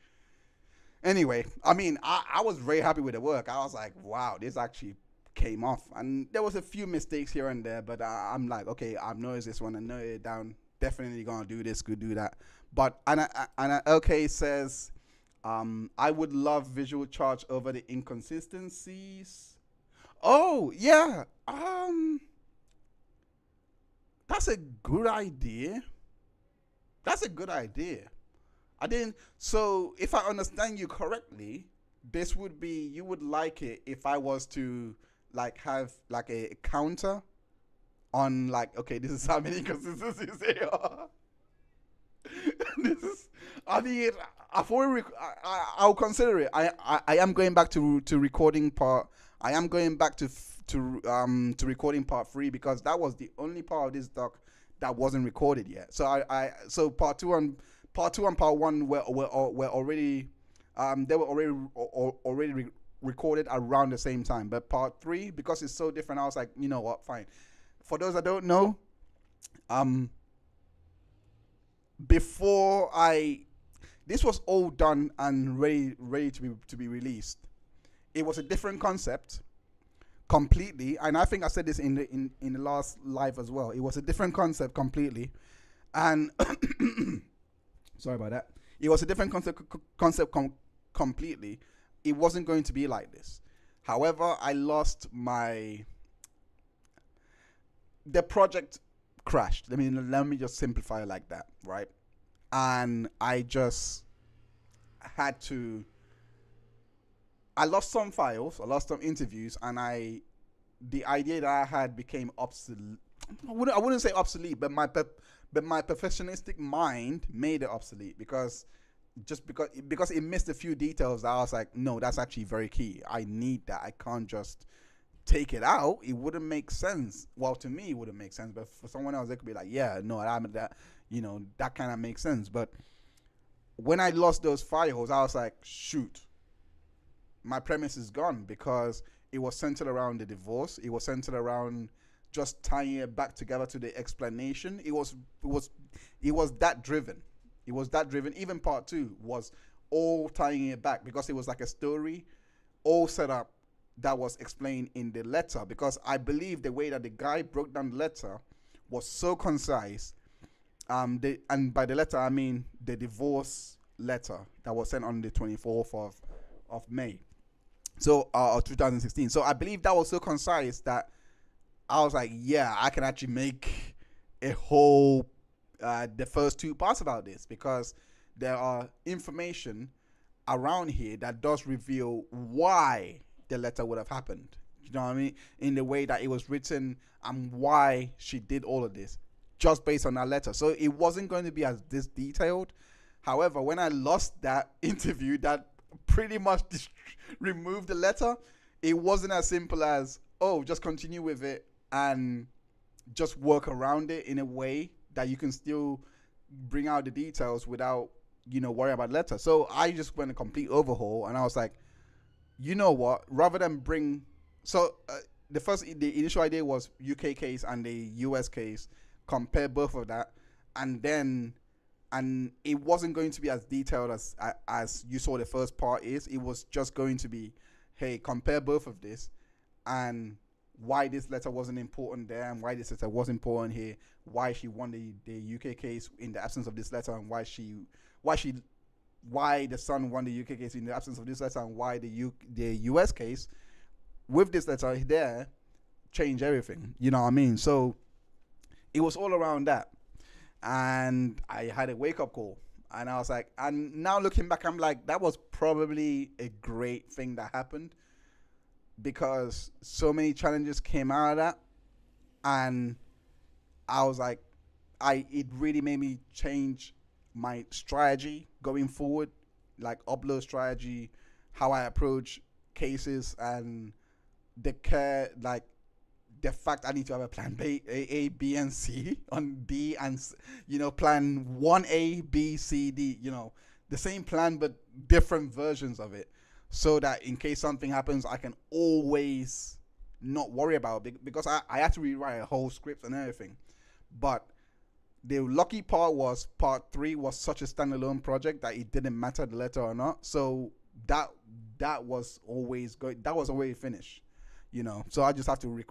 Anyway, I mean, I was very happy with the work. I was like, wow, this actually came off. And there was a few mistakes here and there, but I'm like, okay, I've noticed this one and noted it down. Definitely gonna do this, could do that. But Anna LK says, I would love visual charge over the inconsistencies. Oh yeah, that's a good idea. I didn't. So if I understand you correctly, this would be, you would like it if I was to like have like a counter on like, okay, this is how many consistencies there are. This is, I mean, I've already I'll consider it. I am going back to recording part. I am going back to recording part 3 because that was the only part of this doc that wasn't recorded yet. So so part two and part 1 were already they were already recorded around the same time. But part 3, because it's so different, I was like, you know what, fine. For those that don't know, before this was all done and ready to be released. It was a different concept completely, and I think I said this in the last live as well. It was a different concept completely, and sorry about that. It was a different concept completely. It wasn't going to be like this. However, I lost the project crashed. Let me just simplify it like that, right? And I just had to. I lost some files, I lost some interviews, and the idea that I had became obsolete. I wouldn't say obsolete, but my perfectionistic mind made it obsolete because it missed a few details that I was like, no, that's actually very key. I need that. I can't just take it out. It wouldn't make sense. Well, to me, it wouldn't make sense, but for someone else, it could be like, yeah, no, that kind of makes sense. But when I lost those files, I was like, shoot, my premise is gone because it was centered around the divorce. It was centered around just tying it back together to the explanation. It was that driven. It was that driven. Even part 2 was all tying it back because it was like a story all set up that was explained in the letter, because I believe the way that the guy broke down the letter was so concise. And by the letter I mean the divorce letter that was sent on the 24th of May, so 2016. So I believe that was so concise that I was like, yeah, I can actually make a whole the first 2 parts about this, because there are information around here that does reveal why the letter would have happened. You know what I mean? In the way that it was written and why she did all of this just based on that letter. So it wasn't going to be as this detailed. However, when I lost that interview that pretty much removed the letter, it wasn't as simple as, oh, just continue with it and just work around it in a way that you can still bring out the details without, worry about letter. So I just went a complete overhaul, and I was like, you know what, rather than the initial idea was UK case and the US case, compare both of that, and it wasn't going to be as detailed as you saw the first part is. It was just going to be, hey, compare both of this and why this letter wasn't important there and why this letter was important here, why she won the UK case in the absence of this letter, and why the son won the UK case in the absence of this letter, and why the US case with this letter there changed everything. You know what I mean? So it was all around that. And I had a wake-up call. And I was like, and now looking back, I'm like, that was probably a great thing that happened, because so many challenges came out of that. And I was like, it really made me change my strategy going forward, like upload strategy, how I approach cases, and the fact I need to have a plan B, A, B, and C on D, and plan 1A, B, C, D, the same plan but different versions of it, so that in case something happens, I can always not worry about it, because I had to rewrite a whole script and everything. But the lucky part was part 3 was such a standalone project that it didn't matter the letter or not. So that was always good. That was already finished, So I just have to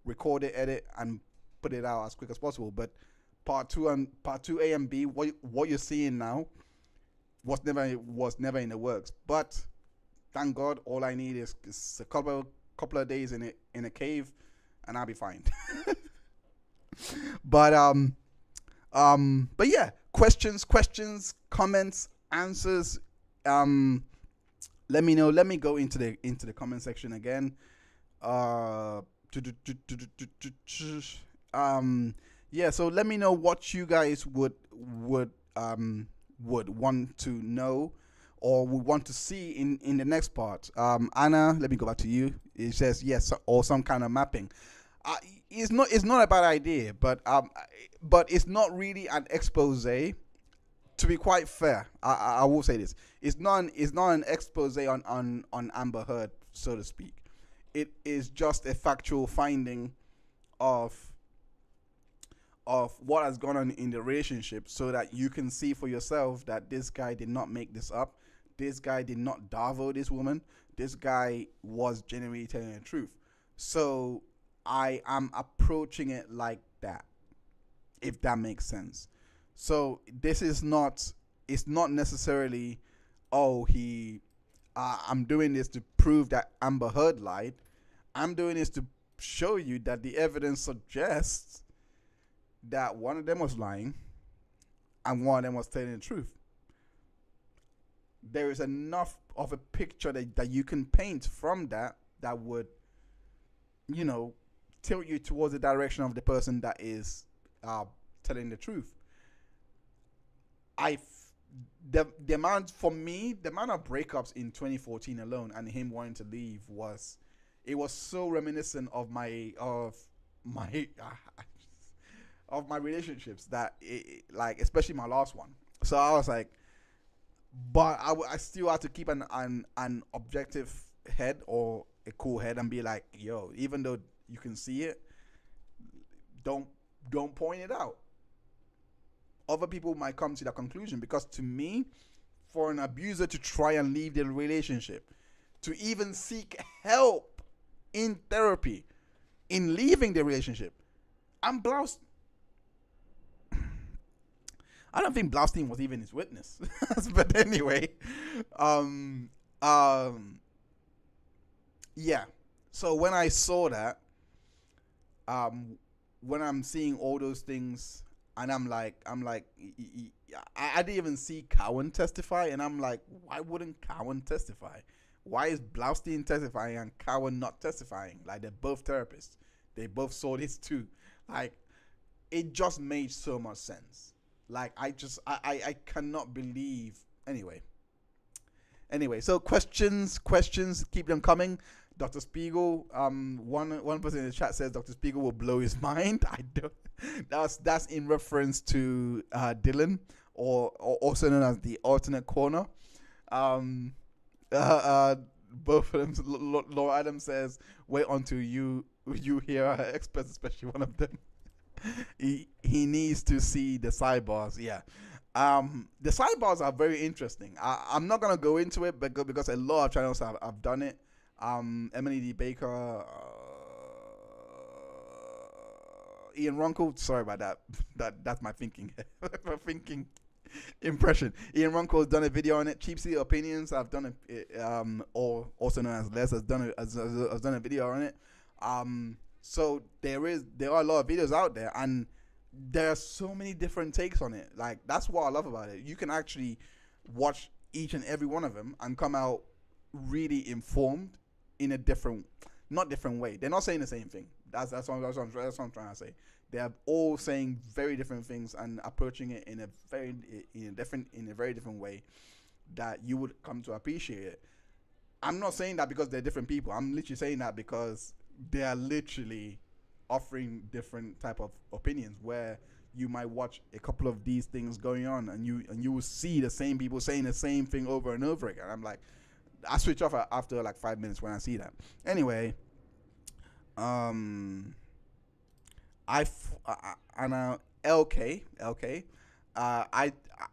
record it, edit, and put it out as quick as possible. But part 2A and B, what you're seeing now was never in the works. But thank God, all I need is a couple of days in a cave, and I'll be fine. But yeah, questions, comments, answers. let me know. Let me go into the comment section again. Uh, yeah. So let me know what you guys would want to know or would want to see in the next part. Anna, let me go back to you. It says yes or some kind of mapping. Uh, it's not a bad idea, but it's not really an expose. To be quite fair, I will say this: it's not an expose on Amber Heard, so to speak. It is just a factual finding of what has gone on in the relationship, so that you can see for yourself that this guy did not make this up. This guy did not darvo this woman. This guy was genuinely telling the truth. So I am approaching it like that, if that makes sense. So this is not. It's not necessarily, oh, I'm doing this to prove that Amber Heard lied. I'm doing this to show you that the evidence suggests that one of them was lying and one of them was telling the truth. There is enough of a picture that you can paint from that would, tilt you towards the direction of the person that is telling the truth. The amount of breakups in 2014 alone and him wanting to leave was so reminiscent of my of my relationships that like, especially my last one. So I was like, but I still have to keep an objective head or a cool head and be like, yo, even though you can see it, don't point it out. Other people might come to that conclusion, because to me, for an abuser to try and leave the relationship, to even seek help in therapy, in leaving the relationship, I'm bloused. I don't think Blaustein was even his witness. But anyway, yeah. So when I saw that, when I'm seeing all those things, and I'm like, I didn't even see Cowan testify, and I'm like, why wouldn't Cowan testify? Why is Blaustein testifying and Cowan not testifying? Like, they're both therapists. They both saw this too. Like, it just made so much sense. Like, I cannot believe. Anyway, so questions, keep them coming. Dr. Spiegel, one person in the chat says Dr. Spiegel will blow his mind. I don't. That's in reference to Dylan, or also known as the Outernet Corner. Both of them. Laura Adams says, "Wait until you hear our experts, especially one of them." he needs to see the sidebars. Yeah. The sidebars are very interesting. I'm not gonna go into it because a lot of channels have done it. Emily D. Baker, Ian Runkle. Sorry about that. That's my thinking. My thinking impression. Ian Runkle has done a video on it. Cheap Seat Opinions. I've done it. Or also known as Les has done a video on it. So there are a lot of videos out there, and there are so many different takes on it. Like, that's what I love about it. You can actually watch each and every one of them and come out really informed in a not different way. They're not saying the same thing. That's what I'm trying to say. They are all saying very different things and approaching it in a very different way that you would come to appreciate it. I'm not saying that because they're different people. I'm literally saying that because they are literally offering different type of opinions, where you might watch a couple of these things going on and you will see the same people saying the same thing over and over again. I'm like, I switch off after like 5 minutes when I see that. Anyway, LK,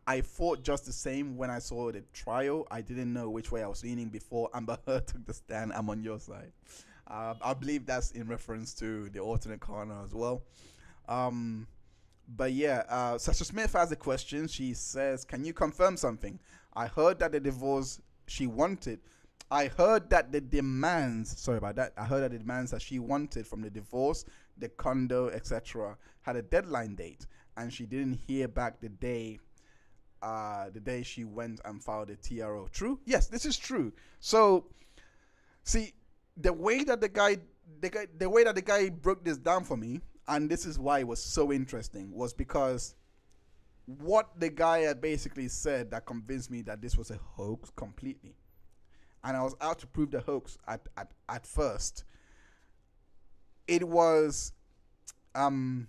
I thought just the same when I saw the trial. I didn't know which way I was leaning before Amber Heard took the stand. I'm on your side. I believe that's in reference to the Outernet Corner as well. But yeah, Sasha Smith has a question. She says, "Can you confirm something? I heard that the divorce she wanted. I heard that the demands. Sorry about that. I heard that the demands that she wanted from the divorce, the condo, etc., had a deadline date, and she didn't hear back the day the day she went and filed a TRO. True? Yes, this is true. So, see, the way that the guy broke this down for me, and this is why it was so interesting, was because what the guy had basically said that convinced me that this was a hoax completely. And I was out to prove the hoax at first. It was in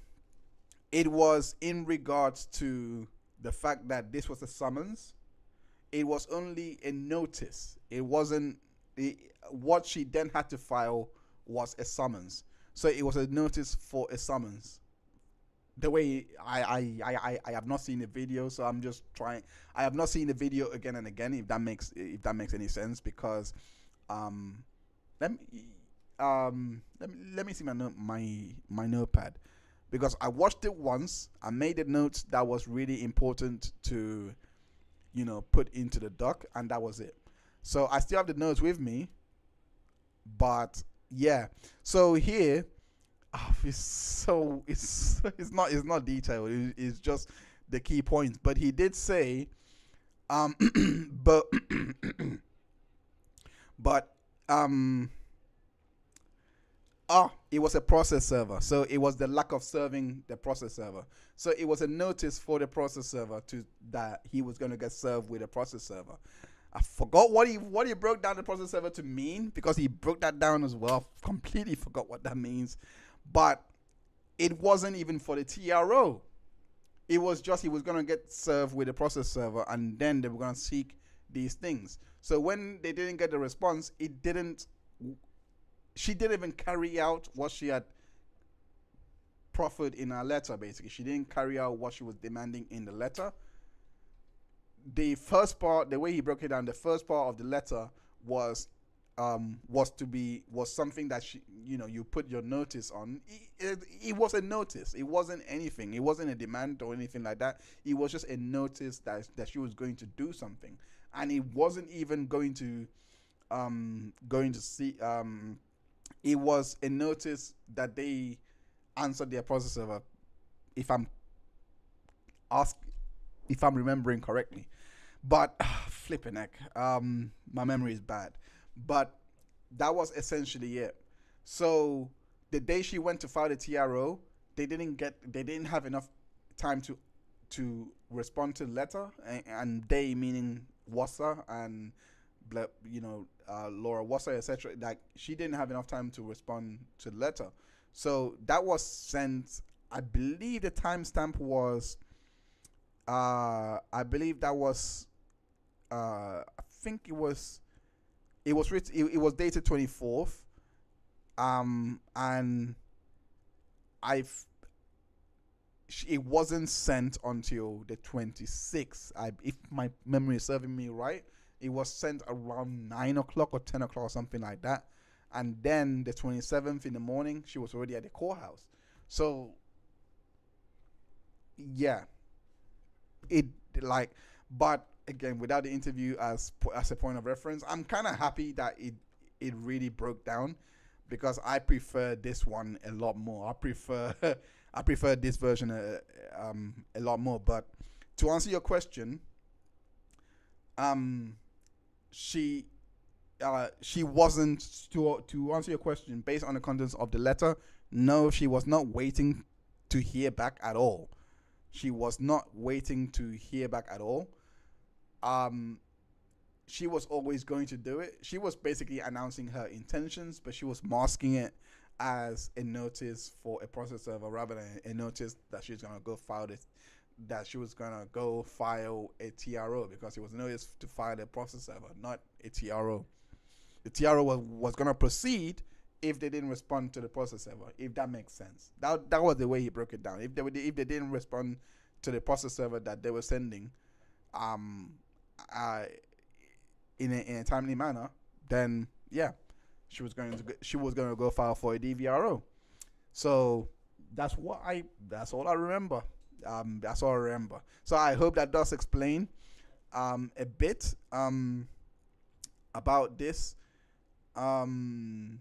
regards to the fact that this was a summons. It was only a notice. It wasn't what she then had to file was a summons. So it was a notice for a summons. The way I have not seen the video, so I'm just trying. I have not seen the video again and again. If that makes any sense, because let me see my notepad, because I watched it once. I made a note that was really important to put into the doc, and that was it. So I still have the notes with me, but yeah. So here. It's not detailed. It's just the key points. But he did say, but it was a process server. So it was the lack of serving the process server. So it was a notice for the process server that he was going to get served with a process server. I forgot what he broke down the process server to mean, because he broke that down as well. Completely forgot what that means. But it wasn't even for the TRO. It was just he was going to get served with a process server, and then they were going to seek these things. So when they didn't get the response, she didn't even carry out what she had proffered in her letter, basically. She didn't carry out what she was demanding in the letter. The first part, the way he broke it down, the first part of the letter was something that you put your notice on. It was a notice. It wasn't anything. It wasn't a demand or anything like that. It was just a notice that she was going to do something, and it wasn't even going to see. It was a notice that they answered their process server. If I'm remembering correctly, but flipping heck, my memory is bad. But that was essentially it. So the day she went to file the TRO, they didn't have enough time to respond to the letter, and they meaning Wassa and Laura Wassa, etc. Like, she didn't have enough time to respond to the letter. So that was sent. I believe the timestamp was. I believe that was. I think it was. It was written. It was dated 24th. And it wasn't sent until the 26th. If my memory is serving me right, it was sent around 9 o'clock or 10 o'clock or something like that. And then the 27th in the morning, she was already at the courthouse. So yeah, but again, without the interview as a point of reference, I'm kind of happy that it really broke down, because I prefer this one a lot more. I prefer this version a lot more. But to answer your question, she wasn't, to answer your question based on the contents of the letter. No, she was not waiting to hear back at all. She was not waiting to hear back at all. She was always going to do it. She was basically announcing her intentions, but she was masking it as a notice for a process server rather than a notice that she was going to go file this, that she was going to go file a TRO, because it was a notice to file a process server, not a TRO. The TRO was going to proceed if they didn't respond to the process server, if that makes sense. That was the way he broke it down. If they didn't respond to the process server that they were sending, in a timely manner, then yeah, she was going to go file for a DVRO. So that's all I remember. That's all I remember. So I hope that does explain a bit about this. Catherine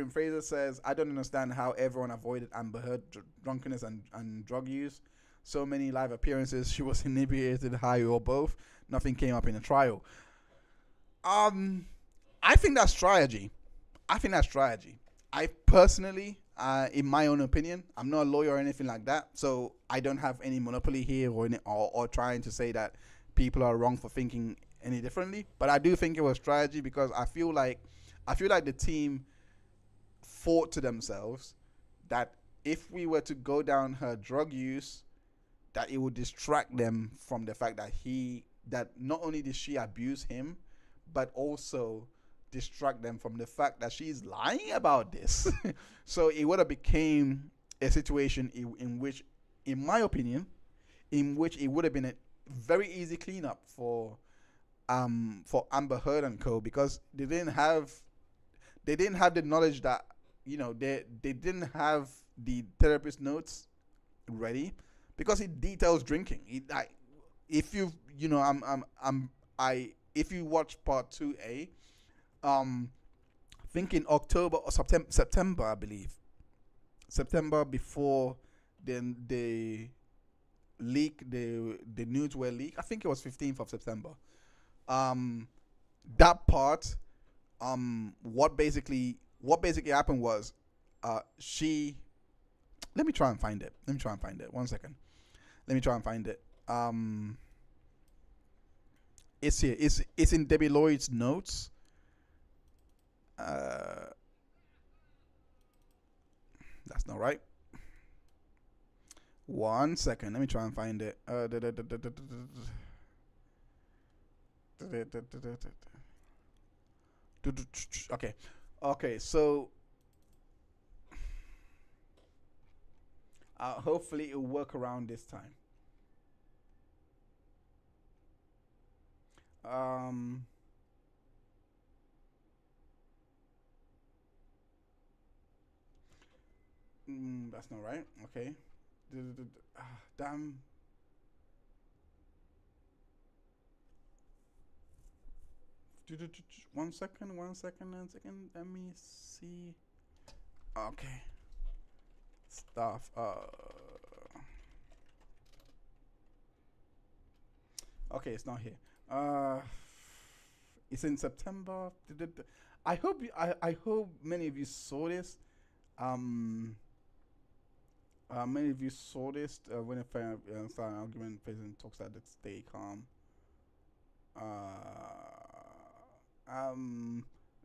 Fraser says, I don't understand how everyone avoided Amber Heard drunkenness and drug use. so many live appearances. She was inebriated, high, or both. Nothing came up in the trial. I think that's strategy. I personally, in my own opinion, I'm not a lawyer or anything like that, so I don't have any monopoly here or trying to say that people are wrong for thinking any differently. But I do think it was strategy because I feel like the team thought to themselves that if we were to go down her drug use, that it would distract them from the fact that not only did she abuse him, but also distract them from the fact that she's lying about this. So it would have became a situation in which, in my opinion, in which it would have been a very easy cleanup for Amber Heard and co, because they didn't have the knowledge that, they didn't have the therapist notes ready, because it details drinking. If you if you watch part 2A, think in October or September, I believe. September, before then the nudes were leaked. I think it was 15th of September. That part, what basically happened was, she. Let me try and find it. 1 second. Let me try and find it. It's here. It's in Debbie Lloyd's notes. That's not right. 1 second. Let me try and find it. Okay. So hopefully it'll work around this time. That's not right. Okay. Damn. One second. Let me see. Okay. Stuff. Okay, it's not here. It's in September. I hope many of you saw this. Many of you saw this when a start an argument, president talks that to stay calm.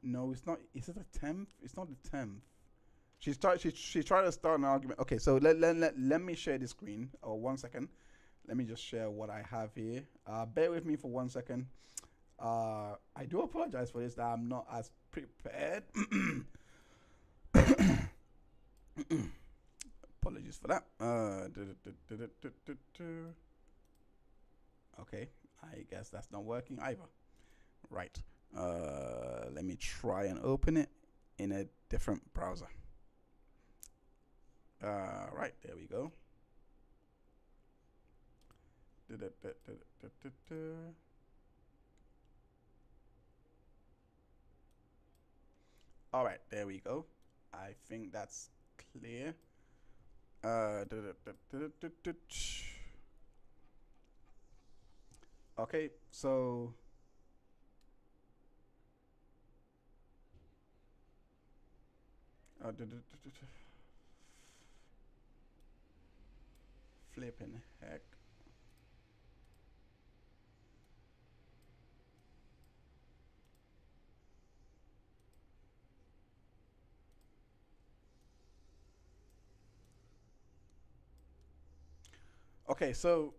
No, it's not. Is it the 10th? It's not the 10th. She tried to start an argument. Okay, so let me share the screen. Oh, 1 second. Let me just share what I have here. Bear with me for 1 second. I do apologize for this, that I'm not as prepared. Apologies for that. Okay, I guess that's not working either. Right. Let me try and open it in a different browser. Right, there we go. All right, there we go. I think that's clear. Okay, so flipping heck. Okay, so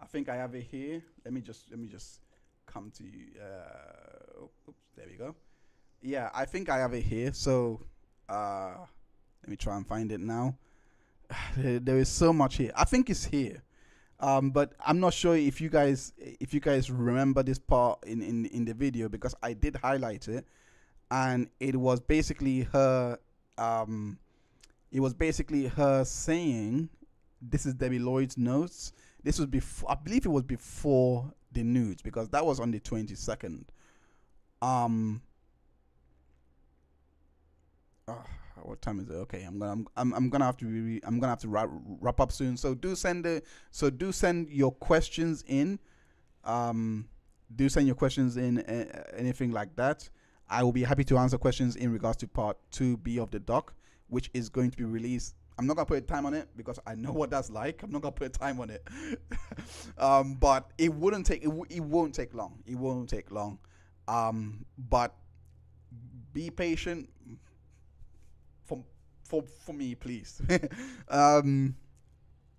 I think I have it here. Let me just come to you. Oops, there we go. Yeah, I think I have it here. So let me try and find it now. There is so much here. I think it's here. But I'm not sure if you guys remember this part in the video, because I did highlight it, and it was basically her saying, this is Debbie Lloyd's notes. This was before, I believe it was before the nudes, because that was on the 22nd. What time is it? Okay, I'm gonna have to wrap up soon. So do send your questions in. Do send your questions in, anything like that. I will be happy to answer questions in regards to part 2B of the doc, which is going to be released. I'm not gonna put a time on it because I know what that's like. I'm not gonna put a time on it. But it won't take long. It won't take long. But be patient for me, please.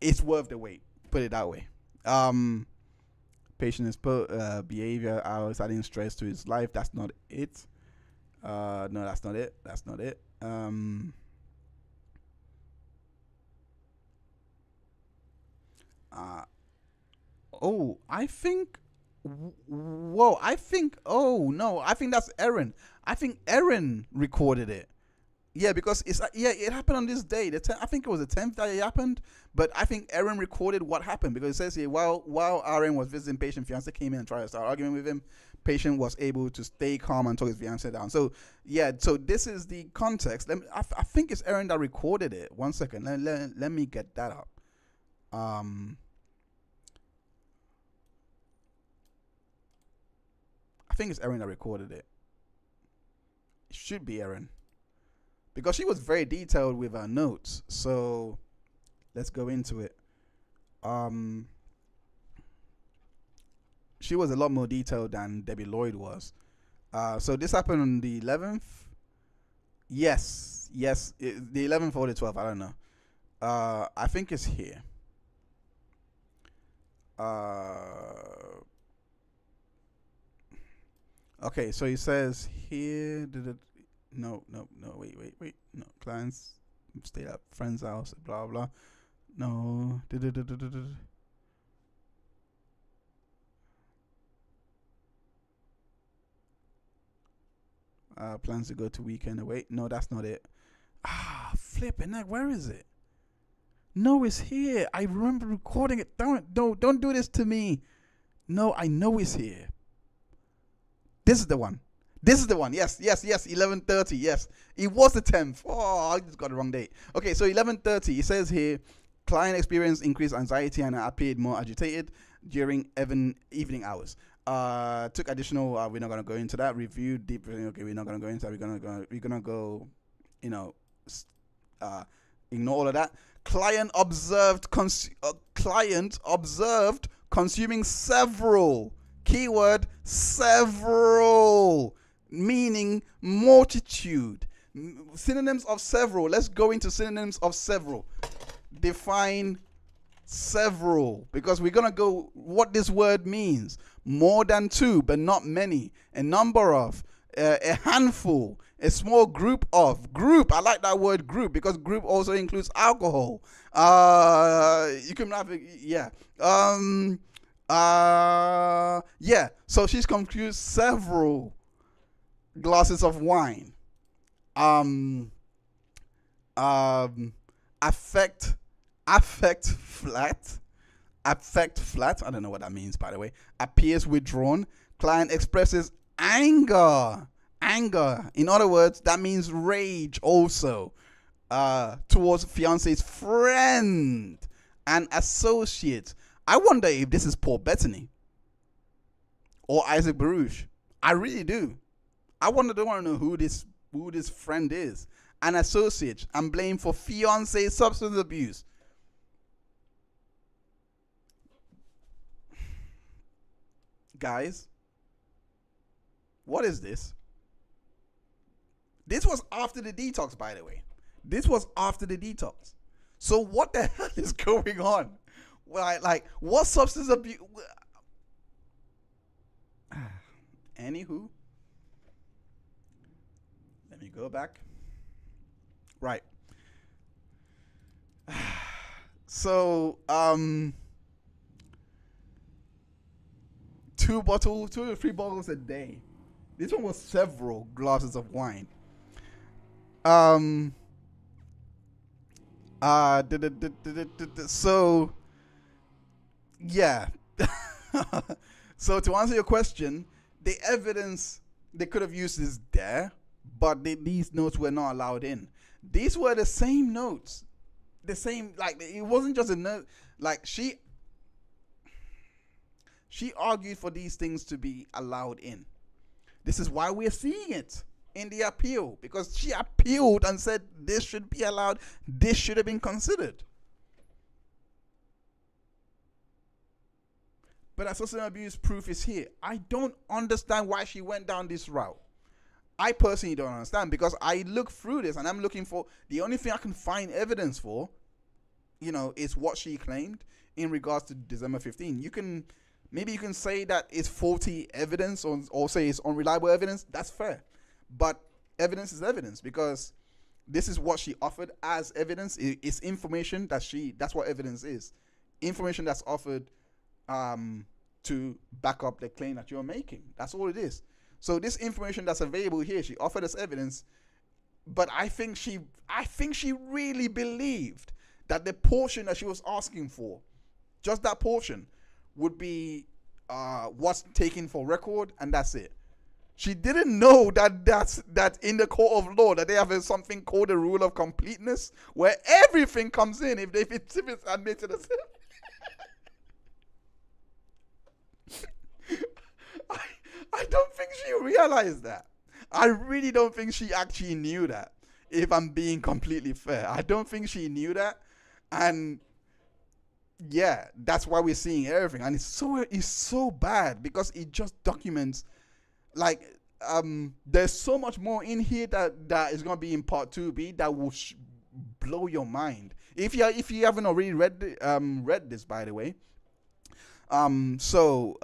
It's worth the wait. Put it that way. Patient is behavior hours adding stress to his life. That's not it. No, that's not it. That's not it. I think. Whoa, I think. Oh no, I think that's Erin. I think Erin recorded it. Yeah, because it happened on this day. I think it was the 10th that it happened. But I think Erin recorded what happened because it says here while Erin was visiting patient, fiance came in and tried to start arguing with him. Patient was able to stay calm and talk his fiance down. So yeah, so this is the context. I think it's Erin that recorded it. One second, let me get that up. I think it's Erin that recorded it. It should be Erin. Because she was very detailed with her notes. So let's go into it. She was a lot more detailed than Debbie Lloyd was. So this happened on the 11th. Yes, the 11th or the 12th. I don't know. I think it's here. Okay, so he says here. No, wait. No, clients stayed at friend's house, blah, blah. No. Plans to go to weekend away. No, that's not it. Flipping heck, where is it? No, it's here. I remember recording it. Don't do this to me. No, I know it's here. This is the one. Yes. 11:30. Yes, it was the 10th. Oh, I just got the wrong date. Okay, so 11:30. It says here, client experienced increased anxiety and appeared more agitated during evening hours. Took additional. We're not gonna go into that. Review deep. Okay, we're not gonna go into that. We're gonna go. Ignore all of that. Client observed consuming several. Keyword several. Meaning multitude. Synonyms of several. Let's go into synonyms of several. Define several, because we're gonna go what this word means. More than two, but not many. A number of, a handful, a small group of. Group, I like that word group because group also includes alcohol. You can have it, yeah. Yeah. So she's confused several glasses of wine. Affect flat. I don't know what that means, by the way. Appears withdrawn. Client expresses anger. In other words, that means rage also. Towards fiance's friend and associate. I wonder if this is Paul Bettany or Isaac Baruch. I really do. I want to know who this friend is. An associate and blamed for fiance substance abuse. Guys, what is this? This was after the detox, by the way. This was after the detox. So what the hell is going on? Like what substance abuse? Anywho, let me go back. Right. So, 2 to 3 bottles a day. This one was several glasses of wine. So, yeah. So to answer your question, the evidence they could have used is there, but these notes were not allowed in. These were the same notes, the same, like, it wasn't just a note. Like, she argued for these things to be allowed in. This is why we're seeing it in the appeal, because she appealed and said this should be allowed, this should have been considered. But associative abuse proof is here. I don't understand why she went down this route. I personally don't understand, because I look through this and I'm looking for, the only thing I can find evidence for, is what she claimed in regards to December 15. Maybe you can say that it's faulty evidence, or say it's unreliable evidence. That's fair. But evidence is evidence, because this is what she offered as evidence. It's information that's what evidence is. Information that's offered to back up the claim that you're making. That's all it is. So this information that's available here, she offered as evidence, but I think she really believed that the portion that she was asking for, just that portion, would be what's taken for record, and that's it. She didn't know that in the court of law that they have something called the rule of completeness, where everything comes in if it's admitted as I don't think she realized that. I really don't think she actually knew that, if I'm being completely fair. I don't think she knew that. And yeah, that's why we're seeing everything. And it's so bad, because it just documents, like, there's so much more in here that is going to be in part 2B that will blow your mind. If you haven't already read this, by the way. So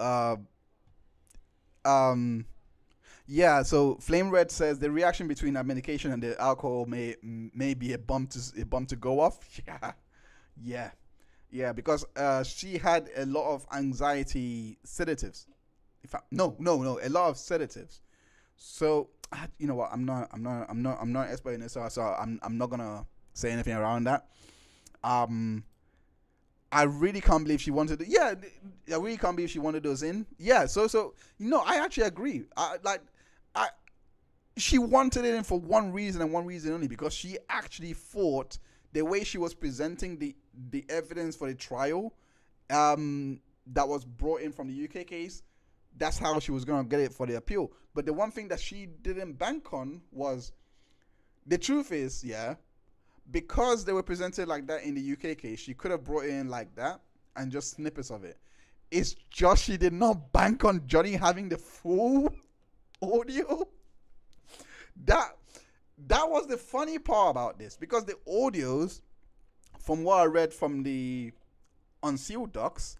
Flame Red says the reaction between that medication and the alcohol may be a bump to go off. Yeah, because she had a lot of anxiety sedatives. A lot of sedatives. So you know what? I'm not an expert in this, so I'm not gonna say anything around that. I really can't believe she wanted. I really can't believe she wanted those in. Yeah. So I actually agree. She wanted it in for one reason and one reason only, because she actually thought the way she was presenting the evidence for the trial, that was brought in from the UK case, that's how she was gonna get it for the appeal. But the one thing that she didn't bank on was, the truth is, because they were presented like that in the UK case, she could have brought it in like that and just snippets of it. It's just she did not bank on Johnny having the full audio. That was the funny part about this, because the audios, from what I read from the unsealed docs,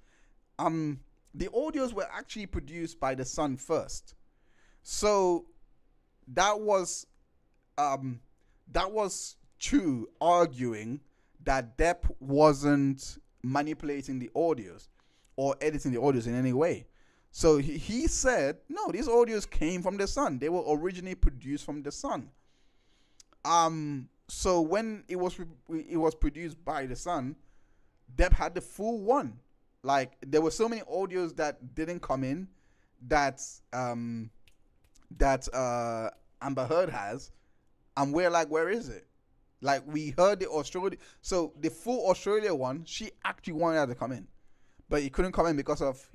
the audios were actually produced by the Sun first. So that was Chu arguing that Depp wasn't manipulating the audios or editing the audios in any way. So he said, no, these audios came from the Sun. They were originally produced from the Sun. So when it was produced by the Sun, Depp had the full one. Like, there were so many audios that didn't come in that Amber Heard has, and we're like, where is it? Like, we heard the Australia, so the full Australia one, she actually wanted that to come in, but it couldn't come in because of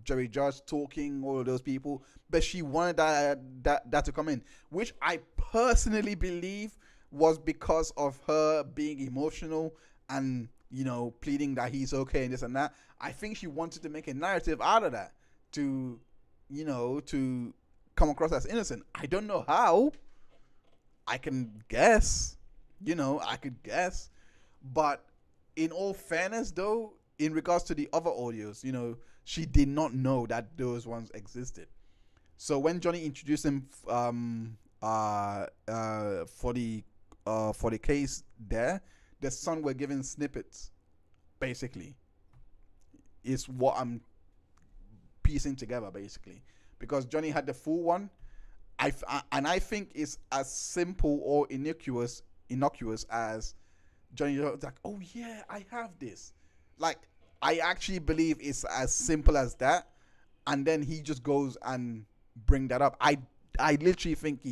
Jerry Judge talking, all of those people. But she wanted that to come in, which I personally believe was because of her being emotional and, you know, pleading that he's okay and this and that. I think she wanted to make a narrative out of that to, you know, to come across as innocent. I don't know how. I can guess. You know, I could guess. But in all fairness, though, in regards to the other audios, you know, she did not know that those ones existed. So when Johnny introduced him for the case there, the Sun were given snippets, basically. Is what I'm piecing together, basically. Because Johnny had the full one. I think it's as simple or innocuous as Johnny was like, oh yeah, I have this. Like, I actually believe it's as simple as that, and then he just goes and bring that up. I literally think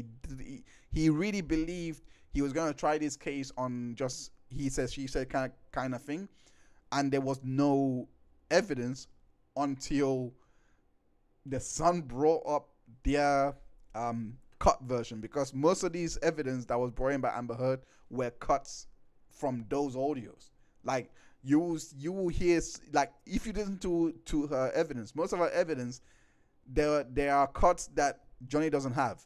he really believed He was gonna try this case on just he said she said kind of thing, and there was no evidence until the Sun brought up their cut version, because most of these evidence that was brought in by Amber Heard were cuts from those audios. Like you will hear, like if you listen to her evidence, most of her evidence, there are cuts that Johnny doesn't have.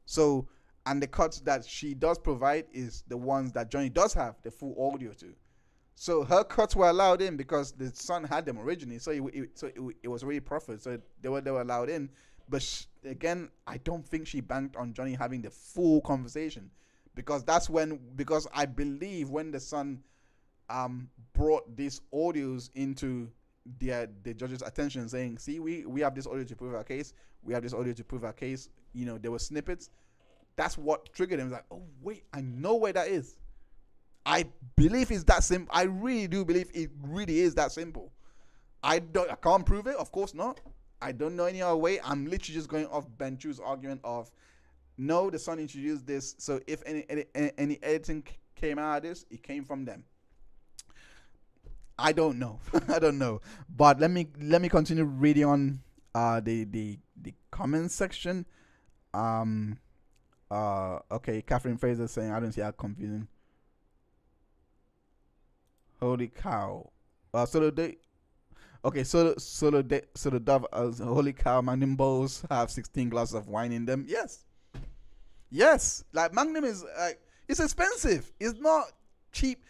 So, and the cuts that she does provide is the ones that Johnny does have the full audio to. So her cuts were allowed in because the Sun had them originally. So it was really profit. So they were allowed in. But again, I don't think she banked on Johnny having the full conversation, because I believe when the Sun brought these audios into the judge's attention, saying, see, we have this audio to prove our case. We have this audio to prove our case. You know, there were snippets. That's what triggered him. Like, oh wait, I know where that is. I believe it's that simple. I really do believe it really is that simple. I can't prove it, of course not. I don't know any other way. I'm literally just going off Ben Chu's argument of, no, the Sun introduced this, so if any editing came out of this, it came from them. I don't know. I don't know. But let me continue reading on the comment section. Okay, Catherine Fraser saying, I don't see how confusing. Holy cow. So the Dove, holy cow, Magnum bowls have 16 glasses of wine in them. Yes, like Magnum is like, it's expensive. It's not cheap.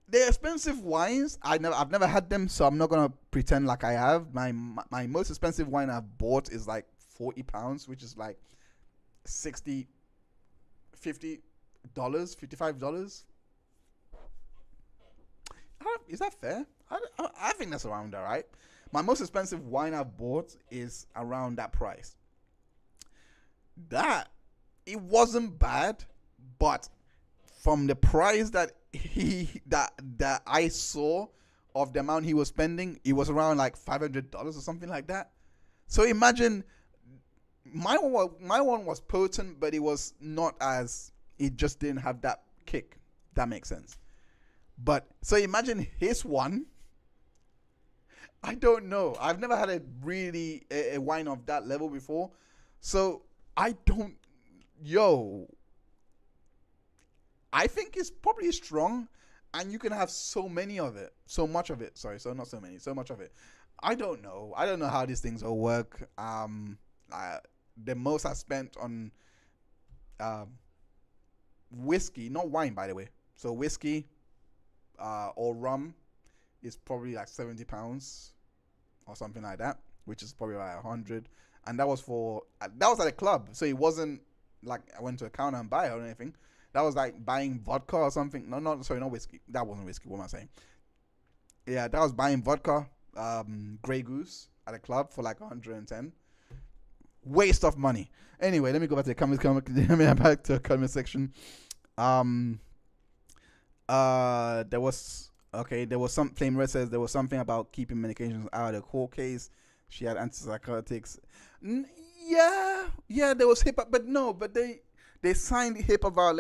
They're expensive wines. I've never had them, so I'm not gonna pretend like I have. My most expensive wine I've bought is like £40, which is like $60, $50, $55. Is that fair? I think that's around that, right? My most expensive wine I've bought is around that price. That, it wasn't bad, but from the price that that I saw of the amount he was spending, it was around like $500 or something like that. So imagine, my one was potent, but it was not as, it just didn't have that kick. That makes sense. But so imagine his one. I don't know. I've never had a wine of that level before. So I think it's probably strong, and you can have so much of it. So much of it. I don't know. I don't know how these things all work. The most I spent on whiskey, not wine, by the way. So whiskey or rum is probably like £70 or something like that, which is probably like 100. And that was at a club, so it wasn't like I went to a counter and buy it or anything. That was like buying vodka or something. No, not whiskey. That wasn't whiskey. What am I saying? Yeah, that was buying vodka, Grey Goose at a club for like 110. Waste of money. Anyway, let me go back to the comment. Back to the comment section. There was some claim. Red says there was something about keeping medications out of the court case. She had antipsychotics. Yeah, there was HIPAA, but they signed HIPAA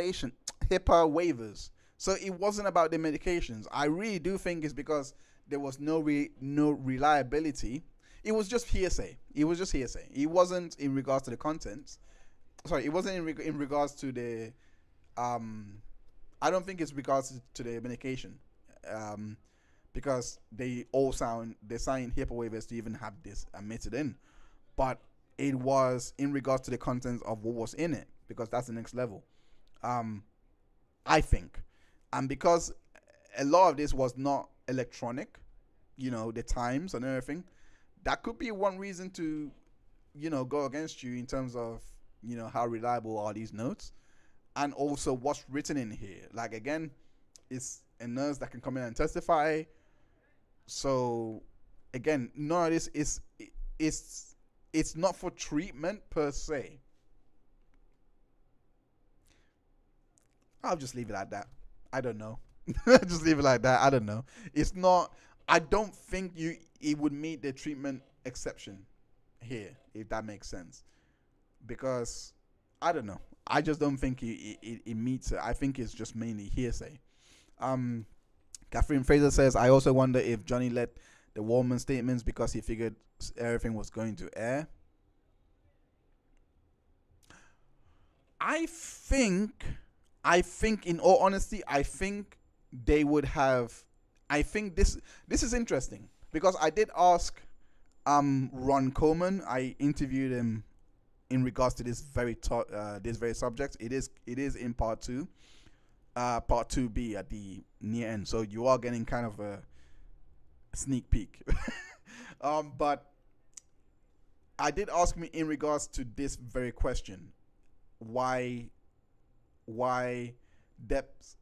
waivers. So it wasn't about the medications. I really do think it's because there was no reliability. It was just hearsay. It wasn't in regards to the contents. Sorry, it wasn't in regards to the I don't think it's regards to the medication, because they signed HIPAA waivers to even have this admitted in, but it was in regards to the contents of what was in it, because that's the next level, I think, and because a lot of this was not electronic, the times and everything, that could be one reason to, go against you in terms of, how reliable are these notes. And also what's written in here. Like, again, it's a nurse that can come in and testify. So, again, none of this it's not for treatment per se. I'll just leave it at that. I don't know. Just leave it like that. I don't know. It's not. I don't think it would meet the treatment exception here, if that makes sense, because I don't know. I just don't think it meets it. I think it's just mainly hearsay. Um, Catherine Fraser says, I also wonder if Johnny let the Wallman statements because he figured everything was going to air. I think, in all honesty, I think they would have. I think this is interesting because I did ask Ron Coleman. I interviewed him in regards to this very subject. It is in part 2, part 2B at the near end. So you are getting kind of a sneak peek. But I did ask me in regards to this very question, why Depp's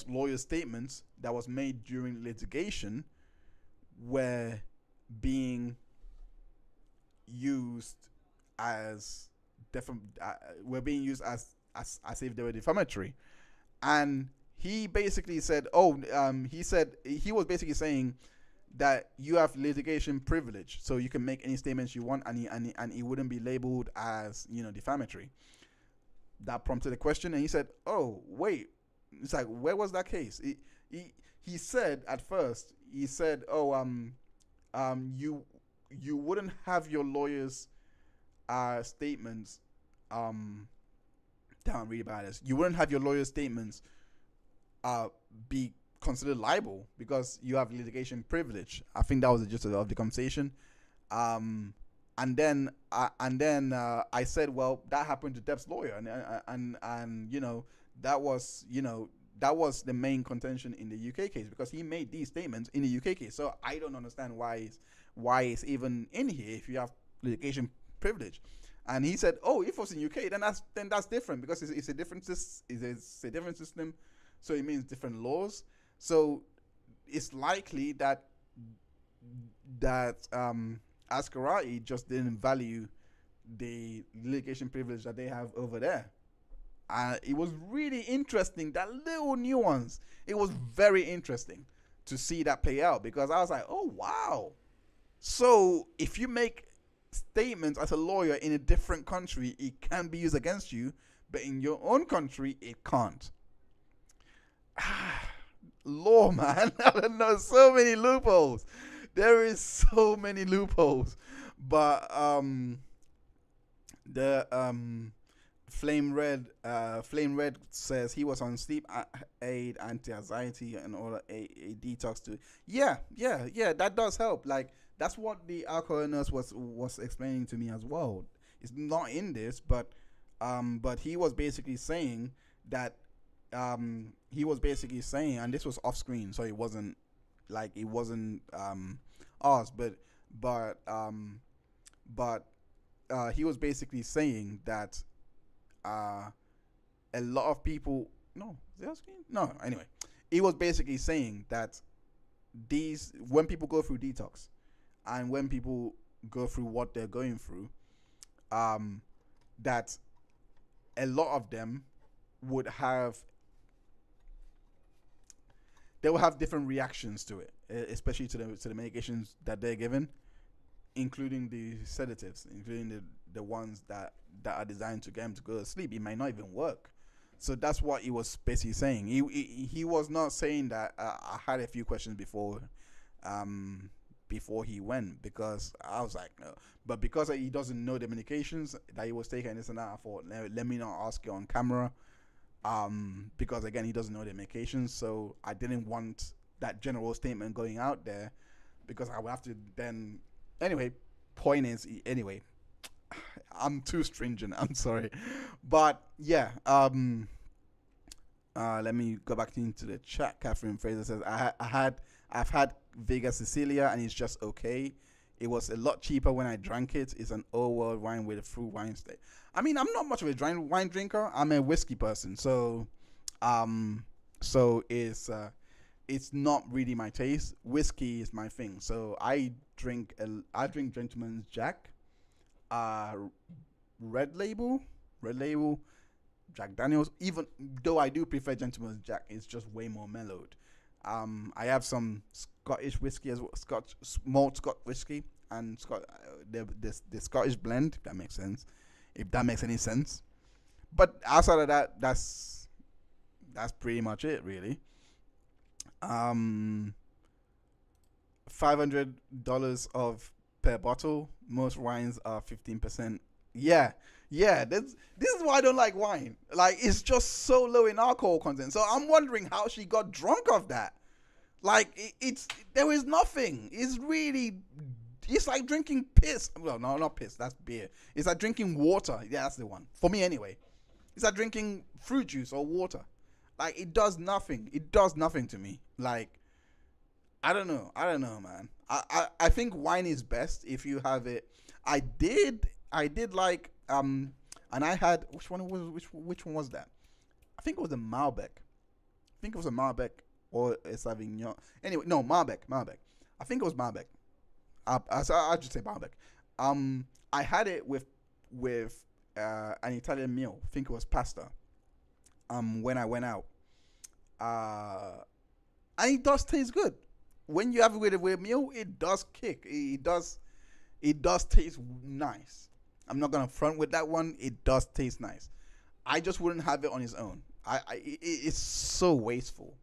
lawyer statements that was made during litigation were being used as as if they were defamatory. And he basically said, he was basically saying that you have litigation privilege, so you can make any statements you want, and it wouldn't be labeled as defamatory. That prompted a question, and he said, "Oh, wait." It's like, where was that case? He said at first, he said, "Oh, you wouldn't have your lawyers' statements down really bad as you wouldn't have your lawyers' statements be considered libel because you have litigation privilege." I think that was the gist of the conversation. And then I said, well, that happened to Depp's lawyer, and that was the main contention in the UK case because he made these statements in the UK case. So I don't understand why it's even in here if you have litigation privilege. And he said, oh, if it was in UK, then that's different because it's a different system, so it means different laws. So it's likely that Ascarati just didn't value the litigation privilege that they have over there. It was really interesting, that little nuance. It was very interesting to see that play out because I was like, oh, wow. So if you make statements as a lawyer in a different country, it can be used against you, but in your own country, it can't. Law, man. I don't know, so many loopholes. There is so many loopholes. But Flame Red says he was on sleep aid, anti-anxiety, and all a detox too. Yeah, that does help. Like that's what the alcohol nurse was explaining to me as well. It's not in this, but he was basically saying that and this was off screen, so it wasn't us, but he was basically saying that a lot of people anyway, he was basically saying that when people go through detox and when people go through what they're going through, that a lot of them would have different reactions to it, especially to the medications that they're given, including the sedatives, including the ones that are designed to get them to go to sleep. It might not even work. So that's what he was basically saying. He was not saying that. I had a few questions before he went, because I was like, no. But because he doesn't know the medications that he was taking, this and that, I thought, let me not ask you on camera. Because again, he doesn't know the medications, so I didn't want that general statement going out there, because I would have to then. Anyway, point is, I'm too stringent. I'm sorry, but yeah. Let me go back into the chat. Catherine Fraser says, I've had Vega Sicilia and it's just okay. It was a lot cheaper when I drank it. It's an old world wine with a fruit wine state. I mean, I'm not much of a wine drinker. I'm a whiskey person, so it's not really my taste. Whiskey is my thing, so I drink Gentleman's Jack, Red Label, Jack Daniels. Even though I do prefer Gentleman's Jack, it's just way more mellowed. I have some Scottish whiskey as well, malt Scotch whiskey, and the Scottish blend. If that makes sense. If that makes any sense. But outside of that, that's pretty much it, really. Um, $500 of per bottle. Most wines are 15%. Yeah, yeah. This is why I don't like wine. Like, it's just so low in alcohol content. So I'm wondering how she got drunk off that. Like, it's there is nothing. It's really, it's like drinking piss. Well, no, not piss. That's beer. It's like drinking water. Yeah, that's the one. For me, anyway. It's like drinking fruit juice or water. Like, it does nothing. It does nothing to me. Like, I don't know. I don't know, man. I think wine is best if you have it. I did like and I had which one was that? I think it was a Malbec. I think it was a Malbec or a Sauvignon. Anyway, no, Malbec. I think it was Malbec. I should say Malbec. I had it with an Italian meal. I think it was pasta. When I went out. And it does taste good. When you have it with a meal, it does kick. It does taste nice. I'm not gonna front with that one. It does taste nice. I just wouldn't have it on its own. It's so wasteful.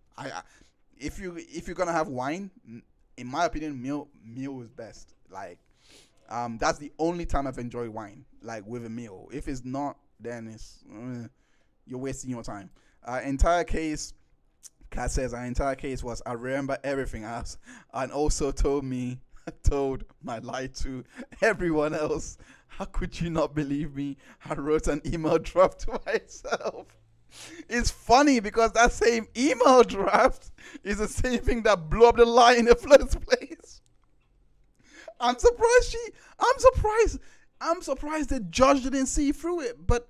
If you're gonna have wine, in my opinion, meal is best. Like, that's the only time I've enjoyed wine, like with a meal. If it's not, then it's you're wasting your time. Entire case. Kat says our entire case was I remember everything else, and also told my lie to everyone else. How could you not believe me? I wrote an email draft to myself. It's funny because that same email draft is the same thing that blew up the lie in the first place. I'm surprised the judge didn't see through it. But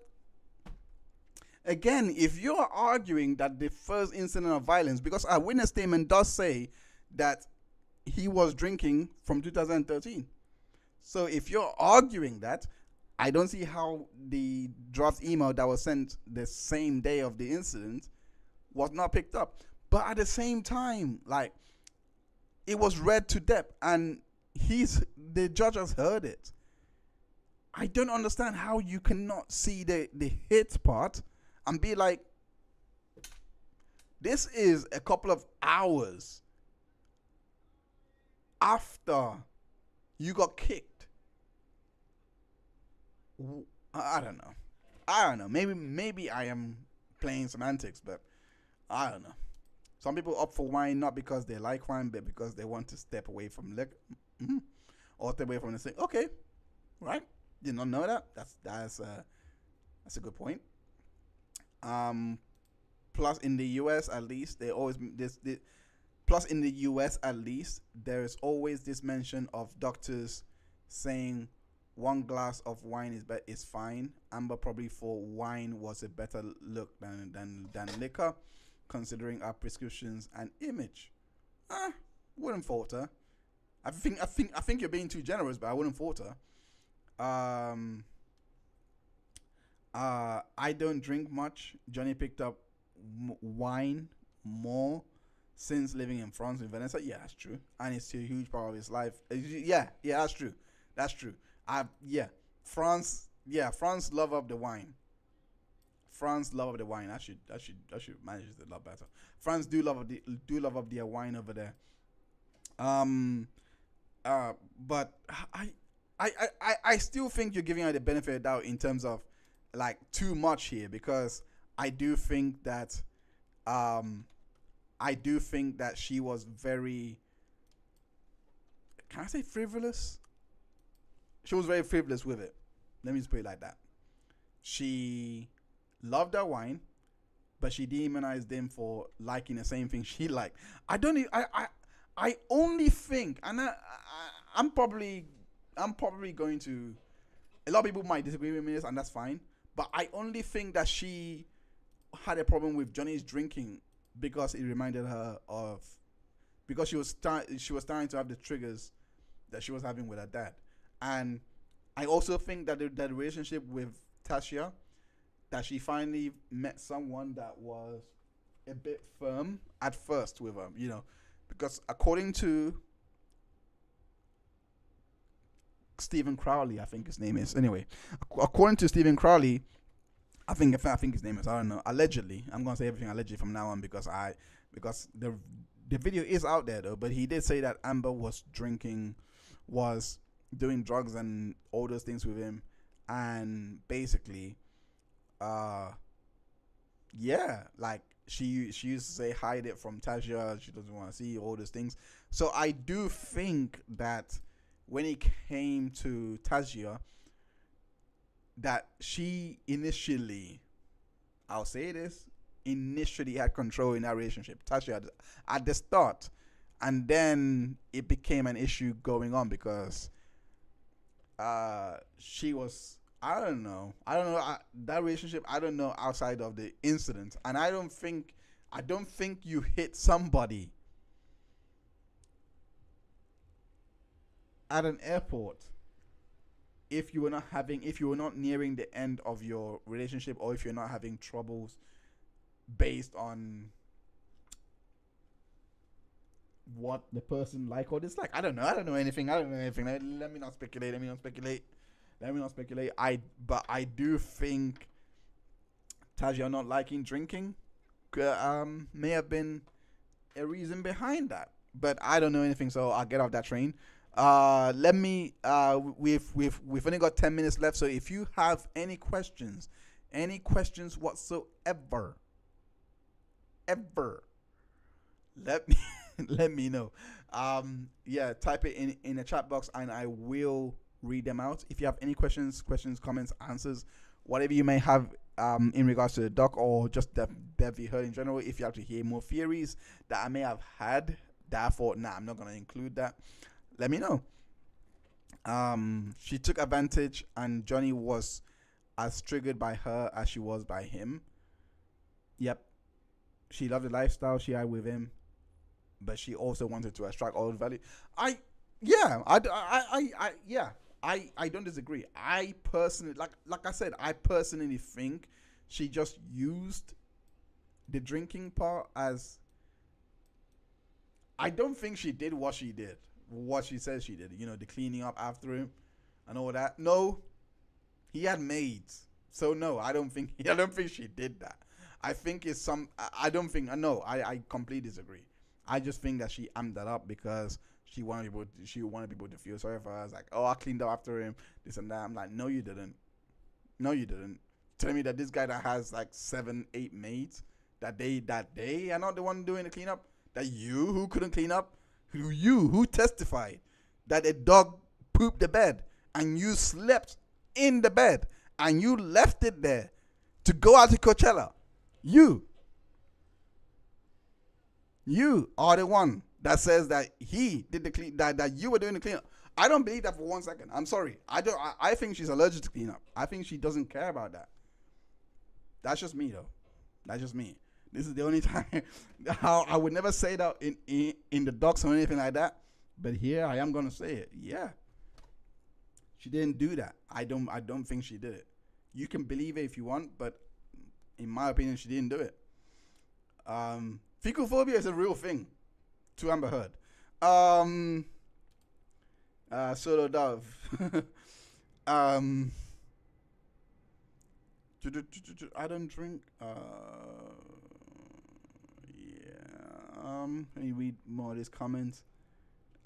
again, if you're arguing that the first incident of violence, because our witness statement does say that he was drinking from 2013. So if you're arguing that, I don't see how the draft email that was sent the same day of the incident was not picked up. But at the same time, like, it was read to death, and the judge has heard it. I don't understand how you cannot see the hit part and be like, this is a couple of hours after you got kicked. I don't know. Maybe I am playing semantics, but I don't know. Some people opt for wine not because they like wine, but because they want to step away from liquor, or step away from the thing. Okay, right? Did not know that. That's a good point. Plus in the US at least, plus in the US at least, there is always this mention of doctors saying one glass of wine is fine. Amber probably for wine was a better look than liquor, considering our prescriptions and image. Wouldn't fault her. I think you're being too generous, but I wouldn't fault her. I don't drink much. Johnny picked up wine more since living in France in Venice. Yeah, that's true, and it's still a huge part of his life. Yeah, that's true. France love up the wine. France love up the wine. I should manage it a lot better. France do love up their wine over there. But I still think you're giving her the benefit of the doubt in terms of like too much here, because I do think that she was very, can I say frivolous? She was very frivolous with it. Let me just put it like that. She loved her wine, but she demonized them for liking the same thing she liked. I only think, and I'm probably going to, a lot of people might disagree with me this, and that's fine. But I only think that she had a problem with Johnny's drinking because it reminded her of, because she was starting to have the triggers that she was having with her dad. And I also think that the relationship with Tasha, that she finally met someone that was a bit firm at first with her, because according to Stephen Crowley, I think his name is. Anyway, according to Stephen Crowley, I think his name is, I don't know. Allegedly, I'm gonna say everything allegedly from now on because the video is out there though. But he did say that Amber was doing drugs and all those things with him, and basically, yeah, like she used to say hide it from Tasha. She doesn't want to see all those things. So I do think that when it came to Tasha, that she initially, I'll say this, initially had control in that relationship. Tasha at the start, and then it became an issue going on because she was, I don't know that relationship. I don't know outside of the incident, and I don't think you hit somebody at an airport if you were not nearing the end of your relationship, or if you're not having troubles based on what the person like or dislike. I don't know anything. Let me not speculate. But I do think Tajia not liking drinking may have been a reason behind that. But I don't know anything, so I'll get off that train. Let me. We've only got 10 minutes left, so if you have any questions whatsoever, let me let me know. Yeah, type it in the chat box, and I will read them out. If you have any questions, comments, answers, whatever you may have in regards to the doc or just Dev you heard in general. If you have to hear more theories that I may have had that I thought, nah, I'm not gonna include that, let me know. She took advantage, and Johnny was as triggered by her as she was by him. Yep. She loved the lifestyle she had with him, but she also wanted to extract all the value. I don't disagree. I personally, like I said, I personally think she just used the drinking part as. I don't think she did what she said she did. You know, the cleaning up after him and all that. No, he had maids, so no, I don't think she did that. I think it's some. I don't think. No, I completely disagree. I just think that she amped that up because she wanted people to feel sorry for her. I was like, oh, I cleaned up after him, this and that. I'm like, no, you didn't. Tell me that this guy that has like 7, 8 maids, that they are not the one doing the cleanup. That you, who couldn't clean up, who testified that a dog pooped the bed and you slept in the bed and you left it there to go out to Coachella. You are the one that says that he did the clean, that you were doing the cleanup. I don't believe that for 1 second. I'm sorry. I think she's allergic to cleanup. I think she doesn't care about that. That's just me though. That's just me. This is the only time I would never say that in the docs or anything like that. But here I am gonna say it. Yeah. She didn't do that. I don't think she did it. You can believe it if you want, but in my opinion, she didn't do it. Fecal phobia is a real thing to Amber Heard. Solo Dove. I don't drink. Let me read more of these comments.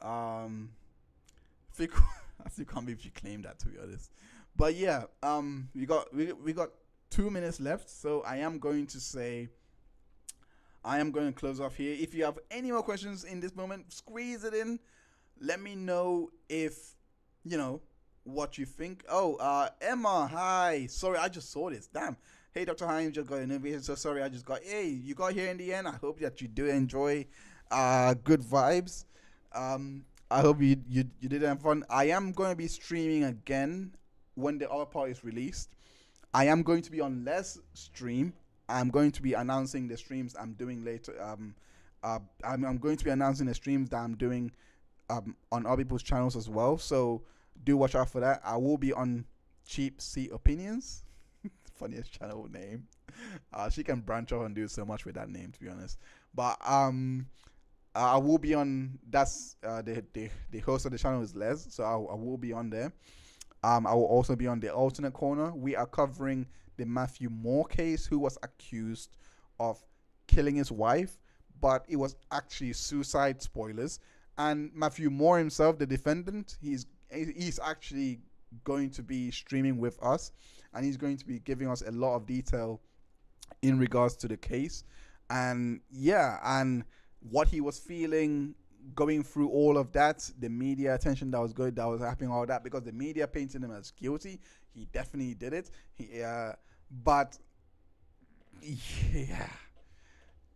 Fecal. I still can't believe she claimed that, to be honest. But yeah, we got 2 minutes left, so I am going to close off here. If you have any more questions in this moment, squeeze it in. Let me know if what you think. Oh, Emma, hi. Sorry, I just saw this. Damn. Hey, Dr. Hines, just got an invitation. So sorry, hey, you got here in the end. I hope that you do enjoy good vibes. I hope you did have fun. I am going to be streaming again when the other part is released. I am going to be on less stream. I'm going to be announcing the streams I'm doing later. I'm going to be announcing the streams that I'm doing on other people's channels as well. So do watch out for that. I will be on Cheap Seat Opinions. Funniest channel name. She can branch off and do so much with that name, to be honest. But I will be on. That's the host of the channel is Les, so I will be on there. I will also be on the Alternate Corner. We are covering the Matthew Moore case, who was accused of killing his wife, but it was actually suicide. Spoilers. And Matthew Moore himself, the defendant, he's actually going to be streaming with us, and he's going to be giving us a lot of detail in regards to the case, and yeah, and what he was feeling going through all of that, the media attention that was happening, all that, because the media painted him as guilty. He definitely did it. But yeah,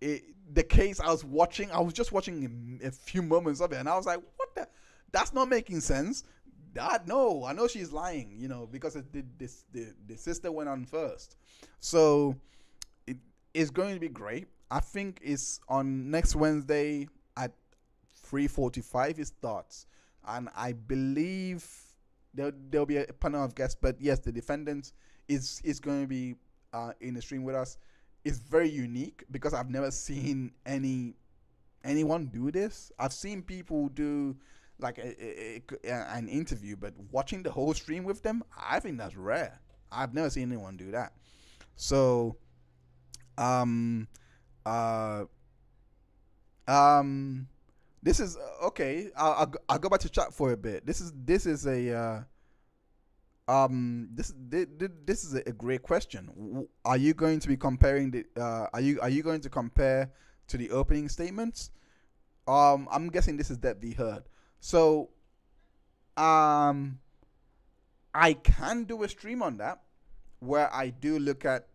the case I was just watching a few moments of it, and I was like, what the? That's not making sense. No, I know she's lying, because the sister went on first. So it's going to be great. I think it's on next Wednesday at 3:45 it starts, and I believe there'll be a panel of guests. But yes, the defendant is going to be in the stream with us. It's very unique because I've never seen anyone do this. I've seen people do like an interview, but watching the whole stream with them, I think that's rare. I've never seen anyone do that. So, uh, this is okay. I'll go back to chat for a bit. This is a this is a great question. Are you going to be comparing the are you going to compare to the opening statements? I'm guessing this is that be heard. So, I can do a stream on that where I do look at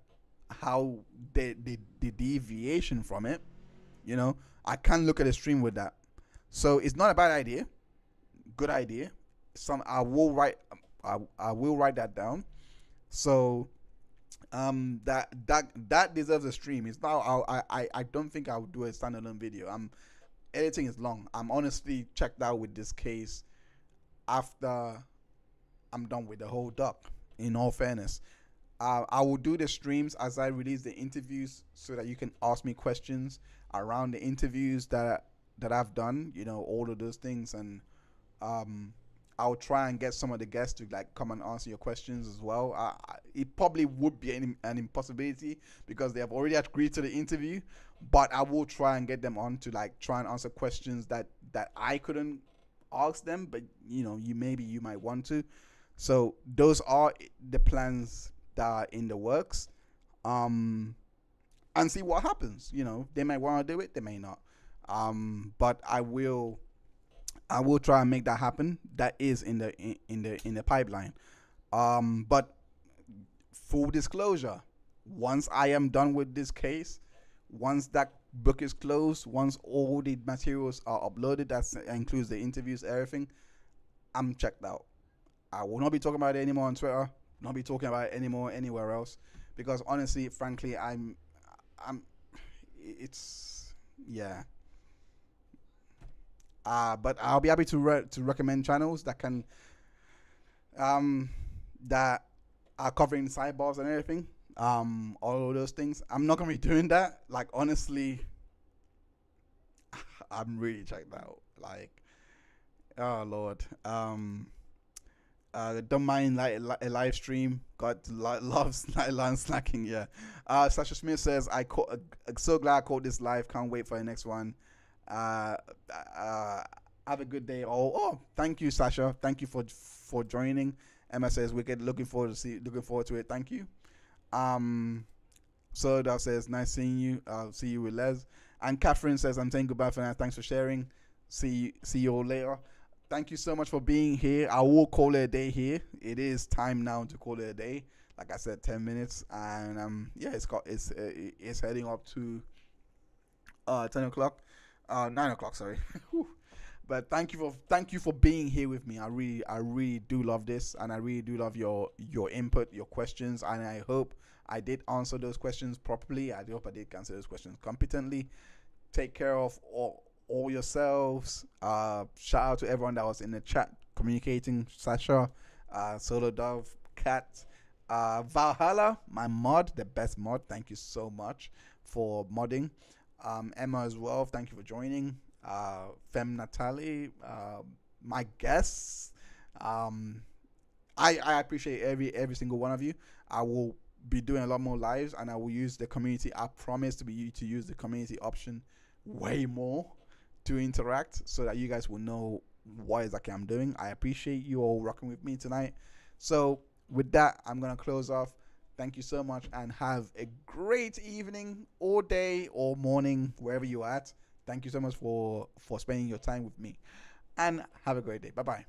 how the deviation from it. I can look at a stream with that. So it's not a bad idea. Good idea. I will write that down. So that deserves a stream. It's now I don't think I'll do a standalone video. Editing is long. I'm honestly checked out with this case after I'm done with the whole doc, in all fairness. I will do the streams as I release the interviews so that you can ask me questions around the interviews that I've done, all of those things. And I'll try and get some of the guests to come and answer your questions as well. It probably would be an impossibility because they have already agreed to the interview, but I will try and get them on to try and answer questions that I couldn't ask them, but you might want to. So those are the plans that are in the works, and see what happens. They might want to do it, they may not, but I will try and make that happen. That is in the pipeline. But full disclosure, once I am done with this case, once that book is closed, once all the materials are uploaded, that includes the interviews, everything, I'm checked out. I will not be talking about it anymore on Twitter, not be talking about it anymore anywhere else, because honestly, frankly, it's, yeah. But I'll be happy to recommend channels that can that are covering sidebars and everything. All of those things. I'm not gonna be doing that. Honestly, I'm really checked out. Oh Lord. Don't mind a live stream. God loves land slacking. Yeah. Sasha Smith says, so glad I caught this live. Can't wait for the next one. Have a good day. Oh, thank you, Sasha. Thank you for joining. Emma says, looking forward to it. Thank you. So that says, nice seeing you. I'll see you with Les. And Catherine says, I'm saying goodbye for now. Thanks for sharing. See you all later. Thank you so much for being here. I will call it a day here. It is time now to call it a day. Like I said, 10 minutes, and yeah, it's heading up to 10 o'clock, 9 o'clock. Sorry. But thank you for being here with me. I really do love this, and I really do love your input, your questions, and I hope I did answer those questions properly. I hope I did answer those questions competently. Take care of all yourselves. Shout out to everyone that was in the chat communicating. Sasha, Solo Dove, Kat, Valhalla, my mod, the best mod. Thank you so much for modding. Emma as well. Thank you for joining. Fem Natalie, my guests. I appreciate every single one of you. I will be doing a lot more lives, and I will use the community. I promise to use the community option way more to interact, so that you guys will know what exactly I'm doing. I appreciate you all rocking with me tonight. So with that, I'm gonna close off. Thank you so much, and have a great evening, or day, or morning, wherever you're at. Thank you so much for spending your time with me, and have a great day. Bye bye.